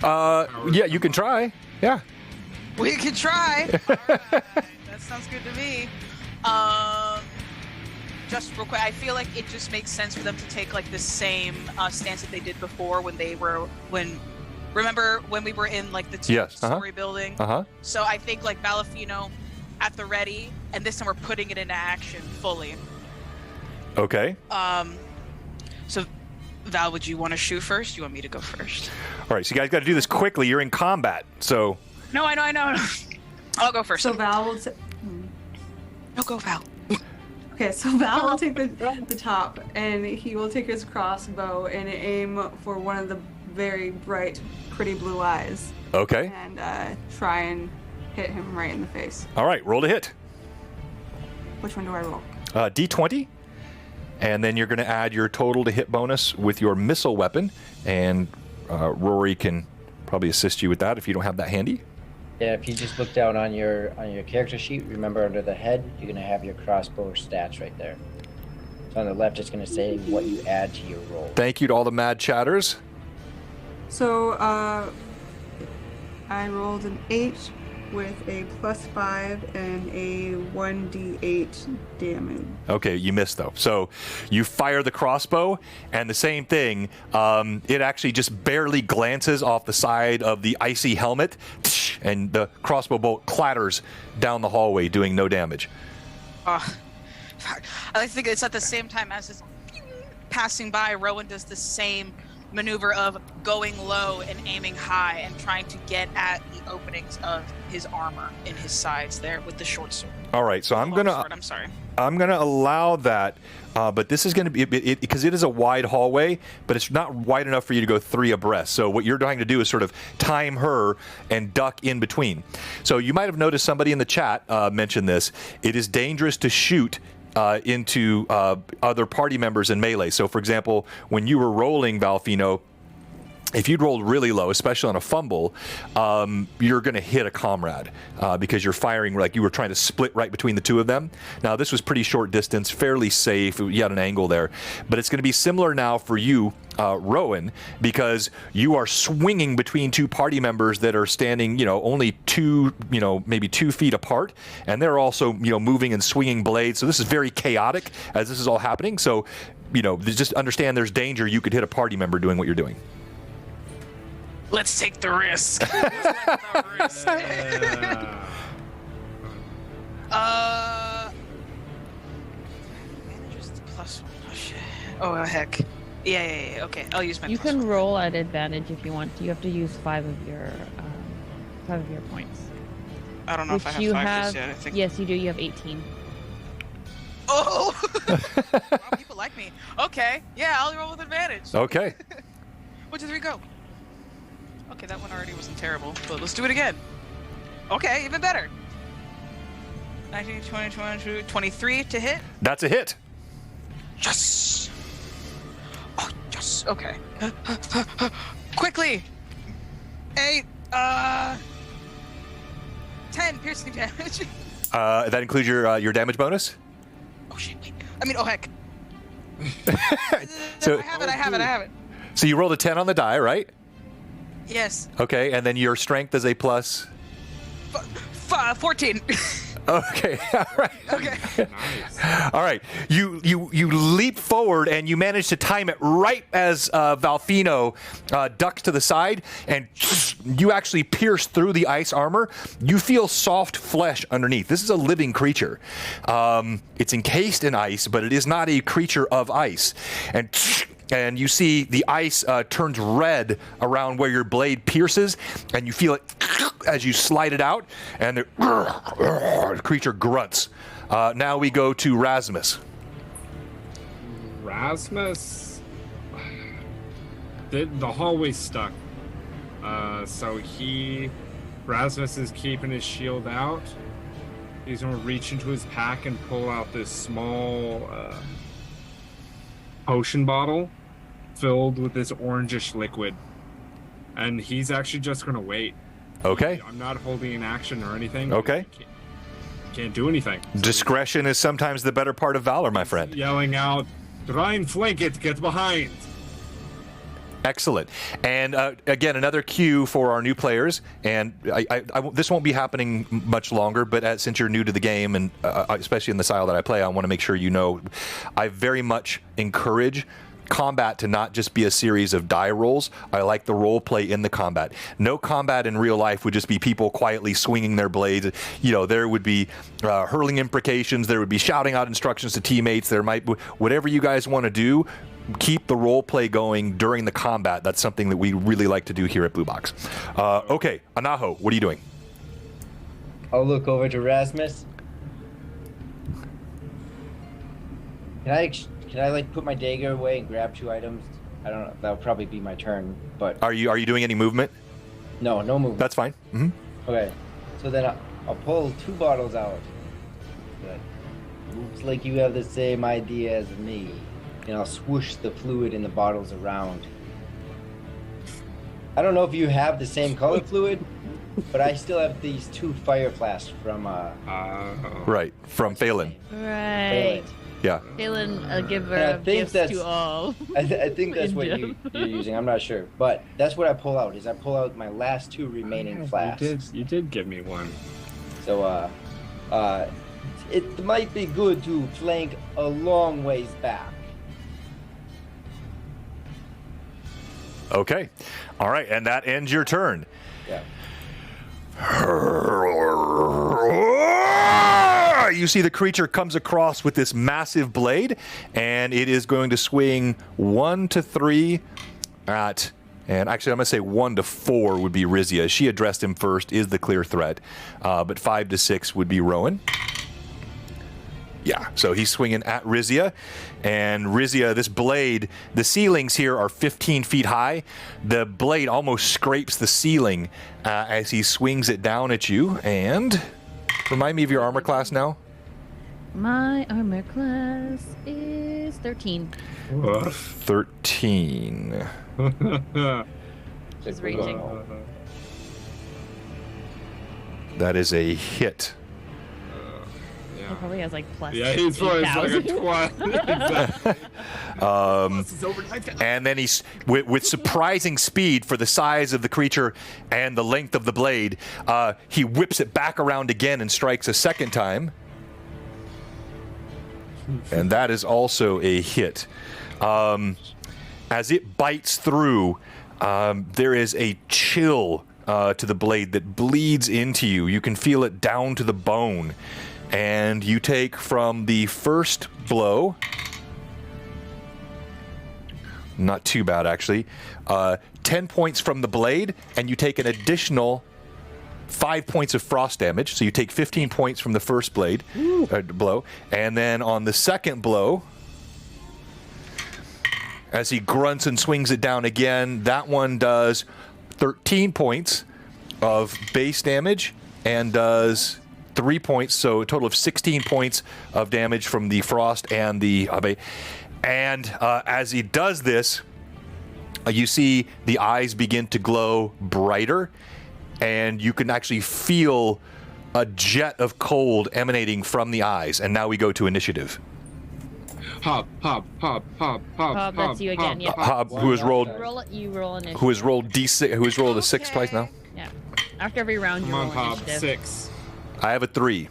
Yeah, you can try. Yeah. We can try. All right. That sounds good to me. Just real quick, I feel like it just makes sense for them to take like the same stance that they did before remember when we were in like the two-story building? Uh-huh. So I think like Balafino at the ready, and this time we're putting it into action fully. Okay. So Val, would you want to shoot first? You want me to go first? All right, so you guys got to do this quickly. You're in combat, so. No, I know. I'll go first. So Val will. No, go Val. Okay, so Val will take the top, and he will take his crossbow and aim for one of the very bright, pretty blue eyes. Okay. And try and hit him right in the face. All right, roll to hit. Which one do I roll? D20, and then you're going to add your total to hit bonus with your missile weapon, and Rory can probably assist you with that if you don't have that handy. Yeah, if you just look down on your character sheet, remember under the head, you're gonna have your crossbow stats right there. So on the left, it's gonna say what you add to your roll. Thank you to all the mad chatters. So I rolled an 8 with a +5 and a 1d8 damage. Okay, you missed though. So you fire the crossbow, and the same thing. It actually just barely glances off the side of the icy helmet, and the crossbow bolt clatters down the hallway, doing no damage. I think it's at the same time as it's passing by. Rowan does the same maneuver of going low and aiming high and trying to get at the openings of his armor in his sides there with the short sword. All right, so I'm sorry. I'm gonna allow that, but this is gonna be because it is a wide hallway, but it's not wide enough for you to go 3 abreast. So what you're trying to do is sort of time her and duck in between. So you might have noticed somebody in the chat mention this. It is dangerous to shoot into other party members in melee. So, for example, when you were rolling, Valfino, if you'd rolled really low, especially on a fumble, you're going to hit a comrade because you're firing like you were trying to split right between the two of them. Now, this was pretty short distance, fairly safe. You had an angle there. But it's going to be similar now for you, Rowan, because you are swinging between 2 party members that are standing, only maybe 2 feet apart. And they're also, moving and swinging blades. So this is very chaotic as this is all happening. So, just understand there's danger. You could hit a party member doing what you're doing. Let's take the risk. Manager's the +1. Oh shit. Oh heck. Yeah. Okay, I'll use my. You can roll at advantage if you want. You have to use 5 of your points. I don't know if I have 5 just yet. I think. Yes, you do. You have 18. Oh! Wow, people like me. Okay. Yeah, I'll roll with advantage. Okay. 1, 2, 3, go. Okay, that one already wasn't terrible, but let's do it again. Okay, even better. 19, 20, 22, 23 to hit. That's a hit. Yes! Oh, yes. Okay. Quickly! 8, 10 piercing damage. That includes your damage bonus? Oh, shit, wait. Oh, heck. So, I have it. So you rolled a 10 on the die, right? Yes. Okay, and then your strength is a plus? 14. Okay, all right. Okay. Nice. All right, you leap forward and you manage to time it right as Valfino ducks to the side, and you actually pierce through the ice armor. You feel soft flesh underneath. This is a living creature. It's encased in ice, but it is not a creature of ice. And you see the ice turns red around where your blade pierces, and you feel it as you slide it out, and the creature grunts. Now we go to Rasmus. Rasmus? The hallway's stuck. So Rasmus is keeping his shield out. He's gonna reach into his pack and pull out this small potion bottle filled with this orangish liquid. And he's actually just gonna wait. Okay. I'm not holding an action or anything. Okay. Can't do anything. Discretion is sometimes the better part of valor, my friend. Yelling out, try and flank it, get behind. Excellent. And again, another cue for our new players. And this won't be happening much longer, but since you're new to the game, and especially in the style that I play, I want to make sure you know, I very much encourage combat to not just be a series of die rolls. I like the role play in the combat. No combat in real life would just be people quietly swinging their blades. There would be hurling imprecations. There would be shouting out instructions to teammates. There might be whatever you guys want to do. Keep the role play going during the combat. That's something that we really like to do here at Blue Box. Okay, Anaho, what are you doing? I'll look over to Rasmus. Can I like put my dagger away and grab 2 items? I don't know. That'll probably be my turn. But Are you doing any movement? no movement. That's fine. Mm-hmm. Okay. So then I'll pull 2 bottles out. Like, looks like you have the same idea as me. And I'll swoosh the fluid in the bottles around. I don't know if you have the same color fluid, but I still have these 2 fire flasks from Right, from Phelan. Right. Yeah. Phelan, a giver And I of think gifts that's- to all. I think that's what Jim. you're using. I'm not sure, but that's what I pull out. I pull out my last 2 remaining flasks. You did give me one. So it might be good to flank a long ways back. Okay. All right, and that ends your turn. Yeah. You see the creature comes across with this massive blade, and it is going to swing 1 to 3 at, and actually I'm going to say 1 to 4 would be Rizia. She addressed him first, is the clear threat. But 5 to 6 would be Rowan. Yeah, so he's swinging at Rizia. And Rizia, this blade, the ceilings here are 15 feet high. The blade almost scrapes the ceiling as he swings it down at you. And remind me of your armor class now. My armor class is 13. 13. She's raging. That is a hit. He probably has like plus. Yeah, he's probably like 8,000. a 20. And then he's with surprising speed for the size of the creature and the length of the blade. He whips it back around again and strikes a second time. And that is also a hit. As it bites through, there is a chill to the blade that bleeds into you. You can feel it down to the bone. And you take from the first blow, not too bad actually, 10 points from the blade, and you take an additional 5 points of frost damage. So you take 15 points from the first blow. And then on the second blow, as he grunts and swings it down again, that one does 13 points of base damage and does 3 points, so a total of 16 points of damage from the frost and the and as he does this, you see the eyes begin to glow brighter, and you can actually feel a jet of cold emanating from the eyes. And now we go to initiative. Hob, that's you again. Yeah. Hob, who has rolled You roll initiative. who has rolled D6, who has rolled a 6 twice now. Yeah. After every round, you Come on, roll Hob, initiative. 6. I have a 3.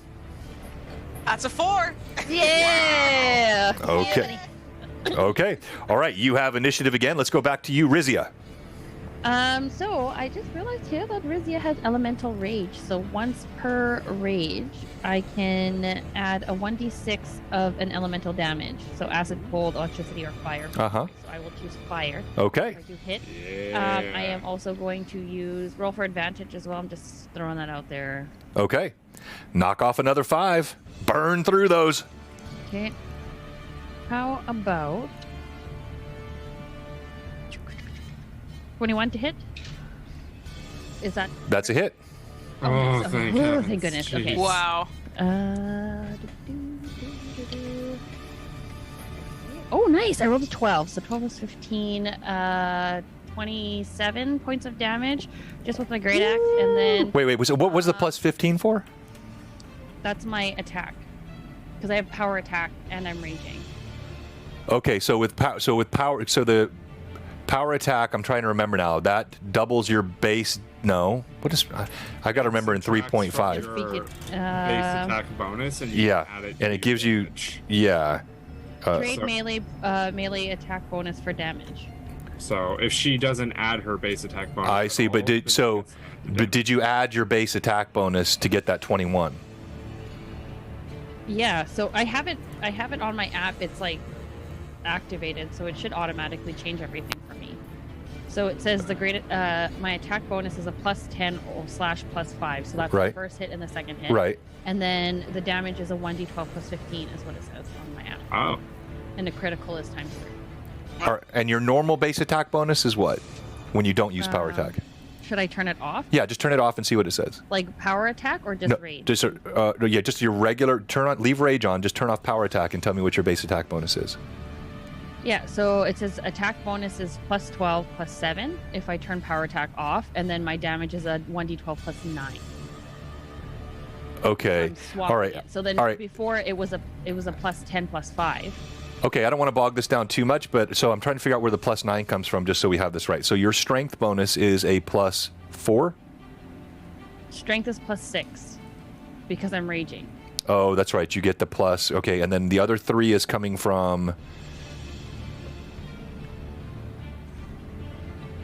That's a 4. Yeah. Okay. Okay. All right. You have initiative again. Let's go back to you, Rizia. So I just realized here that Rizia has elemental rage. So once per rage, I can add a 1d6 of an elemental damage. So acid, cold, electricity, or fire. Uh-huh. So I will choose fire. Okay. If I do hit. Yeah. I am also going to use roll for advantage as well. I'm just throwing that out there. Okay. Knock off another 5. Burn through those. Okay. How about 21 to hit? Is that? That's a hit. Oh, thank oh, heavens. thank goodness. Okay. Jeez. Wow. Oh, nice. I rolled a 12. So 12 is 15. 27 points of damage just with my great axe. And then Wait. What was the plus 15 for? that's my attack. Because I have power attack and I'm raging. Okay, so with power, the power attack, I'm trying to remember now. That doubles your base. No, what is? I got to remember in 3.5. Your Speak it, base attack bonus, and you Yeah, can add it and to it gives your you, damage. yeah. Trade so- melee attack bonus for damage. So if she doesn't add her base attack bonus, I at see, but all, did then so? it's- But did you add your base attack bonus to get that 21? Yeah, so I have it on my app. It's like activated, so it should automatically change everything for me. So it says my attack bonus is a +10 / +5. So that's Right. the first hit and the second hit. Right. And then the damage is a 1d12 + 15 is what it says on my app. Oh, And the critical is ×3. All right, and your normal base attack bonus is what? When you don't use power attack? Should I turn it off? Yeah, just turn it off and see what it says. Like power attack or just rage? Just just your regular. Leave rage on. Just turn off power attack and tell me what your base attack bonus is. Yeah, so it says attack bonus is +12 +7 if I turn power attack off, and then my damage is a 1d12 +9. Okay. I'm swapping All right. it. So then All right. before it was a +10 +5. Okay, I don't want to bog this down too much, but so I'm trying to figure out where the +9 comes from, just so we have this right. So your strength bonus is a +4. Strength is +6 because I'm raging. Oh, that's right. You get the plus. Okay, and then the other 3 is coming from.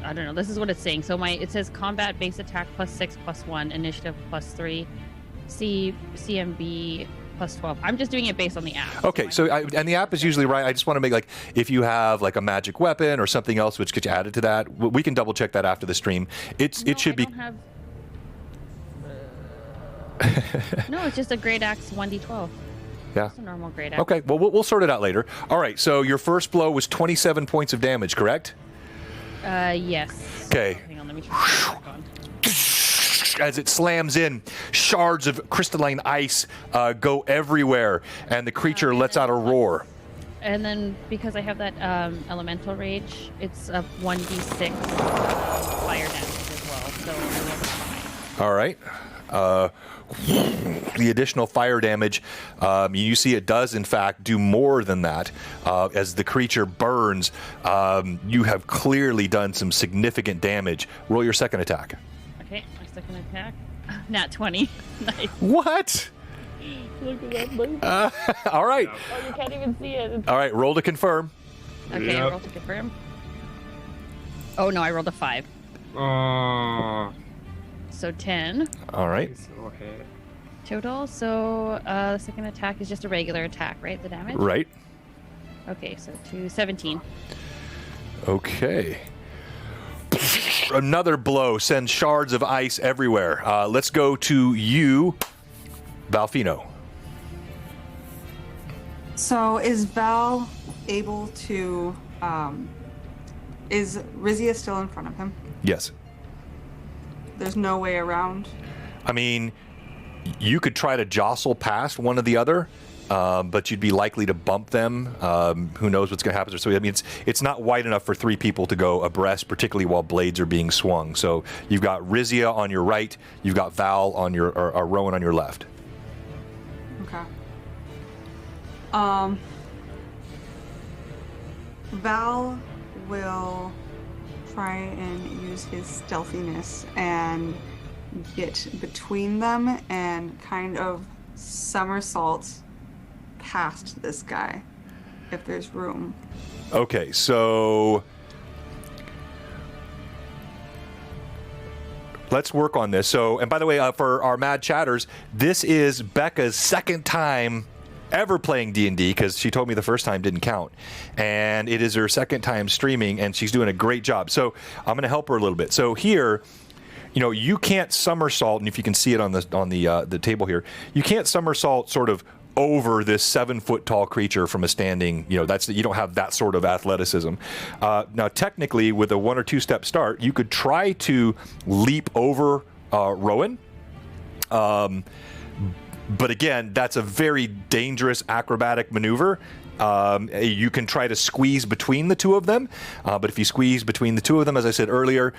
I don't know. This is what it's saying. So it says combat base attack +6 +1, initiative +3, CMB plus 12. I'm just doing it based on the app. Okay, and the app is usually right. I just want to make like if you have like a magic weapon or something else which gets added to that, we can double check that after the stream. It should be. No, it's just a great axe 1d12. Yeah. It's a normal great axe. Okay, well, we'll sort it out later. All right, so your first blow was 27 points of damage, correct? Yes. Okay. Hang on, let me try to put it back on. As it slams in, shards of crystalline ice go everywhere, and the creature lets out a roar. And then because I have that elemental rage, it's a 1d6 fire damage as well. So I rolled a 5. All right. The additional fire damage, you see it does in fact do more than that. As the creature burns, you have clearly done some significant damage. Roll your second attack. Okay, my second attack. Nat 20. Nice. What? Look at that. All right. Oh, you can't even see it. All right, roll to confirm. Okay, Yep. roll to confirm. Oh no, I rolled a 5. Oh, So 10 All right. so hit. total. So the second attack is just a regular attack, right? The damage? Right. Okay, so 17. Okay. Another blow sends shards of ice everywhere. Let's go to you, Valfino. So is Val able to? Is Rizia still in front of him? Yes. There's no way around. I mean, you could try to jostle past one or the other, but you'd be likely to bump them. Who knows what's going to happen? So I mean, it's not wide enough for 3 people to go abreast, particularly while blades are being swung. So you've got Rizia on your right, you've got Val on your or Rowan on your left. Okay. Val will try and use his stealthiness and get between them and kind of somersault past this guy if there's room. Okay, so let's work on this. So, and by the way, for our mad chatters, this is Becca's second time ever playing D&D, because she told me the first time didn't count, and it is her second time streaming, and she's doing a great job. So I'm going to help her a little bit. So here, you can't somersault, and if you can see it on the table here, you can't somersault sort of over this 7-foot tall creature from a standing. You don't have that sort of athleticism. Now, technically, with a 1 or 2 step start, you could try to leap over Rowan. But again, that's a very dangerous acrobatic maneuver. You can try to squeeze between the two of them, but if you squeeze between the two of them, as I said earlier,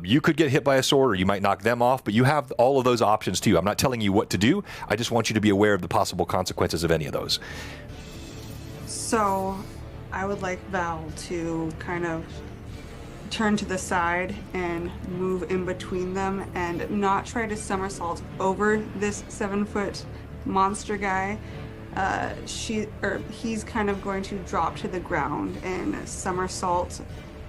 you could get hit by a sword or you might knock them off, but you have all of those options too. I'm not telling you what to do. I just want you to be aware of the possible consequences of any of those. So I would like Val to kind of turn to the side and move in between them and not try to somersault over this 7-foot monster guy. He's kind of going to drop to the ground and somersault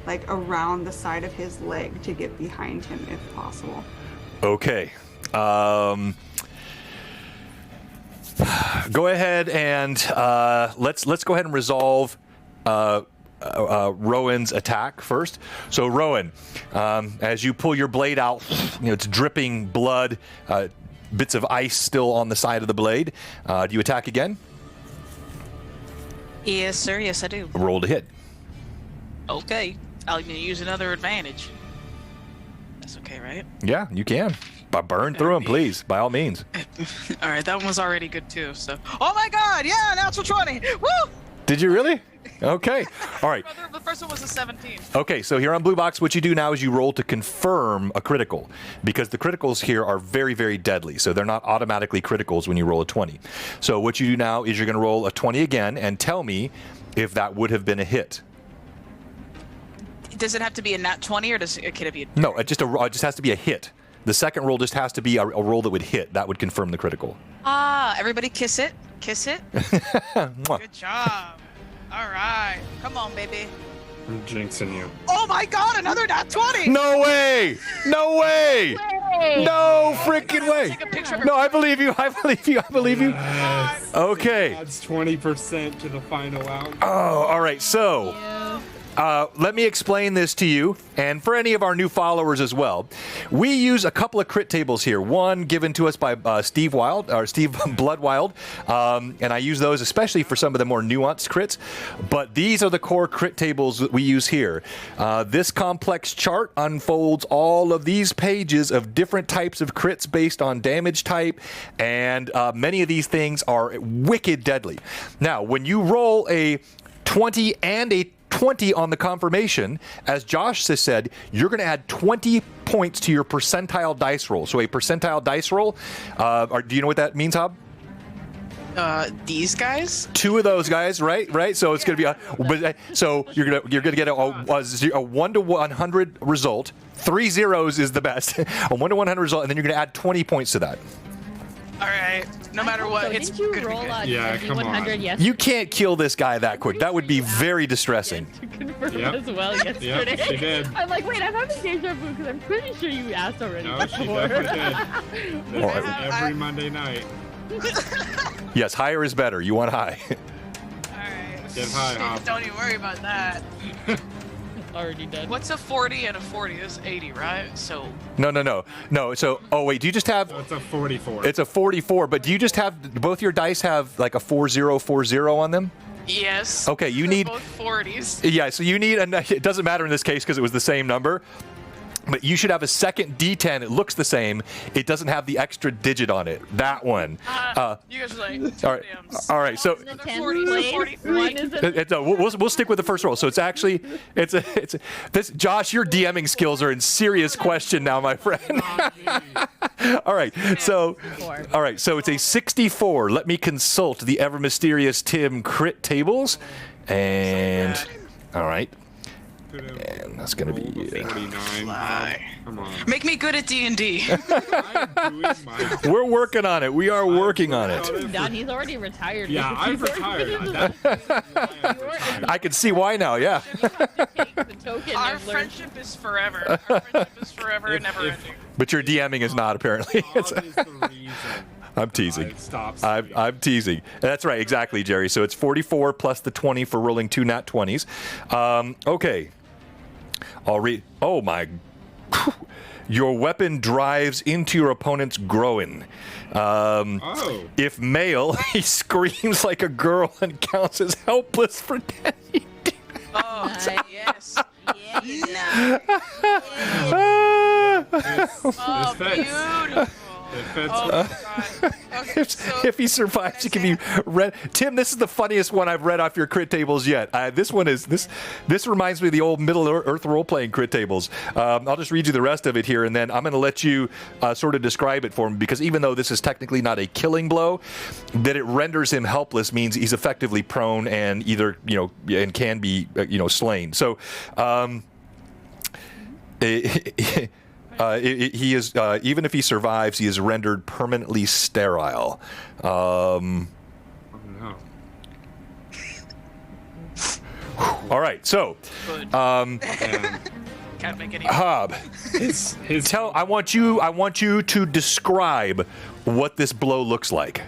like around the side of his leg to get behind him if possible. Okay. Go ahead and let's go ahead and resolve Rowan's attack first. So Rowan, as you pull your blade out, it's dripping blood, bits of ice still on the side of the blade. Do you attack again? Yes, sir. Yes, I do. Roll to hit. Okay. I'll use another advantage. That's okay, right? Yeah, you can. But burn through them, please, by all means. All right, that one was already good too. So, oh my God, yeah, natural 20. Woo! Did you really? Okay. All right. The first one was a 17. Okay, so here on Blue Box, what you do now is you roll to confirm a critical, because the criticals here are very, very deadly. So they're not automatically criticals when you roll a 20. So what you do now is you're going to roll a 20 again and tell me if that would have been a hit. Does it have to be a nat 20 or can it be a... No, it just has to be a hit. The second roll just has to be a roll that would hit. That would confirm the critical. Everybody kiss it. Kiss it. Mwah. Good job. All right. Come on, baby. I'm jinxing you. Oh my God, another nat 20. No way! No way! No freaking way. Take a picture. No, I believe you. I believe you. I believe you. Yes. Okay. Adds 20% to the final outcome. Oh, all right. So. Let me explain this to you, and for any of our new followers as well. We use a couple of crit tables here. One given to us by Steve Bloodwild, and I use those especially for some of the more nuanced crits. But these are the core crit tables that we use here. This complex chart unfolds all of these pages of different types of crits based on damage type, and many of these things are wicked deadly. Now, when you roll a 20 and a 20 on the confirmation, as Josh has said, you're going to add 20 points to your percentile dice roll. So a percentile dice roll, do you know what that means, Hob? These guys? 2 of those guys, right? So it's going to be so you're going to get a 1 to 100 result. 3 zeros is the best. A 1 to 100 result, and then you're going to add 20 points to that. All right. No matter what, it's didn't you gonna roll be a good. Yeah, come 100 on. yesterday? You can't kill this guy that quick. That would be very distressing. To confirm Yep. as well yesterday. Yep, she did. I'm like, wait, I'm having deja vu because I'm pretty sure you asked already No, she before. definitely did. This All is right. every Monday night. Yes, higher is better. You want high. All right. Get high, Hob. Don't even worry about that. Already done. What's a 40 and a 40? That's 80, right? So No. So, wait, do you just have... So it's a 44. It's a 44, but do you just have... Both your dice have like a 4040 on them? yes. Okay, you They're need... both 40s. Yeah, so you need... It doesn't matter in this case because it was the same number. But you should have a second D10. It looks the same. It doesn't have the extra digit on it. That one. You guys are like, All right. All right. So... In the The 10th 40s, place, 43. one is in we'll stick with the first roll. So it's actually this Josh, your DMing skills are in serious question now, my friend. All right. So it's a 64. Let me consult the ever mysterious Tim crit tables, and all right. And that's gonna be 49. Come on. Make me good at D&D. I'm doing my we're working on it. We are working on it. done. He's already retired. Yeah, I've retired. I can see why now. Yeah. The token Our of learn- friendship is forever. Our friendship is forever and never ending. But your DMing is not apparently. Hob is the reason I'm teasing. I stopped I'm teasing. That's right, exactly, Jerry. So it's 44 plus the 20 for rolling 2 nat 20s. Okay. I'll read. Oh my. Your weapon drives into your opponent's groin. Oh. If male, he screams like a girl and counts as helpless for 10. Oh, yes. Yeah, you know. Oh, fits. beautiful. It fits. Oh, God. Okay, so If he survives, he can be read. Tim, this is the funniest one I've read off your crit tables yet. This one is this reminds me of the old Middle Earth role-playing crit tables. I'll just read you the rest of it here, and then I'm going to let you sort of describe it for me, because even though this is technically not a killing blow, that it renders him helpless means he's effectively prone and either and can be slain. So. He is even if he survives, he is rendered permanently sterile. Oh, no. All right, so good. Man. Can't make any. Hob, His I want you to describe what this blow looks like.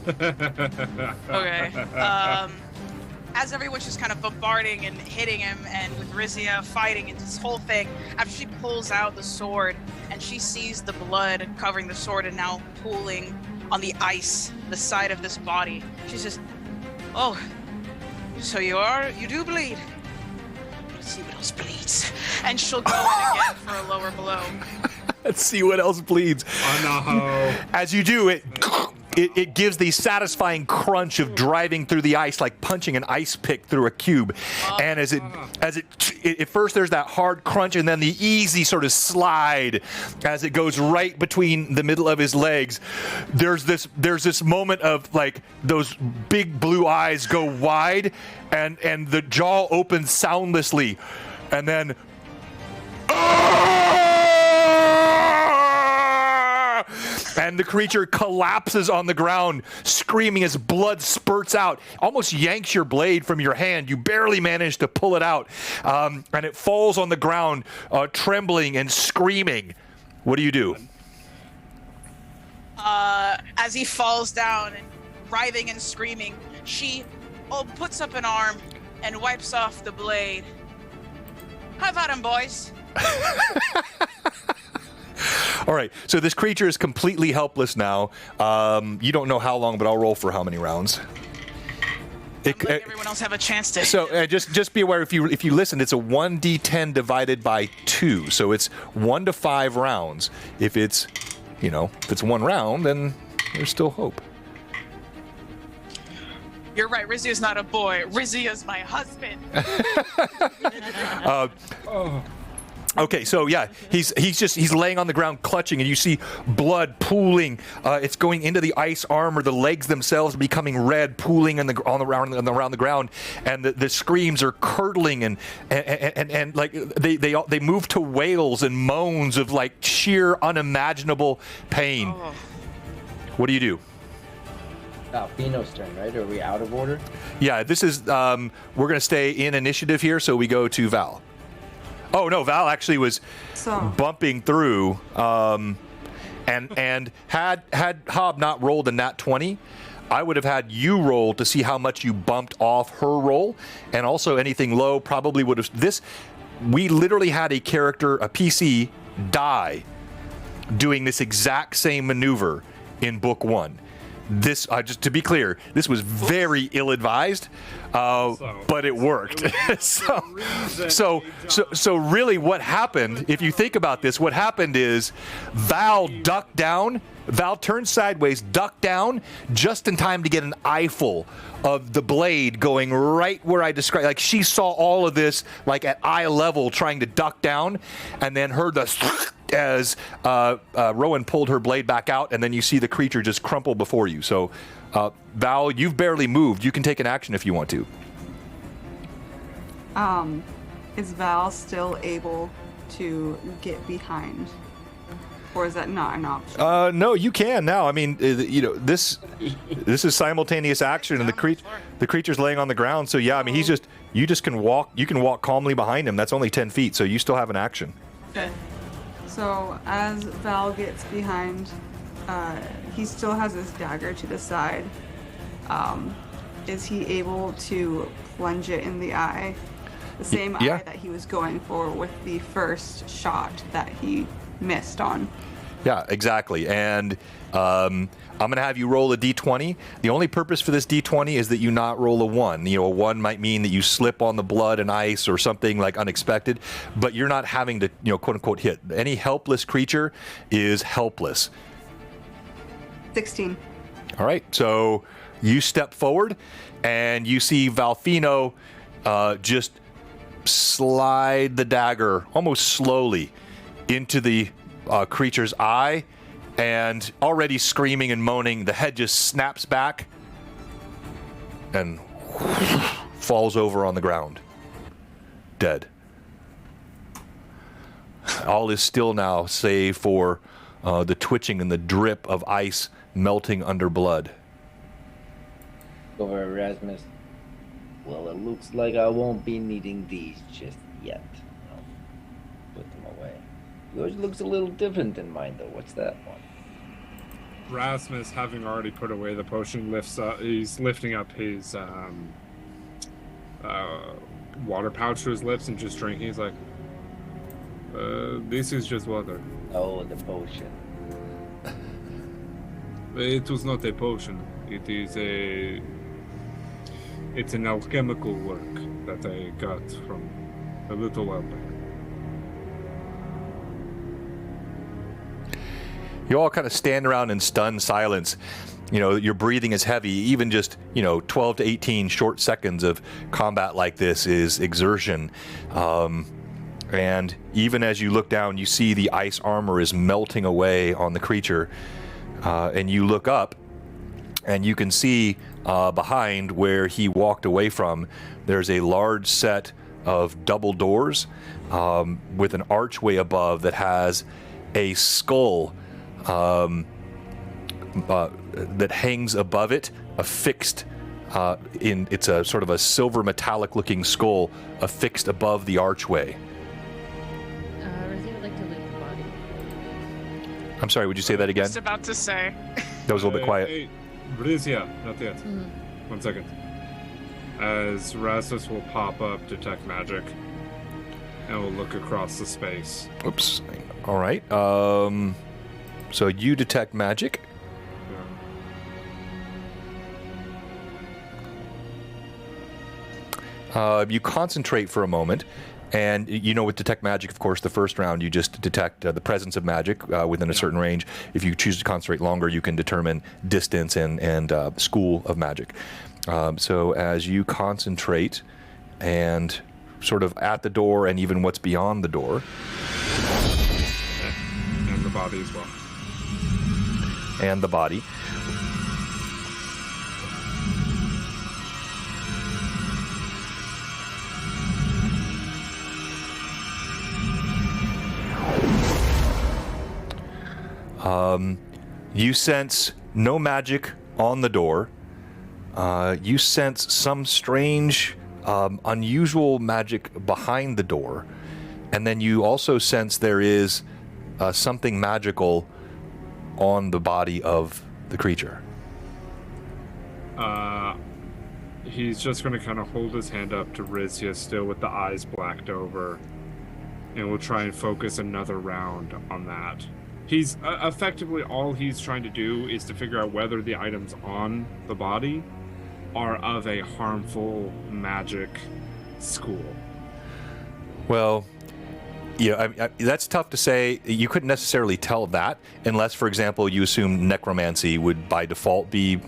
Okay. As everyone's just kind of bombarding and hitting him, and with Rizia fighting and this whole thing, after she pulls out the sword and she sees the blood covering the sword and now pooling on the ice, the side of this body, she says, "Oh, so you do bleed. Let's see what else bleeds." And she'll go in again for a lower blow. Let's see what else bleeds. Oh, no. As you do it gives the satisfying crunch of driving through the ice like punching an ice pick through a cube. And as it at first there's that hard crunch and then the easy sort of slide as it goes right between the middle of his legs. There's this moment of like those big blue eyes go wide and the jaw opens soundlessly, and then and the creature collapses on the ground, screaming as blood spurts out, almost yanks your blade from your hand. You barely manage to pull it out, and it falls on the ground, trembling and screaming. What do you do? As he falls down and writhing and screaming, she puts up an arm and wipes off the blade. Have at him, boys. All right, so this creature is completely helpless now. You don't know how long, but I'll roll for how many rounds. Let everyone else have a chance to. So just be aware, if you listen, it's a 1d10 divided by 2, so it's 1 to 5 rounds. If it's, if it's 1 round, then there's still hope. You're right. Rizzy is not a boy. Rizzy is my husband. Okay, so yeah, he's laying on the ground clutching, and you see blood pooling. It's going into the ice armor. The legs themselves are becoming red, pooling around the ground, and the screams are curdling and like they move to wails and moans of like sheer unimaginable pain. Oh. What do you do? Fino's turn, right? Are we out of order? Yeah, this is we're gonna stay in initiative here, so we go to Val. Oh no, Val actually was bumping through, and had Hob not rolled a nat 20, I would have had you roll to see how much you bumped off her roll, and also anything low probably would have. We literally had a character, a PC, die doing this exact same maneuver in book 1. This, just to be clear, this was very ill-advised, but it worked. so really what happened, if you think about this, what happened is Val ducked down, Val turned sideways, ducked down, just in time to get an eyeful of the blade going right where I described. Like, she saw all of this, like, at eye level, trying to duck down, and then heard the as Rowan pulled her blade back out, and then you see the creature just crumple before you. So, Val, you've barely moved. You can take an action if you want to. Is Val still able to get behind? Or is that not an option? No, you can now. I mean, this is simultaneous action, and the creature's laying on the ground. So yeah, I mean, you can walk calmly behind him. That's only 10 feet, so you still have an action. Okay. So as Val gets behind, he still has his dagger to the side. Is he able to plunge it in the eye? The same eye that he was going for with the first shot that he missed on. Yeah, exactly. And I'm going to have you roll a d20. The only purpose for this d20 is that you not roll a 1. A 1 might mean that you slip on the blood and ice or something like unexpected, but you're not having to, quote unquote, hit. Any helpless creature is helpless. 16. All right. So you step forward and you see Valfino just slide the dagger almost slowly into the creature's eye, and already screaming and moaning, the head just snaps back and falls over on the ground, dead. All is still now, save for the twitching and the drip of ice melting under blood. Over Erasmus. Well, it looks like I won't be needing these just yet. I'll put them away. Yours looks a little different than mine, though. What's that one? Rasmus, having already put away the potion, he's lifting up his water pouch to his lips and just drinking. He's like, this is just water. Oh, the potion. It was not a potion. It's an alchemical work that I got from a little while back. You all kind of stand around in stunned silence. Your breathing is heavy. Even just, 12 to 18 short seconds of combat like this is exertion. And even as you look down, you see the ice armor is melting away on the creature. And you look up, and you can see behind where he walked away from, there's a large set of double doors with an archway above that has a skull that hangs above it, affixed it's a sort of a silver metallic looking skull affixed above the archway. Rizzy would like to loot the I'm sorry, would you say that again? Just about to say. That was a little bit quiet. Hey, Brizia, not yet. 1 second. As Rasmus will pop up, detect magic, and will look across the space. Oops. All right. So you detect magic. You concentrate for a moment, and you know with detect magic, of course, the first round you just detect the presence of magic within a certain range. If you choose to concentrate longer, you can determine distance and school of magic. So as you concentrate and sort of at the door and even what's beyond the door. And the body as well. And the body. You sense no magic on the door. You sense some strange, unusual magic behind the door. And then you also sense there is something magical on the body of the creature. He's just going to kind of hold his hand up to Rizia, still with the eyes blacked over. And we'll try and focus another round on that. He's effectively all he's trying to do is to figure out whether the items on the body are of a harmful magic school. Well, yeah, that's tough to say. You couldn't necessarily tell that unless, for example, you assume necromancy would by default be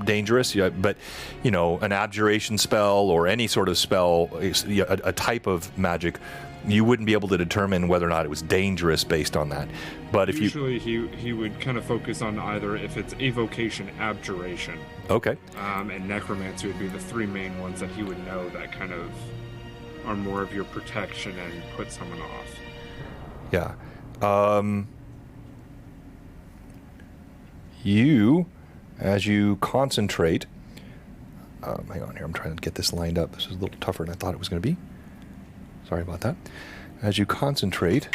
dangerous. Yeah, but, you know, an abjuration spell or any sort of spell, a type of magic, you wouldn't be able to determine whether or not it was dangerous based on that. But if usually he would kind of focus on either if it's evocation, abjuration. Okay. And necromancy would be the three main ones that he would know that kind of are more of your protection and put someone off. Yeah. You, as you concentrate, hang on here, I'm trying to get this lined up. This is a little tougher than I thought it was going to be. Sorry about that. As you concentrate,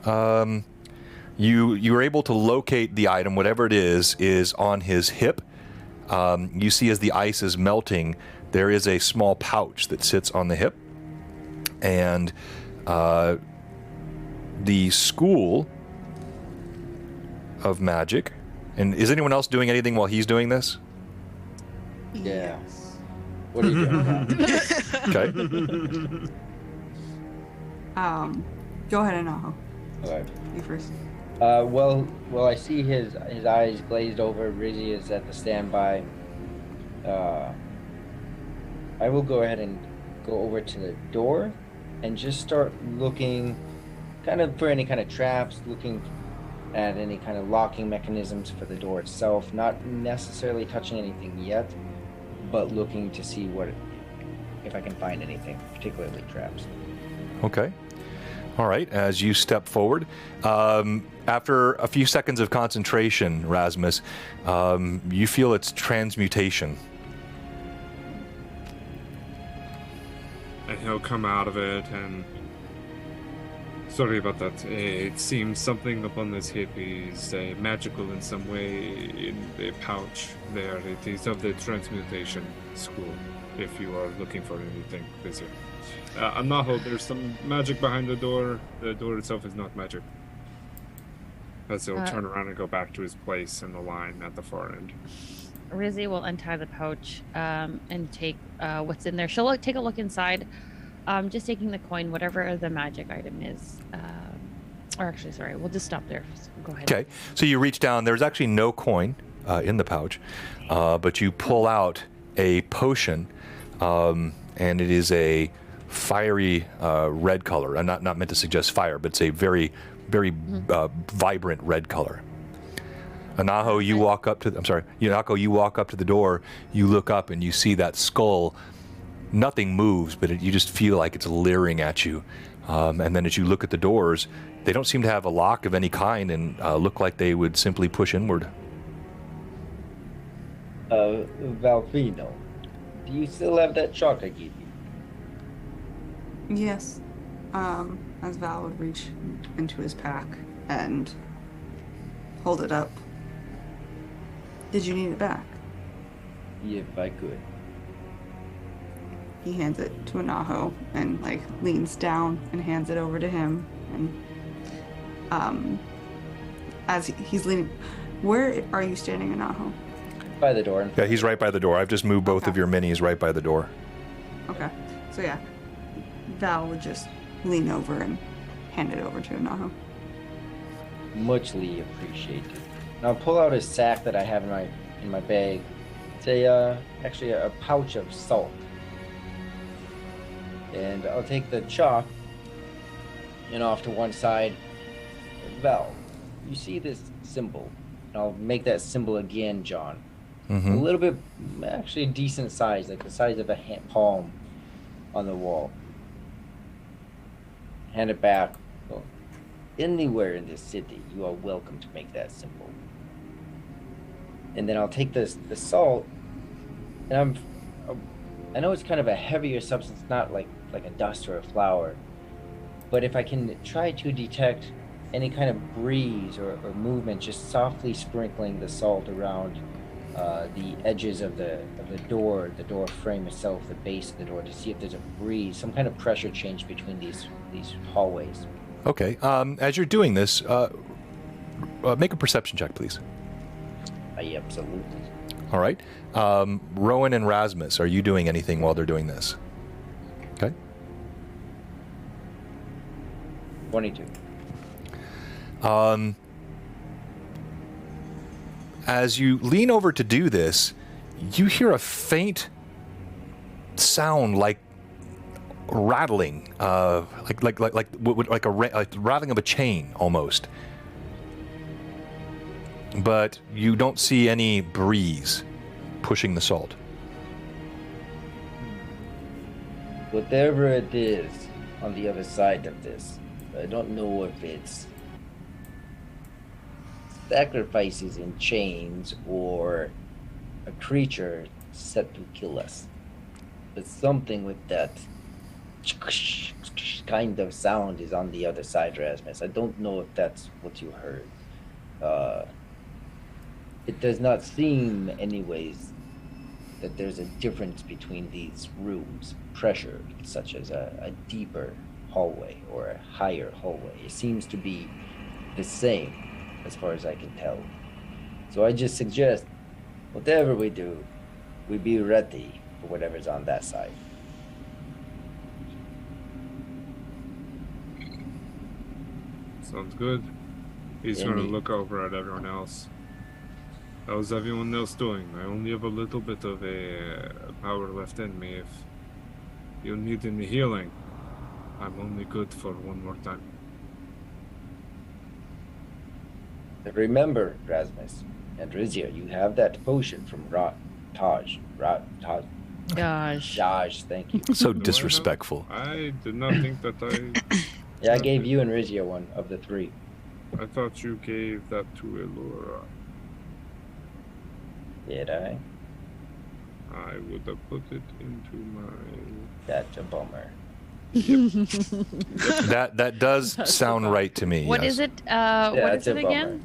you are able to locate the item, whatever it is on his hip. You see as the ice is melting, there is a small pouch that sits on the hip. And the school of magic. And is anyone else doing anything while he's doing this? Yeah. What are you doing now? Okay. Go ahead, Anaho. Okay. You first. Well, I see his eyes glazed over. Rizzy is at the standby. I will go ahead and go over to the door and just start looking kind of for any kind of traps, looking at any kind of locking mechanisms for the door itself, not necessarily touching anything yet, but looking to see if I can find anything, particularly traps. Okay. All right. As you step forward, after a few seconds of concentration, Rasmus, you feel its transmutation. And he'll come out of it and... Sorry about that. It seems something upon this hip is magical in some way in the pouch there. It is of the transmutation school, if you are looking for anything this year. Anaho, there's some magic behind the door. The door itself is not magic. As he'll turn around and go back to his place in the line at the far end. Rizzy will untie the pouch and take what's in there. She'll take a look inside. Just taking the coin, whatever the magic item is. Or actually, sorry, we'll just stop there. Go ahead. Okay. So you reach down. There's actually no coin in the pouch, but you pull out a potion, and it is a fiery red color. I'm not meant to suggest fire, but it's a very, very vibrant red color. Anaho, you walk up to. Yunako, you walk up to the door. You look up and you see that skull. Nothing moves, but you just feel like it's leering at you. And then as you look at the doors, they don't seem to have a lock of any kind and look like they would simply push inward. Valfino, do you still have that chalk I gave you? Yes. as Val would reach into his pack and hold it up. Did you need it back? If I could. He hands it to Anaho and like leans down and hands it over to him. And as he's leaning, where are you standing, Anaho? By the door. Yeah, he's right by the door. I've just moved both of your minis right by the door. Okay, so yeah, Val would just lean over and hand it over to Anaho. Muchly appreciated. Now pull out a sack that I have in my bag. It's actually a pouch of salt. And I'll take the chalk and off to one side. Val, you see this symbol? And I'll make that symbol again, John. Mm-hmm. A little bit, actually a decent size, like the size of a palm on the wall. Hand it back. Well, anywhere in this city, you are welcome to make that symbol. And then I'll take the salt, and I know it's kind of a heavier substance, not like a dust or a flour, but if I can try to detect any kind of breeze or movement, just softly sprinkling the salt around the edges of the door frame itself, the base of the door, to see if there's a breeze, some kind of pressure change between these hallways. Okay. As you're doing this, make a perception check, please. Absolutely. All right. Rowan and Rasmus, are you doing anything while they're doing this? Okay. 22. As you lean over to do this, you hear a faint sound like rattling, like a rattling of a chain almost. But you don't see any breeze pushing the salt. Whatever it is on the other side of this, I don't know if it's sacrifices in chains or a creature set to kill us. But something with that kind of sound is on the other side, Rasmus. I don't know if that's what you heard. It does not seem, anyways, that there's a difference between these rooms, pressure, such as a deeper hallway or a higher hallway. It seems to be the same, as far as I can tell. So I just suggest, whatever we do, we be ready for whatever's on that side. Sounds good. He's gonna look over at everyone else. How's everyone else doing? I only have a little bit of a power left in me. If you need any healing, I'm only good for one more time. Remember, Rasmus and Rizia, you have that potion from Taj. Gosh. Thank you. So disrespectful. I did not think that I... Yeah, I gave you and Rizia one of the three. I thought you gave that to Elora. Did I? I would have put it into my... That's a bummer. That does sound right to me. What yes. is it? What is it's a it again?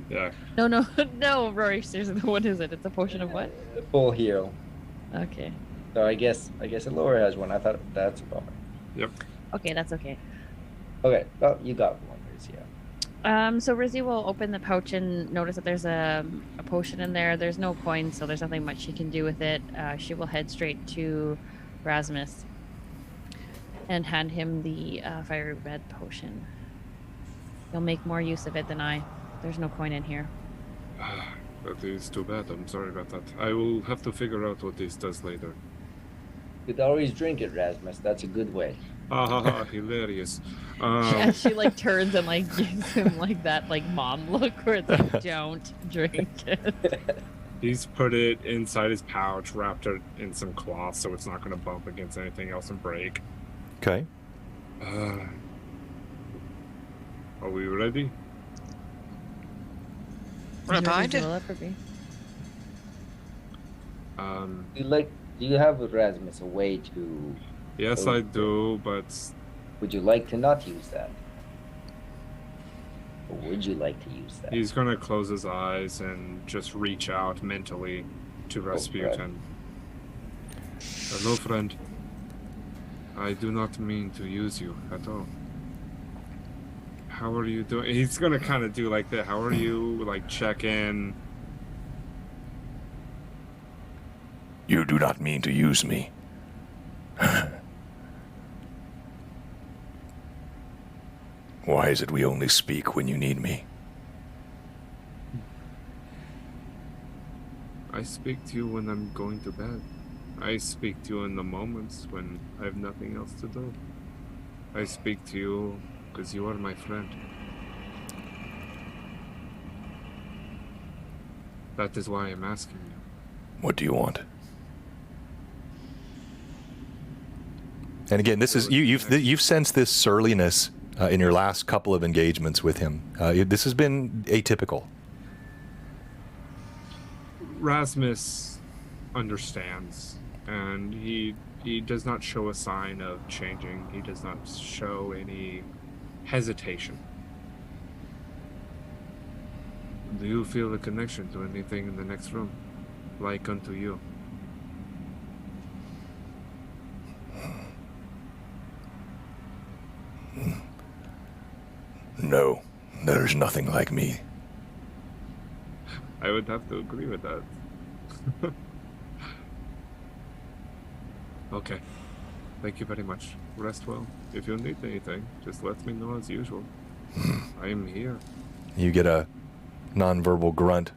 Yeah. No, Rory, seriously, what is it? It's a potion of what? Full heal. Okay. So I guess Elora has one. I thought that's a bummer. Yep. Okay, that's okay. Okay, well, you got one, Rizia. So Rizzy will open the pouch and notice that there's a potion in there. There's no coin, so there's nothing much she can do with it. She will head straight to Rasmus and hand him the fiery red potion. He'll make more use of it than I. There's no coin in here. That is too bad. I'm sorry about that. I will have to figure out what this does later. You could always drink it, Rasmus. That's a good way. Hilarious. Yeah, she like turns and like gives him like that like mom look where it's like, don't drink it. He's put it inside his pouch, wrapped it in some cloth so it's not going to bump against anything else and break. Okay. Are we ready? What about it? Do you have, Rasmus, a way to... Yes, I do, but Would you like to not use that? Or would you like to use that? He's gonna close his eyes and just reach out mentally to Rasputin. Hello, friend. I do not mean to use you at all. How are you doing? He's gonna kind of do like that. How are you? Like, check in. You do not mean to use me. Why is it we only speak when you need me? I speak to you when I'm going to bed. I speak to you in the moments when I have nothing else to do. I speak to you because you are my friend. That is why I'm asking you. What do you want? And again, this is you've sensed this surliness in your last couple of engagements with him. This has been atypical. Rasmus understands, and he does not show a sign of changing. He does not show any hesitation. Do you feel a connection to anything in the next room, like unto you? No, there's nothing like me. I would have to agree with that. Okay. Thank you very much. Rest well. If you need anything, just let me know as usual. I am here. You get a nonverbal grunt,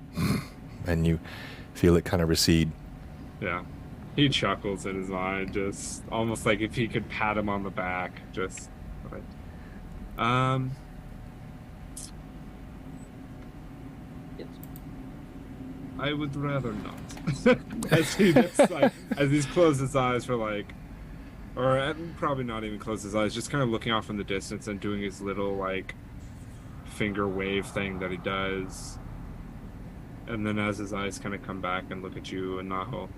and you feel it kind of recede. Yeah. He chuckles in his mind, just almost like if he could pat him on the back. Just, right. I would rather not. as he just like, as he's closed his eyes for like, or probably not even closed his eyes, just kind of looking off in the distance and doing his little like finger wave thing that he does. And then as his eyes kind of come back and look at you and Naho,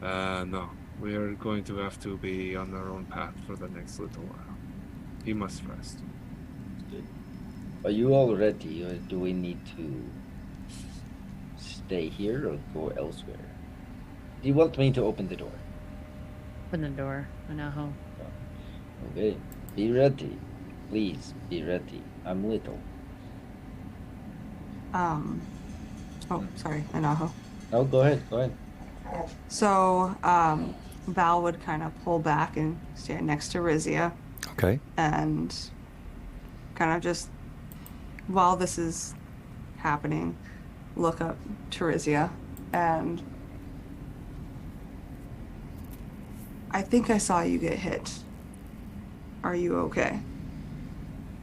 no, we are going to have to be on our own path for the next little while. He must rest. Good. Are you all ready, or do we need to stay here or go elsewhere? Do you want me to open the door? Open the door, Anaho. Okay. Be ready. Please, be ready. I'm little. Oh, sorry, Anaho. No, go ahead. Go ahead. So, Val would kind of pull back and stand next to Rizia. Okay. And kind of just, while this is happening, look up to Rizia. And I think I saw you get hit. Are you okay?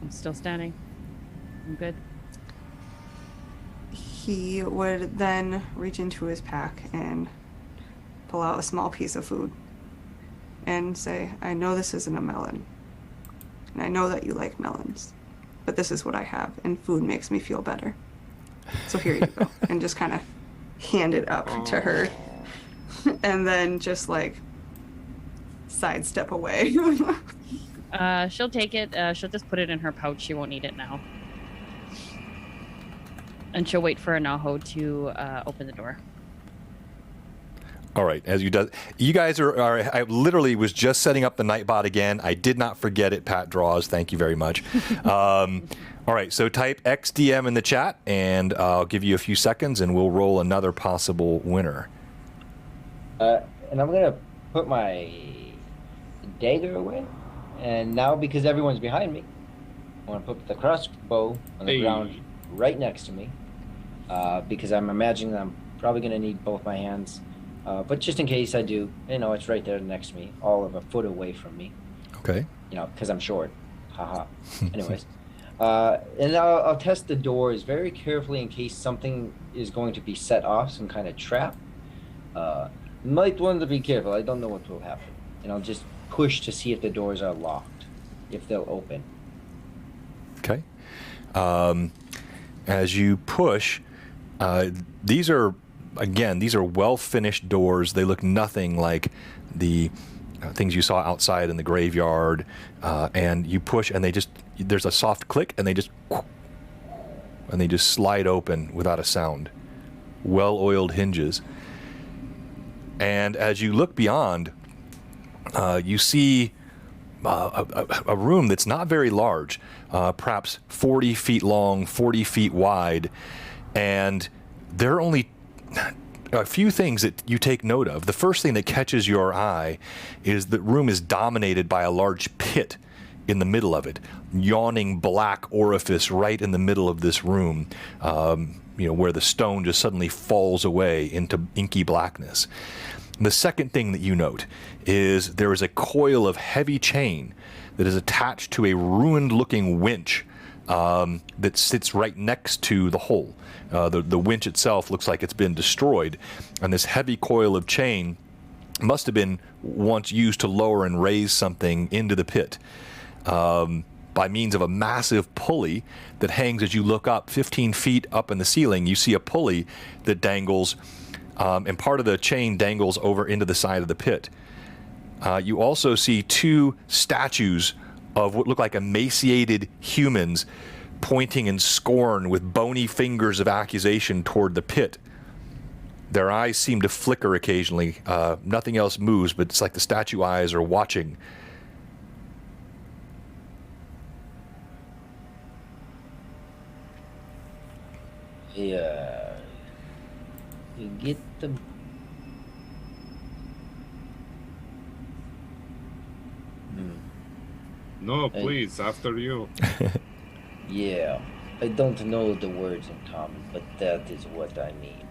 I'm still standing. I'm good. He would then reach into his pack and pull out a small piece of food and say, I know this isn't a melon, and I know that you like melons, but this is what I have, and food makes me feel better. So here you go. And just kind of hand it up to her, and then just like sidestep away. She'll take it. She'll just put it in her pouch. She won't need it now. And she'll wait for Anaho to open the door. All right, as you do, you guys are. I literally was just setting up the Nightbot again. I did not forget it. Pat draws. Thank you very much. All right, so type XDM in the chat, and I'll give you a few seconds, and we'll roll another possible winner. And I'm gonna put my dagger away, and now because everyone's behind me, I'm gonna put the crossbow on the ground right next to me, because I'm imagining I'm probably gonna need both my hands. But just in case I do, it's right there next to me, all of a foot away from me. Okay. Because I'm short. Haha. Anyways. And I'll test the doors very carefully in case something is going to be set off, some kind of trap. Might want to be careful. I don't know what will happen. And I'll just push to see if the doors are locked, if they'll open. Okay. As you push, these are well-finished doors. They look nothing like the things you saw outside in the graveyard, and you push, and there's a soft click, and they just slide open without a sound. Well-oiled hinges. And as you look beyond, you see a room that's not very large, perhaps 40 feet long, 40 feet wide, and there are only a few things that you take note of. The first thing that catches your eye is the room is dominated by a large pit in the middle of it, yawning black orifice right in the middle of this room, where the stone just suddenly falls away into inky blackness. The second thing that you note is there is a coil of heavy chain that is attached to a ruined-looking winch that sits right next to the hole. The winch itself looks like it's been destroyed, and this heavy coil of chain must have been once used to lower and raise something into the pit by means of a massive pulley that hangs as you look up 15 feet up in the ceiling. You see a pulley that dangles, and part of the chain dangles over into the side of the pit. You also see two statues of what look like emaciated humans pointing in scorn with bony fingers of accusation toward the pit. Their eyes seem to flicker occasionally. Nothing else moves, but it's like the statue eyes are watching. Yeah. You get the... No, please, after you. Yeah. I don't know the words in common, but that is what I mean.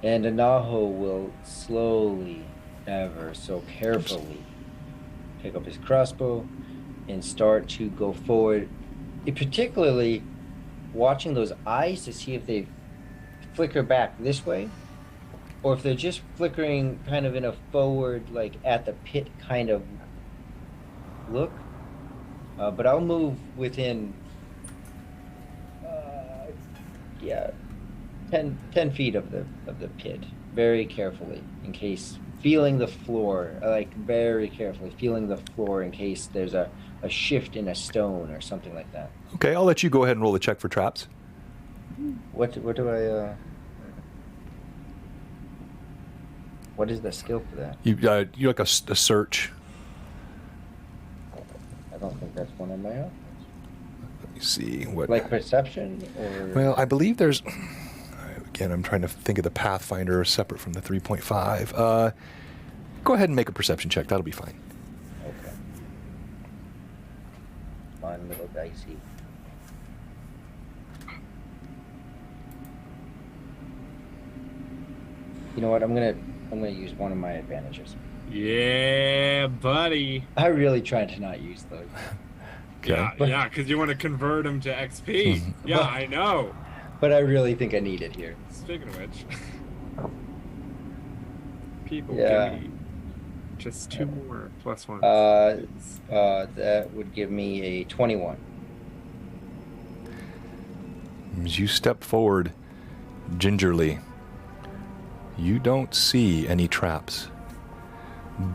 And Anaho will slowly, ever so carefully, pick up his crossbow and start to go forward, particularly watching those eyes to see if they flicker back this way, or if they're just flickering kind of in a forward, like at the pit kind of look. But I'll move within, 10 feet of the pit, very carefully, in case, feeling the floor, very carefully feeling the floor in case there's a shift in a stone or something like that. Okay, I'll let you go ahead and roll the check for traps. What do I, what is the skill for that? You like a search. I don't think that's one of my own. Let me see what. Like perception, or? Well, I believe there's. Again, I'm trying to think of the Pathfinder separate from the 3.5. Go ahead and make a perception check. That'll be fine. Okay. Fun little dicey. You know what? I'm gonna use one of my advantages. Yeah, buddy. I really tried to not use those. Okay. Yeah, because you want to convert them to XP. Yeah, I know. But I really think I need it here. Speaking of which, people Yeah. give me just 2 more plus 1s. That would give me a 21. As you step forward gingerly, you don't see any traps,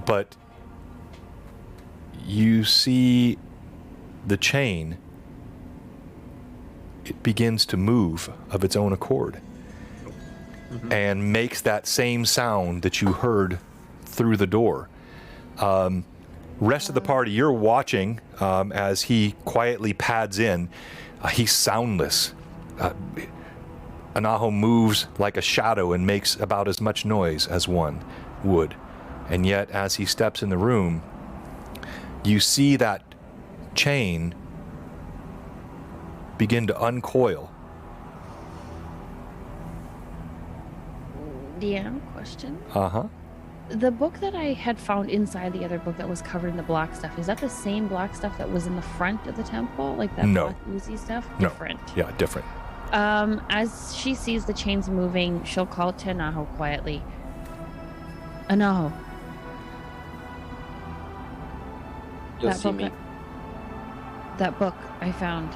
but you see the chain. It begins to move of its own accord, and makes that same sound that you heard through the door. Rest of the party, you're watching as he quietly pads in. He's soundless. Anaho moves like a shadow and makes about as much noise as one would. And yet, as he steps in the room, you see that chain begin to uncoil. DM question. Uh-huh. The book that I had found inside the other book that was covered in the black stuff, is that the same black stuff that was in the front of the temple? Like that No. black oozy stuff? No. Different. Yeah, different. As she sees the chains moving, she'll call to Anaho quietly. Anaho. You'll That see book me. That book I found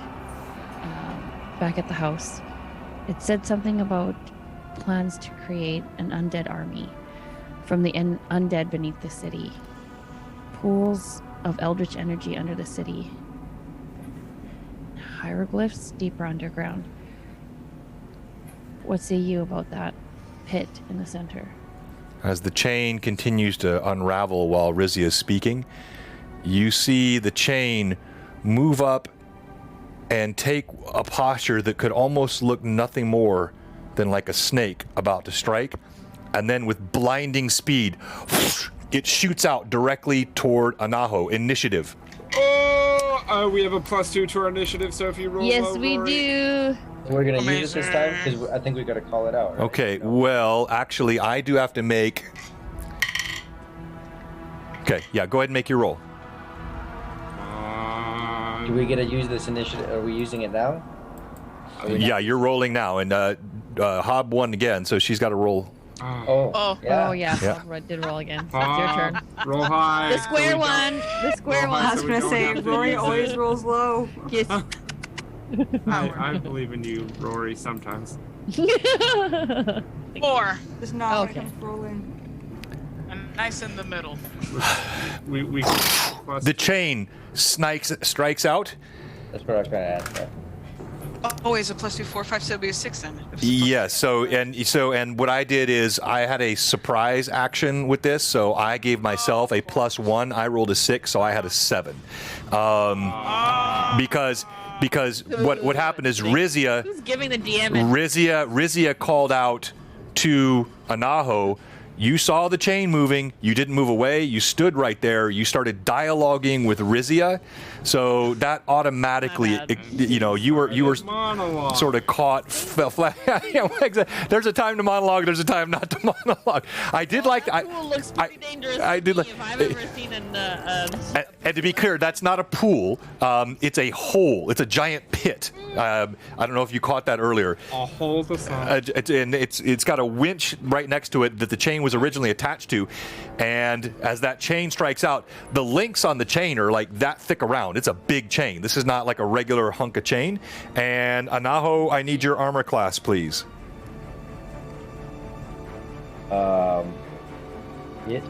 back at the house. It said something about plans to create an undead army from the undead beneath the city. pools of eldritch energy under the city. Hieroglyphs deeper underground. What say you about that pit in the center? As the chain continues to unravel while Rizia is speaking, you see the chain move up and take a posture that could almost look nothing more than like a snake about to strike. And then with blinding speed, it shoots out directly toward Anaho. Initiative. Oh, we have a +2 to our initiative, so if you roll Yes, low, we Rory. do. We're gonna use it this time because I think we gotta call it out. Right? Okay, well, actually, I do have to make... Okay, yeah, go ahead and make your roll. Do we get to use this initiative? Are we using it now? Yeah, you're rolling now, and Hob won again, so she's got to roll. Oh. Oh. Yeah. Oh yeah, Yeah. Bob did roll again. It's your turn. Roll high. The square one. The square Roll one. high I was so we gonna don't say, have to Rory use always it. rolls low. Yes. I believe in you, Rory, sometimes. 4. Just not Okay. when it comes rolling. I'm nice in the middle. We plus The chain strikes out. That's what I was trying to ask. Right? Oh, is it +2, 4, 5, so it'd be a 6 then. If it's Yes. And what I did is I had a surprise action with this, so I gave myself a +1. I rolled a 6, so I had a 7. Because what happened is Rizia Who's giving the DM it? Rizia called out to Anaho. You saw the chain moving. You didn't move away. You stood right there. You started dialoguing with Rizia, so that automatically, My bad. you were monologue. sort of caught. Fell flat. Yeah, exactly. There's a time to monologue. There's a time not to monologue. I did like. That pool looks pretty dangerous. I to did me like- If I've ever seen an. And to be clear, that's not a pool. It's a hole. It's a giant pit. I don't know if you caught that earlier. A hole the sun. And it's got a winch right next to it that the chain was originally attached to, and as that chain strikes out, the links on the chain are like that thick around. It's a big chain. This is not like a regular hunk of chain. And Anaho, I need your armor class, please. It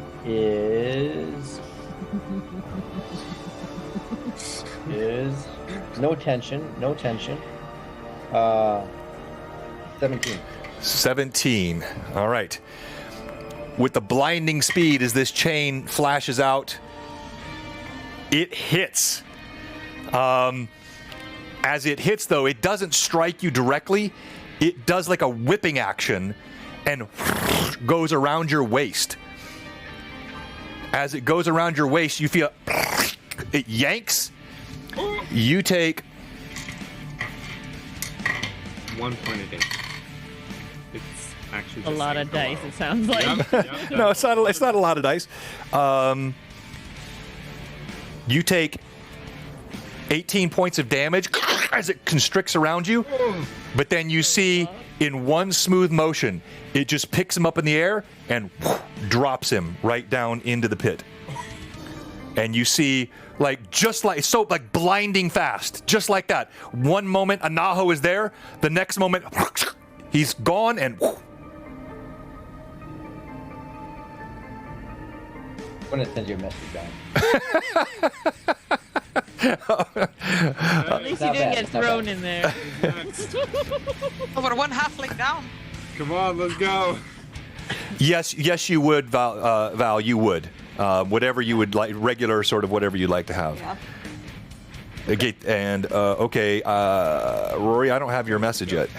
is no tension. 17. 17. All right. With the blinding speed as this chain flashes out, it hits. As it hits, though, it doesn't strike you directly. It does like a whipping action and goes around your waist. As it goes around your waist, you feel it yanks. You take 1 point a day. It's actually A just lot saying of dice. hello. It sounds like. Yep. no, it's not a lot of dice. You take 18 points of damage as it constricts around you, but then you see in one smooth motion, it just picks him up in the air and drops him right down into the pit. And you see, like blinding fast, just like that. One moment, Anaho is there. The next moment, he's gone, and I'm gonna send you a message, John. At least you Not didn't bad, get not thrown bad. in there. Next. Oh, but 1 halfling down. Come on, let's go. yes, you would, Val, you would. Whatever you would like, regular sort of whatever you'd like to have. Yeah. Okay, and Rory, I don't have your message yet.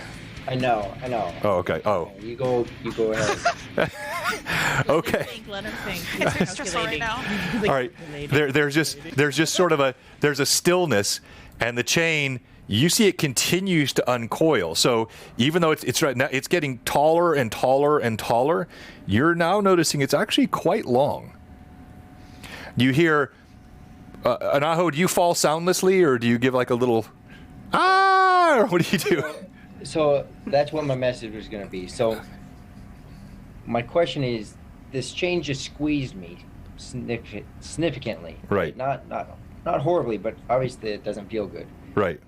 I know. Oh, okay. Oh, You go ahead. okay. Let him think. It's extra sorry now. All right. There's just sort of there's a stillness, and the chain. You see it continues to uncoil. So even though it's right now, it's getting taller and taller and taller. You're now noticing it's actually quite long. You hear, Anaho, do you fall soundlessly, or do you give like a little, or what do you do? So that's what my message was gonna be. So my question is, this chain just squeezed me significantly. Right. Not horribly, but obviously it doesn't feel good. Right.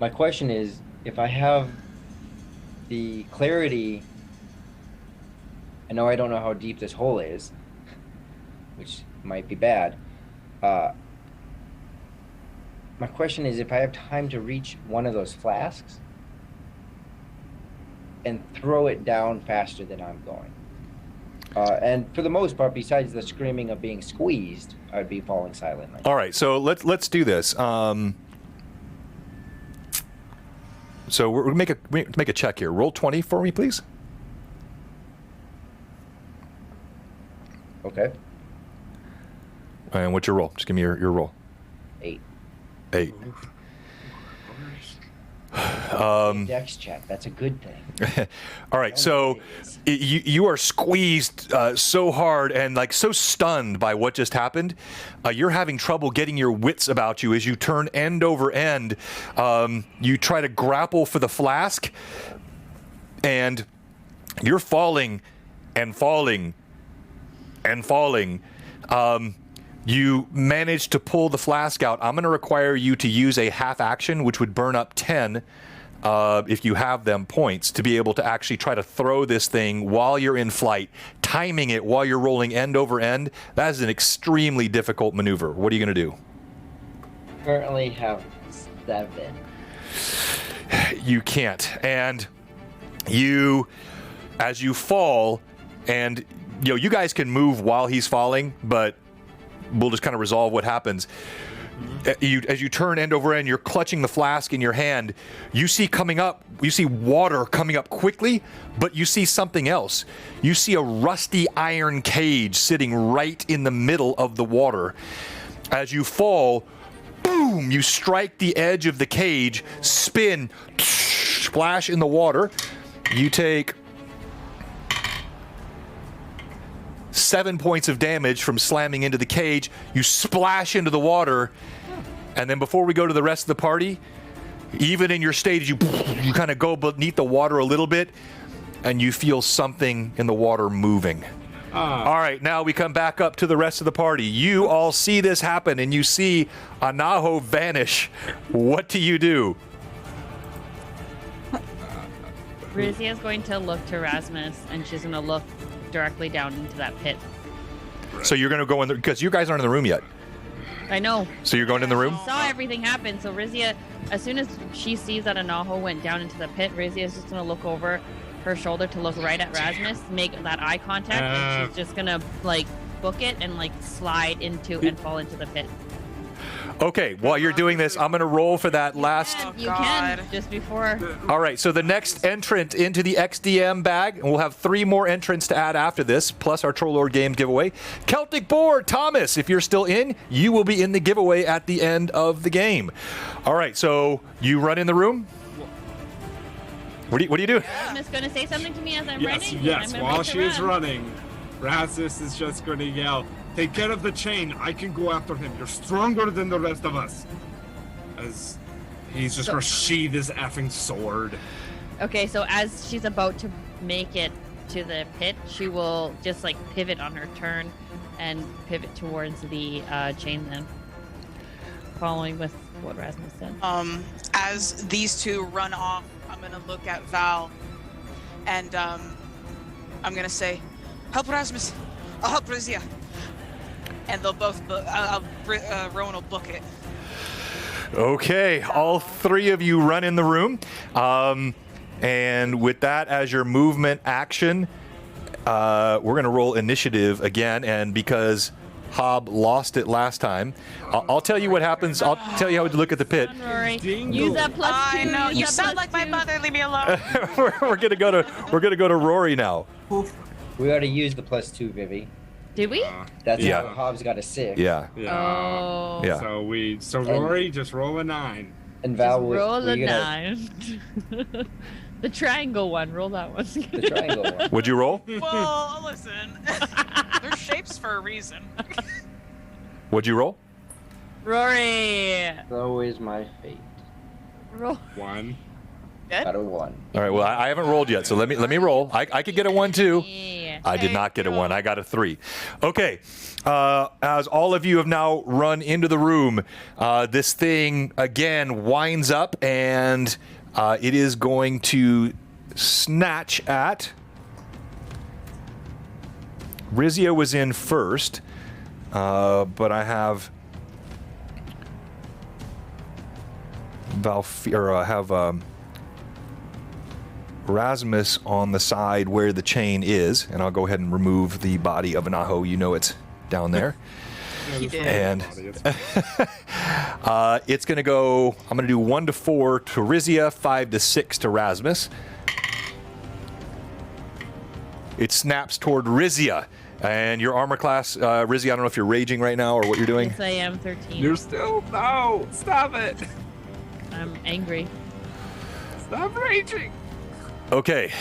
My question is, if I have the clarity, I know I don't know how deep this hole is, which might be bad. My question is, if I have time to reach one of those flasks and throw it down faster than I'm going. And for the most part, besides the screaming of being squeezed, I'd be falling silently. All right, so let's do this. So we're gonna make a check here. Roll 20 for me, please. Okay. And what's your roll? Just give me your roll. 8. 8. Dex check. That's a good thing. All right, so you are squeezed so hard and like so stunned by what just happened. You're having trouble getting your wits about you as you turn end over end. You try to grapple for the flask, and you're falling and falling and falling. You manage to pull the flask out. I'm going to require you to use a half action, which would burn up 10, if you have them, points, to be able to actually try to throw this thing while you're in flight, timing it while you're rolling end over end. That is an extremely difficult maneuver. What are you going to do? Currently have 7. You can't. And you, as you fall, and you guys can move while he's falling, but we'll just kind of resolve what happens. As you turn end over end, you're clutching the flask in your hand. You see water coming up quickly, but you see something else. You see a rusty iron cage sitting right in the middle of the water. As you fall, boom, you strike the edge of the cage, spin, splash in the water. You take 7 points of damage from slamming into the cage. You splash into the water, and then before we go to the rest of the party, even in your stage, you kind of go beneath the water a little bit, and you feel something in the water moving. All right, now we come back up to the rest of the party. You all see this happen, and you see Anaho vanish. What do you do? Rizia is going to look to Rasmus, and she's going to look directly down into that pit. So you're going to go in there, because you guys aren't in the room yet. I know. So you're going in the room? I saw everything happen. So Rizia, as soon as she sees that Anaho went down into the pit, Rizia is just going to look over her shoulder to look right at Rasmus, make that eye contact, and she's just going to like book it and like slide into and fall into the pit. Okay, while you're doing this, I'm going to roll for that last. You can, just before. All right, so the next entrant into the XDM bag, and we'll have 3 more entrants to add after this, plus our Troll Lord Games giveaway. Celtic Board, Thomas, if you're still in, you will be in the giveaway at the end of the game. All right, so you run in the room. What do you do? Rasmus going to say something to me as I'm running? Yes, while she is running, Rasmus is just going to yell, "Take care of the chain. I can go after him. You're stronger than the rest of us." As he's just going to sheathe his effing sword. Okay, so as she's about to make it to the pit, she will just like pivot on her turn and pivot towards the chain then. Following with what Rasmus said. As these two run off, I'm gonna look at Val, and I'm gonna say, "Help Rasmus! I'll help Rizia." And they'll both, Rowan will book it. Okay, all 3 of you run in the room. And with that as your movement action, we're going to roll initiative again. And because Hob lost it last time, I'll tell you what happens. I'll tell you how to look at the pit. Use that +2. I know, you sound like my mother, leave me alone. we're going to go to Rory now. We already used the +2, Vivi. Did we? That's Yeah. how Hobbs got a 6. Yeah. Oh. Yeah. So Rory, just roll a 9. And Val Just was roll a you gonna- 9. The triangle one. Roll that one. The triangle one. What'd you roll? Well, listen, they're shapes for a reason. What'd you roll? Rory. So is my fate. Roll. 1. Got a 1. All right. Well, I haven't rolled yet, so let me roll. I could get a 1 too. Yeah. I did not get a 1. I got a 3. Okay. As all of you have now run into the room, this thing again winds up, and it is going to snatch at. Rizia was in first. but I have Rasmus on the side where the chain is, and I'll go ahead and remove the body of Anaho. You know it's down there. He did. And it's going to go, I'm going to do 1 to 4 to Rizia, 5 to 6 to Rasmus. It snaps toward Rizia. And your armor class, Rizia, I don't know if you're raging right now or what you're doing. Yes, I am 13. You're still no. Stop it. I'm angry. Stop raging. Okay.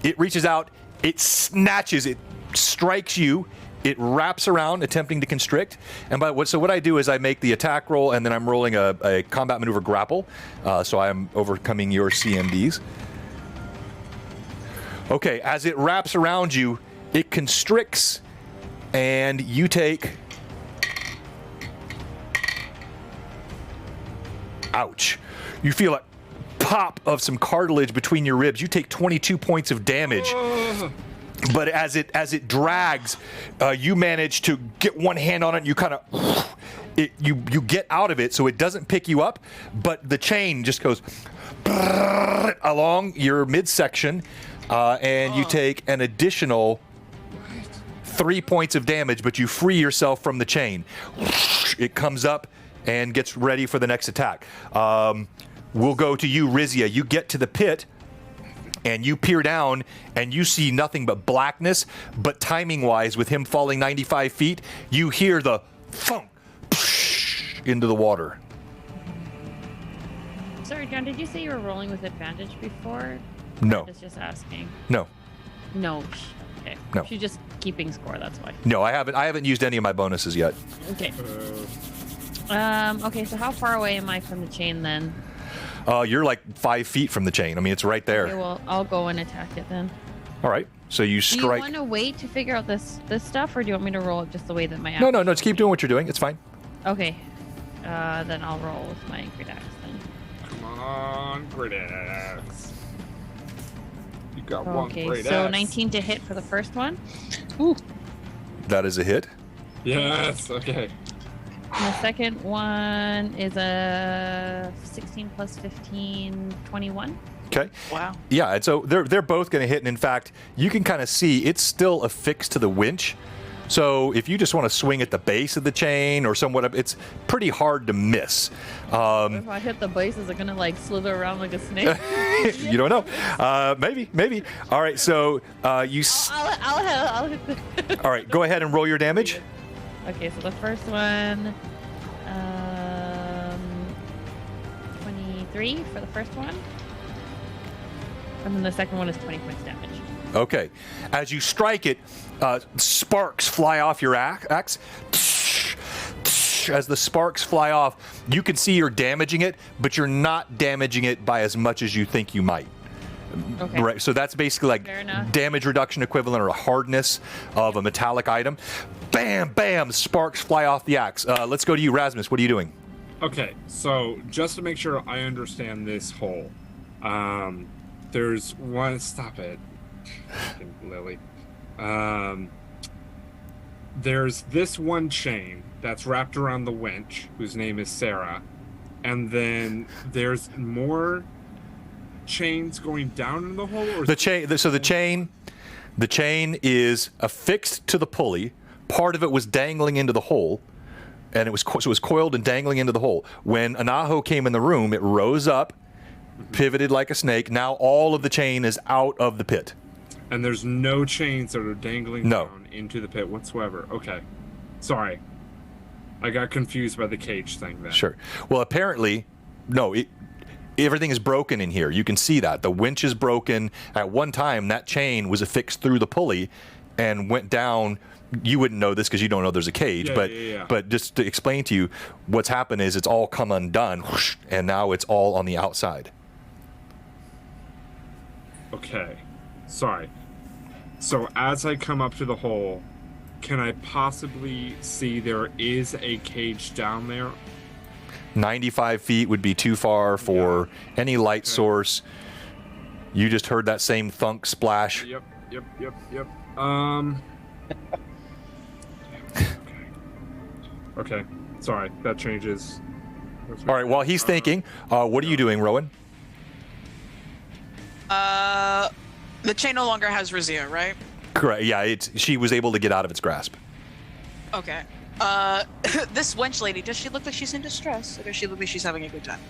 It reaches out. It snatches. It strikes you. It wraps around, attempting to constrict. And so what I do is I make the attack roll, and then I'm rolling a combat maneuver grapple. So I'm overcoming your CMDs. Okay, as it wraps around you, it constricts, and you take... Ouch. You feel a pop of some cartilage between your ribs. You take 22 points of damage. But as it drags, you manage to get one hand on it, and you kind of... You get out of it, so it doesn't pick you up, but the chain just goes along your midsection, and you take an additional 3 points of damage, but you free yourself from the chain. It comes up and gets ready for the next attack. We'll go to you, Rizia. You get to the pit, and you peer down, and you see nothing but blackness, but timing-wise, with him falling 95 feet, you hear the thunk into the water. Sorry, John, did you say you were rolling with advantage before? No. I was just asking. No. No. Okay. No. She's just keeping score, that's why. No, I haven't used any of my bonuses yet. Okay. Okay, so how far away am I from the chain then? You're like 5 feet from the chain. I mean, it's right there. Okay, well, I'll go and attack it then. All right. So you Do you strike. want to wait to figure out this stuff, or do you want me to roll it just the way that my No, just keep doing what you're doing. It's fine. Okay. Then I'll roll with my crit axe then. Come on, great axe. You got one Okay, great so axe. 19 to hit for the first one. That is a hit. Yes. Okay. And the second one is a 16 plus 15, 21. Okay. Wow. Yeah, and so they're both going to hit, and in fact, you can kind of see it's still affixed to the winch. So if you just want to swing at the base of the chain or somewhat, it's pretty hard to miss. If I hit the base, is it gonna like slither around like a snake? You don't know. Maybe. All right, so I'll hit the... all right, go ahead and roll your damage. Okay, so the first one, 23 for the first one. And then the second one is 20 points damage. Okay. As you strike it, sparks fly off your axe. As the sparks fly off, you can see you're damaging it, but you're not damaging it by as much as you think you might. Okay. Right. So that's basically like Fair enough. damage reduction equivalent or a hardness of a metallic item. Bam, bam, sparks fly off the axe. Let's go to you, Rasmus. What are you doing? Okay, so just to make sure I understand this hole, there's one. Stop it, fucking Lily. There's this one chain that's wrapped around the winch, whose name is Sarah, and then there's more chains going down in the hole. Or The chain. So the chain is affixed to the pulley. Part of it was dangling into the hole, and it was coiled and dangling into the hole. When Anaho came in the room, it rose up, pivoted like a snake. Now all of the chain is out of the pit. And there's no chains that are dangling No. down into the pit whatsoever. Okay, sorry, I got confused by the cage thing then. Sure. Well, apparently, no. Everything is broken in here. You can see that the winch is broken. At one time, that chain was affixed through the pulley and went down. You wouldn't know this because you don't know there's a cage, Yeah. but just to explain to you, what's happened is it's all come undone, whoosh, and now it's all on the outside. Okay, sorry. So as I come up to the hole, can I possibly see there is a cage down there? 95 feet would be too far for any light source. You just heard that same thunk splash. Yep. Okay. Sorry, that changes. All right, while he's thinking, what are you doing, Rowan? The chain no longer has Rizia, right? Correct. Yeah, she was able to get out of its grasp. Okay. This wench lady, does she look like she's in distress, or does she look like she's having a good time?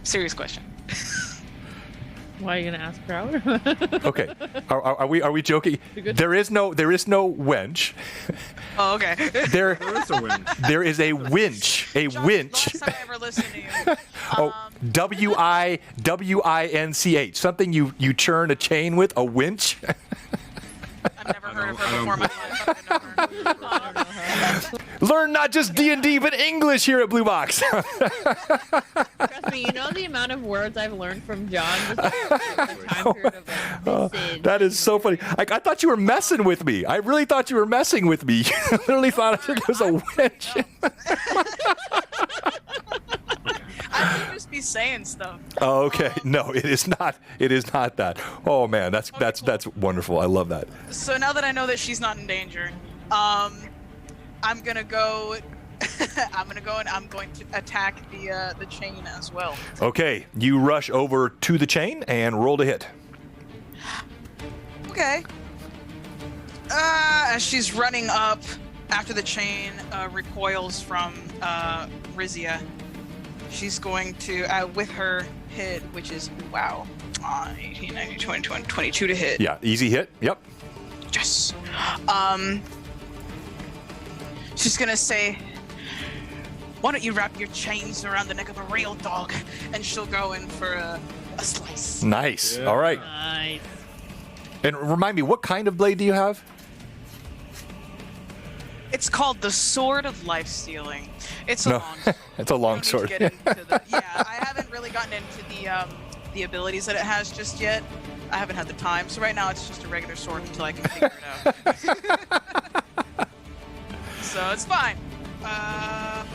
Serious question. Why are you gonna ask her out? Okay. Are we joking? There is no wench. Oh, okay. There There is a win. there is a winch. A Josh, winch. Last time I ever listened to you. Oh, WINCH. Something you churn a chain with. A winch. I've never heard of her before in my life. I don't know her. Learn not just D&D but English here at Blue Box. Trust me, you know the amount of words I've learned from John just the time period of like, this is. That is so funny. I thought you were messing with me. I really thought you were messing with me. You literally thought it was a winch. I could just be saying stuff. Oh, okay. No, it is not. It is not that. Oh man, that's wonderful. I love that. So now that I know that she's not in danger, I'm gonna go. I'm gonna go and I'm going to attack the chain as well. Okay, you rush over to the chain and roll to hit. Okay. As she's running up after the chain recoils from Rizia, she's going to, with her hit, which is, wow, 18, 19, 20, 22 to hit. Yeah, easy hit. Yep. Yes. She's gonna say, why don't you wrap your chains around the neck of a real dog? And she'll go in for a slice. Nice. Yeah. All right. Nice. And remind me, what kind of blade do you have? It's called the Sword of Life Stealing. It's a No, long sword. it's a long We don't need to sword. get into yeah, I haven't really gotten into the abilities that it has just yet. I haven't had the time. So right now it's just a regular sword until I can figure it out. So it's fine.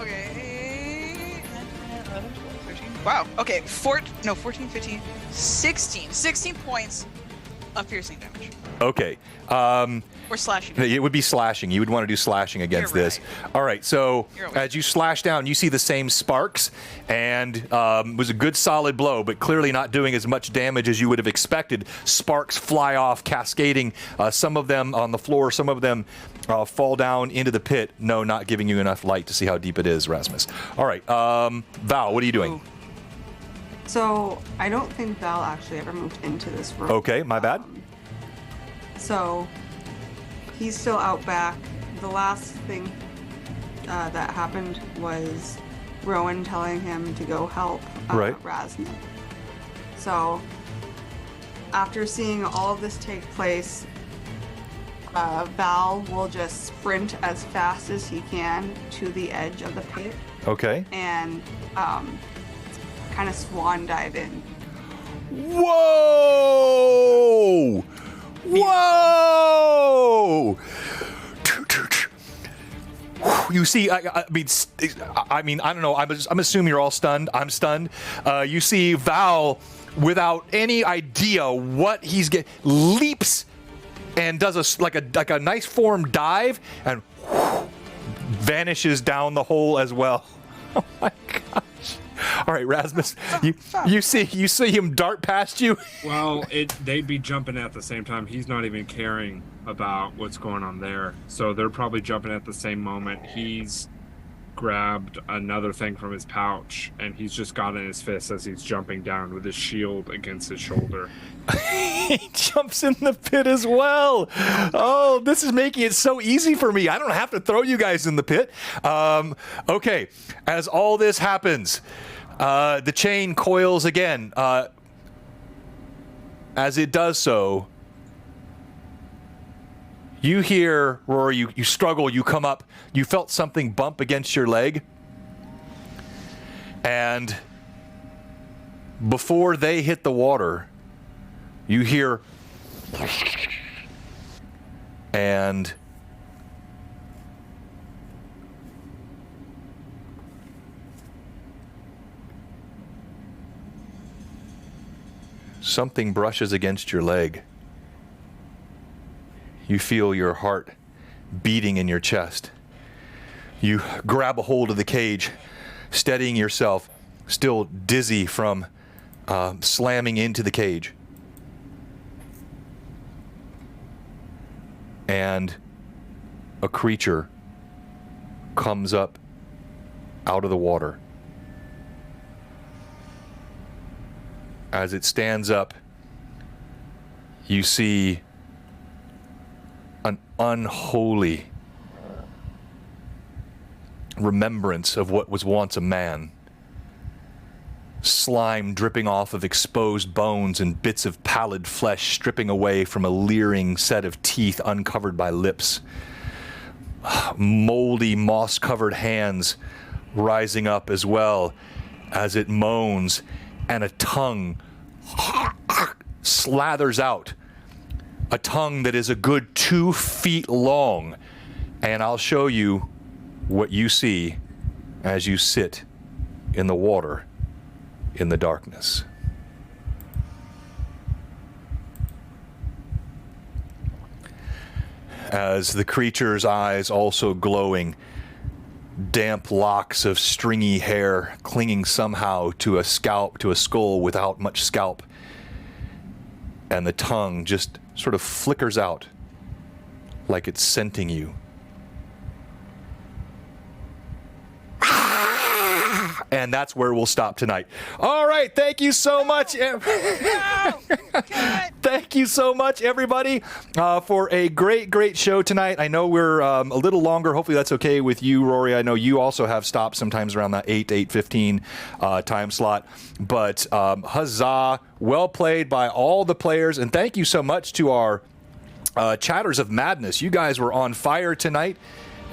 Okay. 11, 12, 13. Wow. Okay. 14, 15, 16. 16 points of piercing damage. Okay. Or slashing. It would be slashing. You would want to do slashing against You're this. right. All right. So You're right. as you slash down, you see the same sparks, and it was a good solid blow, but clearly not doing as much damage as you would have expected. Sparks fly off, cascading. Some of them on the floor. Some of them fall down into the pit. No, not giving you enough light to see how deep it is, Rasmus. All right. Val, what are you doing? Ooh. So I don't think Val actually ever moved into this room. Okay, my bad. So he's still out back. The last thing that happened was Rowan telling him to go help Right. Rasmus. So after seeing all of this take place, Val will just sprint as fast as he can to the edge of the pit Okay. and kind of swan dive in. Whoa! Whoa! You see, I mean, I don't know. I'm assuming you're all stunned. I'm stunned. You see Val, without any idea what he's getting, leaps and does like a nice form dive and vanishes down the hole as well. Oh my gosh! All right, Rasmus, you see him dart past you. Well, they'd be jumping at the same time. He's not even caring about what's going on there. So they're probably jumping at the same moment. He's grabbed another thing from his pouch, and he's just got it in his fist as he's jumping down with his shield against his shoulder. He jumps in the pit as well. Oh, this is making it so easy for me. I don't have to throw you guys in the pit. Okay, as all this happens, the chain coils again. As it does so, you hear, Rory, you struggle, you come up, you felt something bump against your leg. And before they hit the water, you hear, and something brushes against your leg. You feel your heart beating in your chest. You grab a hold of the cage, steadying yourself, still dizzy from slamming into the cage. And a creature comes up out of the water. As it stands up, you see an unholy remembrance of what was once a man. Slime dripping off of exposed bones and bits of pallid flesh stripping away from a leering set of teeth uncovered by lips. Moldy, moss-covered hands rising up as well as it moans, and a tongue slathers out. A tongue that is a good 2 feet long. And I'll show you what you see as you sit in the water in the darkness. As the creature's eyes also glowing, damp locks of stringy hair clinging somehow to a scalp, to a skull without much scalp, and the tongue just sort of flickers out like it's scenting you. And that's where we'll stop tonight. All right, thank you so much. Thank you so much, everybody, for a great show tonight. I know we're a little longer. Hopefully that's okay with you, Rory. I know you also have stops sometimes around that 8:15 time slot. But huzzah, well played by all the players. And thank you so much to our Chatters of Madness. You guys were on fire tonight.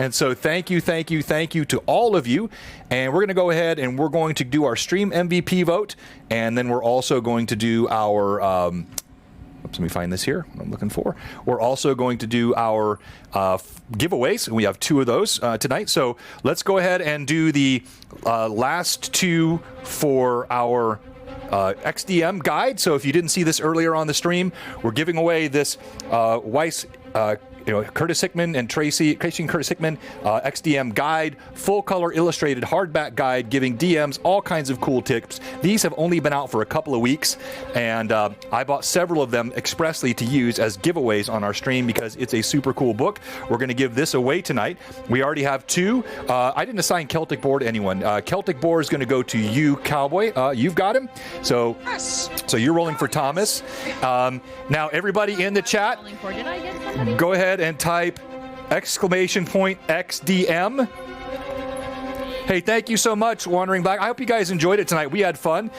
And so thank you to all of you. And we're going to go ahead and we're going to do our stream MVP vote. And then we're also going to do our... let me find this here, what I'm looking for. We're also going to do our giveaways, and we have 2 of those tonight. So let's go ahead and do the last 2 for our XDM guide. So if you didn't see this earlier on the stream, we're giving away this Weiss... Curtis Hickman and Tracy Curtis Hickman XDM guide, full color illustrated hardback guide, giving DMs all kinds of cool tips. These have only been out for a couple of weeks, and I bought several of them expressly to use as giveaways on our stream because it's a super cool book. We're going to give this away tonight. We already have 2. I didn't assign Celtic Boar to anyone. Celtic Boar is going to go to you, Cowboy. You've got him. So you're rolling for Thomas. Now, everybody in the chat, Did I get somebody? go ahead and type XDM. Hey, thank you so much, Wandering Black. I hope you guys enjoyed it tonight. We had fun.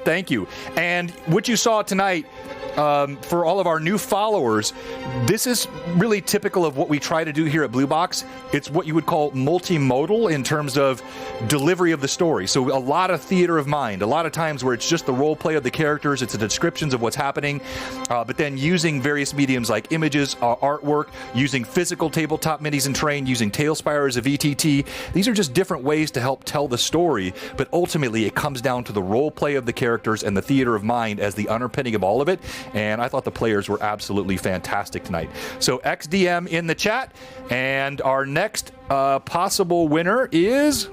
Thank you. And what you saw tonight, for all of our new followers, this is really typical of what we try to do here at Blue Box. It's what you would call multimodal in terms of delivery of the story. So a lot of theater of mind, a lot of times where it's just the role play of the characters, it's the descriptions of what's happening, but then using various mediums like images, artwork, using physical tabletop minis and terrain, using Tailspire as a VTT. These are just different ways to help tell the story, but ultimately it comes down to the role play of the characters and the theater of mind as the underpinning of all of it. And I thought the players were absolutely fantastic tonight. So XDM in the chat, and our next possible winner is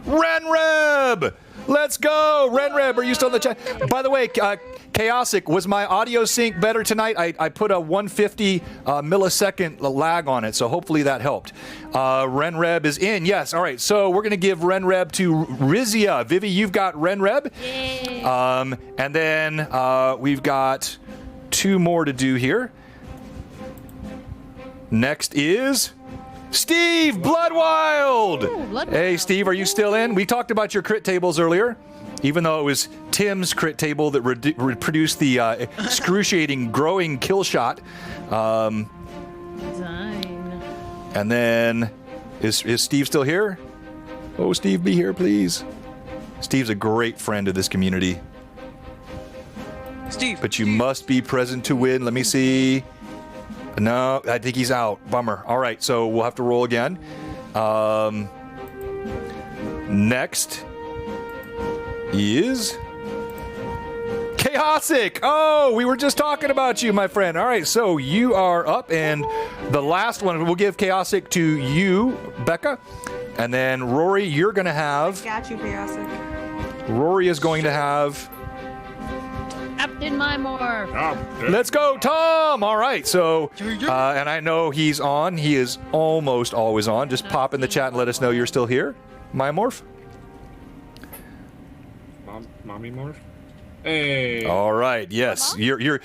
Renreb. Let's go, Renreb. Are you still in the chat? By the way, Chaosic, was my audio sync better tonight? I put a 150 millisecond lag on it, so hopefully that helped. Renreb is in. Yes. All right. So we're going to give Renreb to Rizia. Vivi, you've got Renreb. Yay. And then we've got 2 more to do here. Next is Steve Bloodwild. Ooh, Bloodwild. Hey, Steve, are you still in? We talked about your crit tables earlier, even though it was Tim's crit table that produced the excruciating growing kill shot. Design. And then, is Steve still here? Oh, Steve, be here, please. Steve's a great friend of this community. Steve. But you must be present to win. Let me see. No, I think he's out. Bummer. All right, so we'll have to roll again. Next is Chaosic. Oh, we were just talking about you, my friend. All right, so you are up, and the last one, we'll give Chaosic to you, Becca. And then Rory, you're going to have... Got you, Chaosic. Rory is going to have... Captain Mymorph. Let's go, Tom! All right, so, and I know he's on. He is almost always on. Just pop in the chat and let us know you're still here. Mymorph? Mommy Morph? Hey. All right. Yes, you're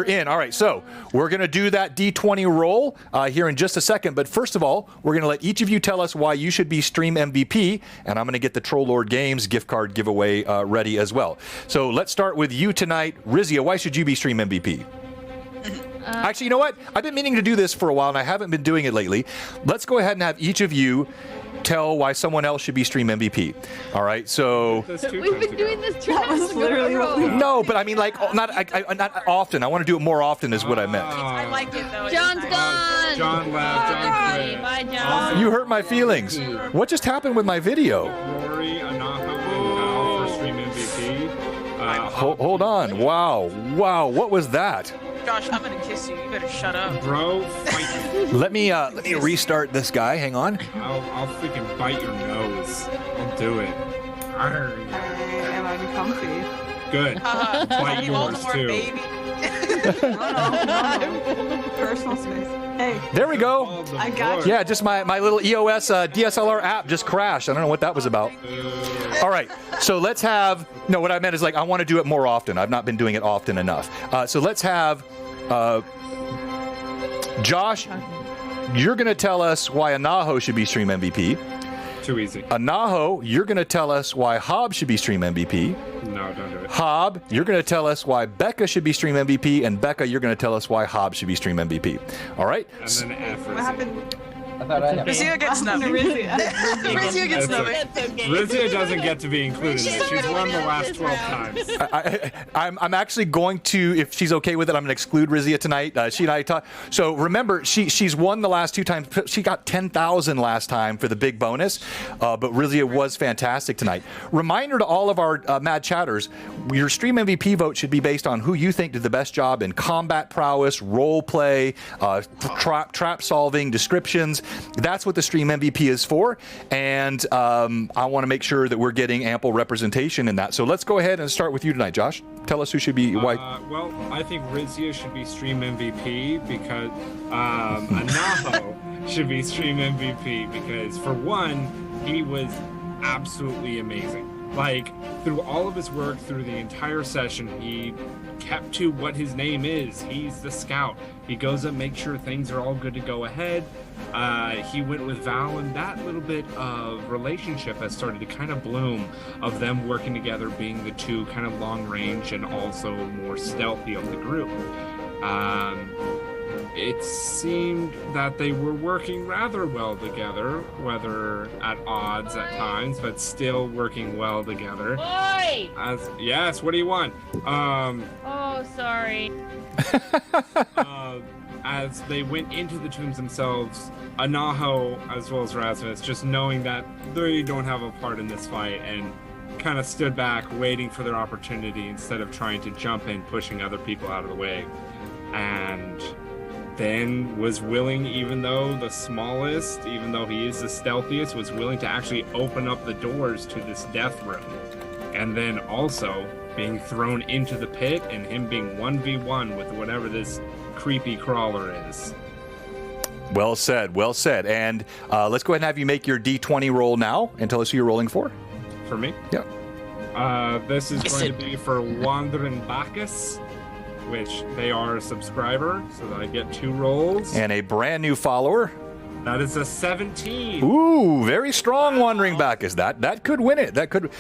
in. All right. So we're gonna do that D20 roll here in just a second. But first of all, we're gonna let each of you tell us why you should be Stream MVP, and I'm gonna get the Troll Lord Games gift card giveaway ready as well. So let's start with you tonight, Rizia. Why should you be Stream MVP? Actually, you know what? I've been meaning to do this for a while, and I haven't been doing it lately. Let's go ahead and have each of you tell why someone else should be Stream MVP. All right, so... We've been doing this 2 times literally what we... No, but I mean, like, not often. I want to do it more often is what I meant. I like it though. John's gone. John left. John quit. Bye, John. You hurt my feelings. What just happened with my video? Rory, Anaho, and Val for Stream MVP. Hold on. Wow. What was that? Josh, I'm gonna kiss you. You better shut up. Bro, fight me. Let me restart this guy. Hang on. I'll freaking bite your nose. I'll do it. Arr. Am I comfy? Good. Bite yours Voldemort, too. baby. No. Personal space. Hey, There we go. All the I got boys. Yeah, just my little EOS DSLR app just crashed. I don't know what that was about. All right, so let's have... No, what I meant is, like, I want to do it more often. I've not been doing it often enough. So let's have... Josh, you're going to tell us why Anaho should be Stream MVP. Too easy. Anaho, you're going to tell us why Hob should be Stream MVP. No, don't do it. Hob, you're going to tell us why Becca should be Stream MVP, and Becca, you're going to tell us why Hob should be Stream MVP. All right? And then F. what happened? I thought I had Rizia gets What happened to nothing. Rizia? Rizia gets nothing. It's okay. Rizia doesn't get to be included. She's won the last 12 times. I'm actually going to, if she's okay with it, I'm going to exclude Rizia tonight. She and I talked. So remember, she's won the last 2 times. She got 10,000 last time for the big bonus, but Rizia was fantastic tonight. Reminder to all of our mad chatters, your Stream MVP vote should be based on who you think did the best job in combat prowess, role play, trap solving, descriptions. That's what the Stream MVP is for, and I want to make sure that we're getting ample representation in that. So let's go ahead and start with you tonight, Josh. Tell us who should be why. Well, I think Rizia should be Stream MVP because Anaho should be Stream MVP because, for one, he was absolutely amazing. Like, through all of his work, through the entire session, he kept to what his name is. He's the scout. He goes and makes sure things are all good to go ahead. He went with Val, and that little bit of relationship has started to kind of bloom, of them working together, being the two kind of long range and also more stealthy of the group. It seemed that they were working rather well together, whether at odds at times, but still working well together. Oi! Yes, what do you want? Oh, sorry. As they went into the tombs themselves, Anaho, as well as Rasmus, just knowing that they don't have a part in this fight, and kind of stood back, waiting for their opportunity instead of trying to jump in, pushing other people out of the way. And then was willing, even though the smallest, even though he is the stealthiest, was willing to actually open up the doors to this death room. And then also being thrown into the pit and him being 1v1 with whatever this creepy crawler is. Well said. And let's go ahead and have you make your D20 roll now and tell us who you're rolling for. For me? Yeah. This is going to be for Wandering Bacchus, which they are a subscriber, so that I get 2 rolls. And a brand new follower. That is a 17. Ooh, very strong Wandering Bacchus. That could win it. That could.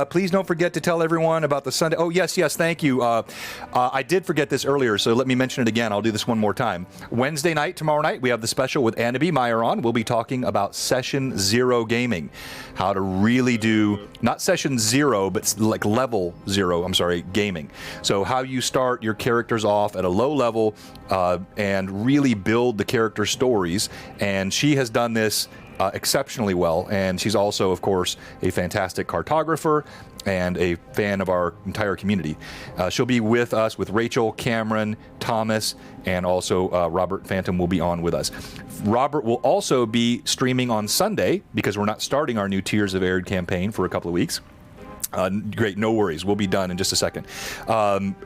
Please don't forget to tell everyone about the Sunday. Oh, yes, thank you. I did forget this earlier, so let me mention it again. I'll do this one more time. Wednesday night, tomorrow night, we have the special with Annaby Meyer on. We'll be talking about Session 0 gaming. How to really do, not Session 0, but like Level 0, gaming. So how you start your characters off at a low level and really build the character stories. And she has done this exceptionally well, and she's also, of course, a fantastic cartographer and a fan of our entire community. She'll be with us with Rachel, Cameron, Thomas, and also Robert Phantom will be on with us. Robert will also be streaming on Sunday because we're not starting our new Tears of Arid campaign for a couple of weeks. Great, no worries. We'll be done in just a second,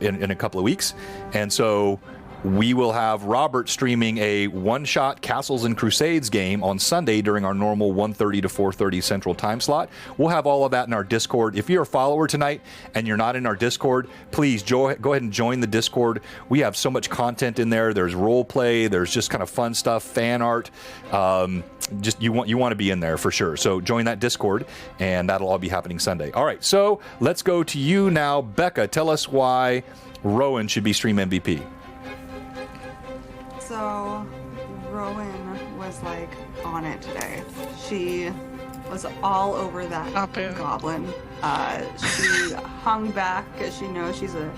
in a couple of weeks. And so we will have Robert streaming a one-shot Castles and Crusades game on Sunday during our normal 1:30 to 4:30 Central Time slot. We'll have all of that in our Discord. If you're a follower tonight and you're not in our Discord, please go ahead and join the Discord. We have so much content in there. There's role play. There's just kind of fun stuff, fan art. Just you want to be in there for sure. So join that Discord, and that'll all be happening Sunday. All right, so let's go to you now, Becca. Tell us why Rowan should be Stream MVP. So, Rowan was like on it today. She was all over that goblin. She hung back because she knows she's a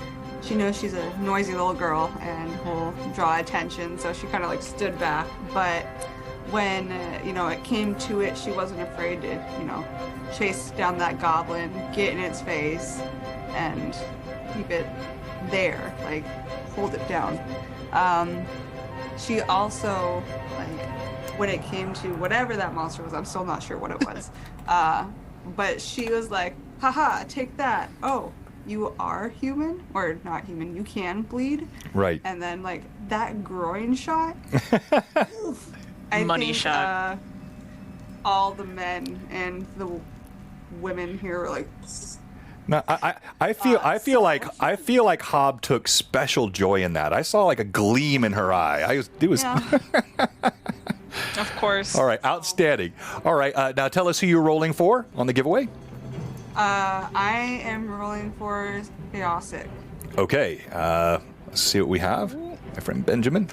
noisy little girl and will draw attention. So she kind of like stood back. But when it came to it, she wasn't afraid to chase down that goblin, get in its face, and keep it there, like hold it down. She also, like, when it came to whatever that monster was, I'm still not sure what it was, but she was like, haha, take that. Oh, you are human? Or not human, you can bleed? Right. And then, like, that groin shot. Oof. Money shot. All the men and the women here were like... No, I feel like Hob took special joy in that. I saw like a gleam in her eye. Yeah. Of course. All right, outstanding. All right, now tell us who you're rolling for on the giveaway. I am rolling for Chaosic. Okay, let's see what we have. My friend Benjamin.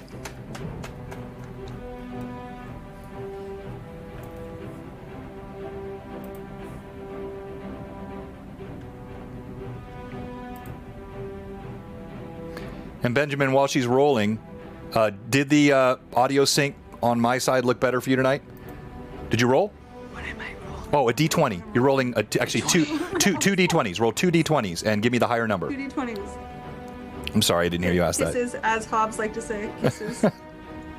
And Benjamin, while she's rolling, did the audio sync on my side look better for you tonight? Did you roll? What am I rolling? Oh, a D20. You're rolling actually two D20s. Roll two D20s and give me the higher number. 2 D20s. I'm sorry, I didn't hear you ask that. Kisses, as Hobbs like to say. Kisses.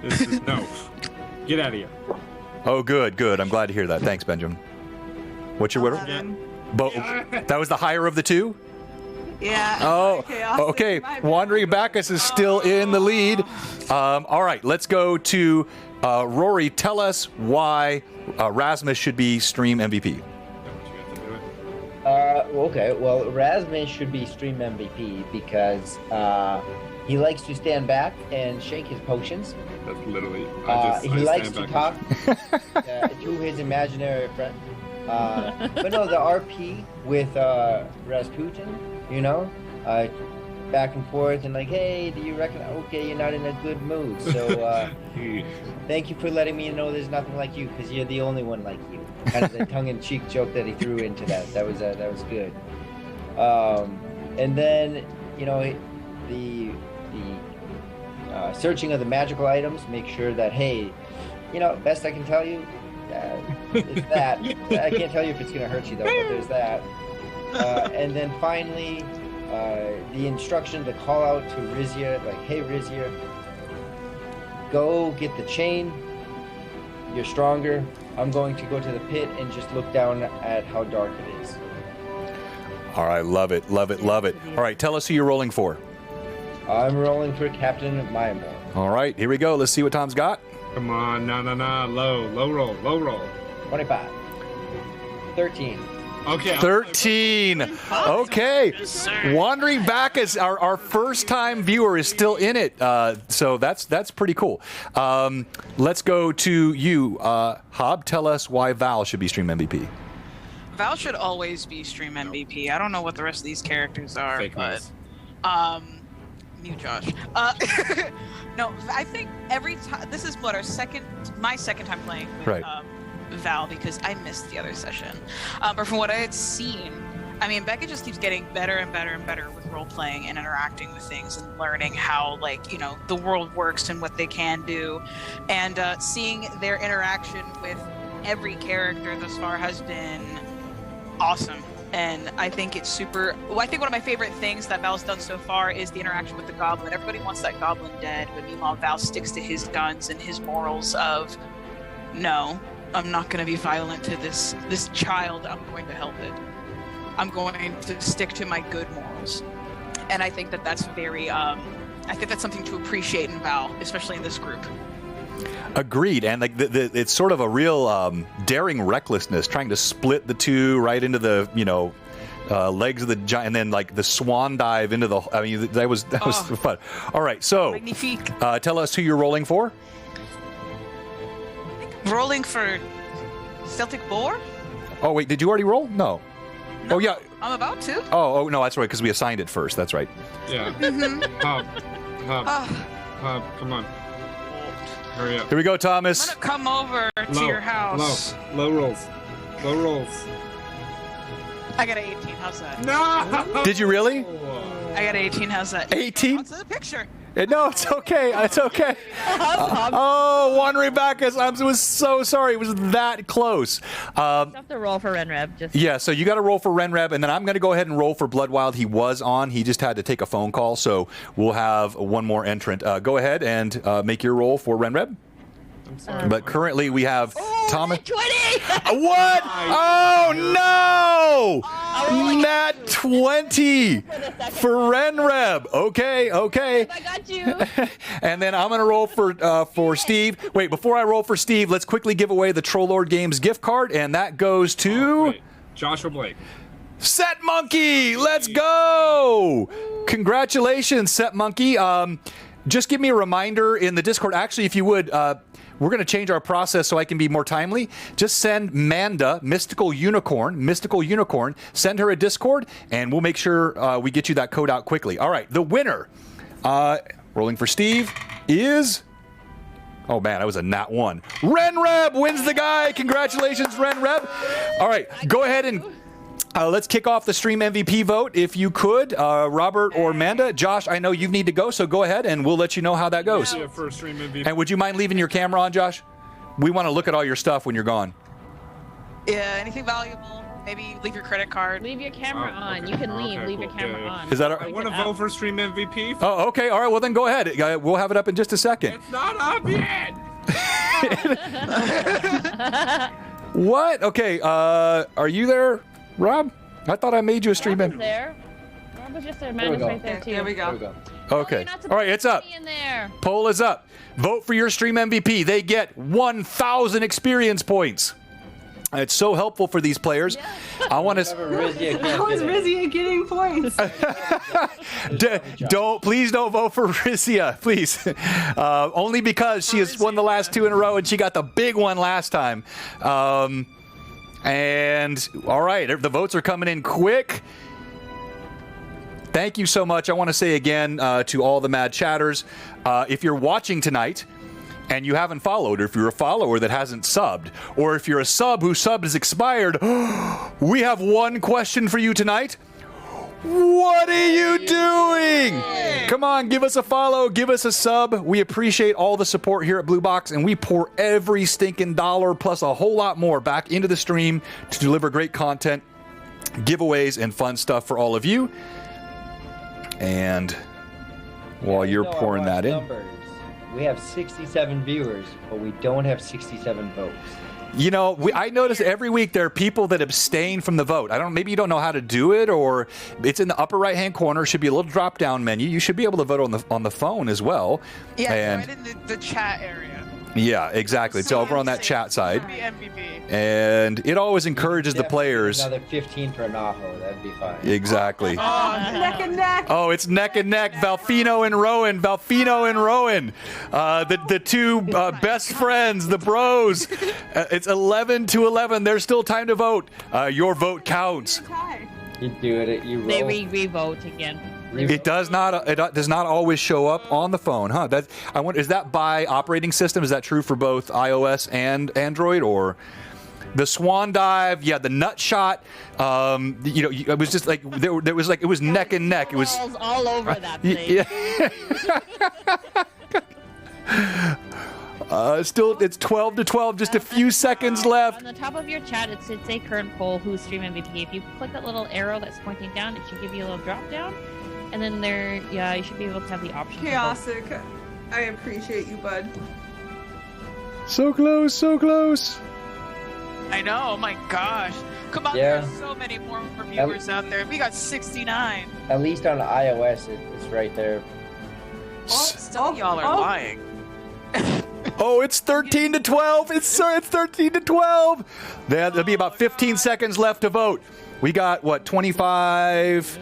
This is no. Get out of here. Oh, good. I'm glad to hear that. Thanks, Benjamin. What's your winner? 11. That was the higher of the two? Yeah. Oh, Chaosic, okay. my bad. Wandering Bacchus is still in the lead. All right, let's go to Rory. Tell us why Rasmus should be Stream MVP. Okay, well, Rasmus should be Stream MVP because he likes to stand back and shake his potions. That's literally. He likes to talk to his imaginary friend. But no, the RP with Rasputin, back and forth and like, hey, do you reckon? Okay, you're not in a good mood, so thank you for letting me know there's nothing like you because you're the only one like you. Kind of the tongue-in-cheek joke that he threw into that. That was good. And then the searching of the magical items. Make sure that best I can tell you. It's that. I can't tell you if it's going to hurt you, though, but there's that. And then finally, the instruction to call out to Rizia, like, hey, Rizia, go get the chain. You're stronger. I'm going to go to the pit and just look down at how dark it is. All right, love it. All right, tell us who you're rolling for. I'm rolling for Captain Myanmar. All right, here we go. Let's see what Tom's got. Come on, low roll. 25. 13. Okay. 13. Okay. Yes, sir. Wandering Bacchus, our first time viewer, is still in it. So that's pretty cool. Let's go to you. Hob, tell us why Val should be Stream MVP. Val should always be Stream MVP. I don't know what the rest of these characters are, Fake but news. Mute Josh. No, I think every time this is what my second time playing with Right. Val because I missed the other session. But from what I had seen, I mean, Becca just keeps getting better and better and better with role playing and interacting with things and learning how, the world works and what they can do, and seeing their interaction with every character thus far has been awesome. And I think it's super. Well, I think one of my favorite things that Val's done so far is the interaction with the goblin. Everybody wants that goblin dead, but meanwhile Val sticks to his guns and his morals of, no, I'm not going to be violent to this child. I'm going to help it. I'm going to stick to my good morals. And I think that that's very. I think that's something to appreciate in Val, especially in this group. Agreed, and like it's sort of a real daring recklessness, trying to split the two right into the legs of the giant, and then like the swan dive into the. I mean, that was fun. All right, so tell us who you're rolling for. Rolling for Celtic Boar. Oh wait, did you already roll? No. Oh yeah. I'm about to. Oh no, that's right, because we assigned it first. That's right. Yeah. Hub, come on. Hurry up. Here we go, Thomas. I'm gonna come over to your house. Low rolls. I got an 18. How's that? No! Did you really? I got an 18. How's that? 18? What's the picture? No, it's okay. It's okay. Juan Rebecca, I was so sorry. It was that close. You have to roll for Renreb. Yeah, so you got to roll for Renreb, and then I'm going to go ahead and roll for Bloodwild. He was on. He just had to take a phone call, so we'll have one more entrant. Go ahead and make your roll for Renreb. I'm sorry. But currently we have Thomas. 20! What? Oh, no! Nat 20 for Renreb. Okay. I got you. And then I'm going to roll for Steve. Wait, before I roll for Steve, let's quickly give away the Troll Lord Games gift card, and that goes to... Wait. Joshua Blake. Set Monkey. Let's go. Congratulations, Set Monkey. Just give me a reminder in the Discord. Actually, if you would... we're going to change our process so I can be more timely. Just send Manda, Mystical Unicorn, send her a Discord, and we'll make sure we get you that code out quickly. All right, the winner, rolling for Steve, is... Oh, man, that was a nat 1. Renreb wins the guy. Congratulations, Renreb. All right, go ahead and... let's kick off the stream MVP vote, if you could, Robert or Amanda. Josh, I know you need to go, so go ahead, and we'll let you know how that goes. Yeah, for stream MVP. And would you mind leaving your camera on, Josh? We want to look at all your stuff when you're gone. Yeah, anything valuable. Maybe leave your credit card. Leave your camera on. Okay. You can leave. Okay, Leave your cool. camera Yeah. on. Is that I want to vote for stream MVP. Oh, okay. All right. Well, then go ahead. We'll have it up in just a second. It's not up yet. What? Okay. Are you there, Rob? I thought I made you a stream Rob was MVP. there. Rob was just there. There we Amanda's go. right there, too. There we There we go. go. Okay. You're not supposed All right. It's to up. be in there. Poll is up. Vote for your stream MVP. They get 1,000 experience points. It's so helpful for these players. I want to. How is Rizia getting points? Please don't vote for Rizia, please. Only because she has won the last 2 in a row and she got the big one last time. And all right, the votes are coming in quick. Thank you so much. I want to say again to all the mad chatters, if you're watching tonight and you haven't followed, or if you're a follower that hasn't subbed, or if you're a sub whose sub has expired, we have one question for you tonight. What are you doing? Come on, give us a follow, give us a sub. We appreciate all the support here at Blue Box, and we pour every stinking dollar plus a whole lot more back into the stream to deliver great content, giveaways, and fun stuff for all of you. And while you're pouring that in, we have 67 viewers, but we don't have 67 votes. you know, I notice every week there are people that abstain from the vote. Maybe you don't know how to do it, or it's in the upper right-hand corner. Should be a little drop-down menu. You should be able to vote on the phone as well. Yeah, and right in the chat area. yeah, exactly. It's over on that chat side. Be MVP. And it always encourages the players. Another 15 for Naho, that'd be fine. Exactly. Neck and neck. Oh, it's neck and neck. Valfino and Rowan. The two best friends, the bros. It's 11-11. There's still time to vote. Your vote counts. You do it. You roll. They re-vote again. It does not. It does not always show up on the phone, huh? I wonder. Is that by operating system? Is that true for both iOS and Android, or the swan dive? Yeah, the nut shot. It was just like there was like it was neck and neck. It was Balls all over that place. yeah. Still, it's 12-12, just a few seconds left. On the top of your chat, it should say current poll, who's stream MVP. If you click that little arrow that's pointing down, it should give you a little drop down. And then there, yeah, you should be able to have the option. Chaotic, I appreciate you, bud. So close, so close. I know. Oh my gosh. Come on, Yeah. there's so many more viewers out there. We got 69. At least on iOS, it's right there. Some of y'all are lying. Oh, it's 13-12. It's 13-12. There'll be about 15 seconds left to vote. We got, what, 25?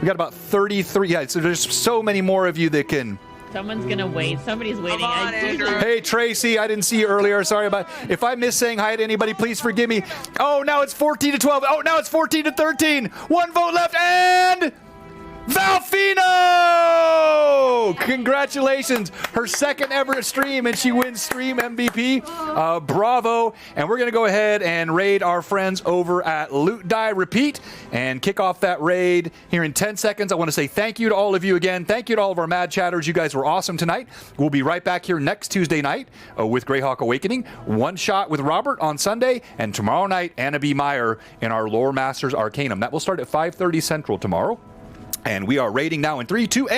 We got about 33. Yeah, so there's so many more of you that can... Someone's gonna wait. Somebody's waiting. Come on, Andrew. Hey, Tracy, I didn't see you earlier. Sorry about... If I missed saying hi to anybody, please forgive me. Oh, now it's 14-12. Oh, now it's 14-13. One vote left, and... Valfino! Congratulations. Her second ever stream, and she wins stream MVP. Bravo. And we're going to go ahead and raid our friends over at Loot Die Repeat and kick off that raid here in 10 seconds. I want to say thank you to all of you again. Thank you to all of our Mad Chatters. You guys were awesome tonight. We'll be right back here next Tuesday night with Greyhawk Awakening. One Shot with Robert on Sunday. And tomorrow night, Anna B. Meyer in our Lore Masters Arcanum. That will start at 5:30 Central tomorrow. And we are raiding now in 3, 2, and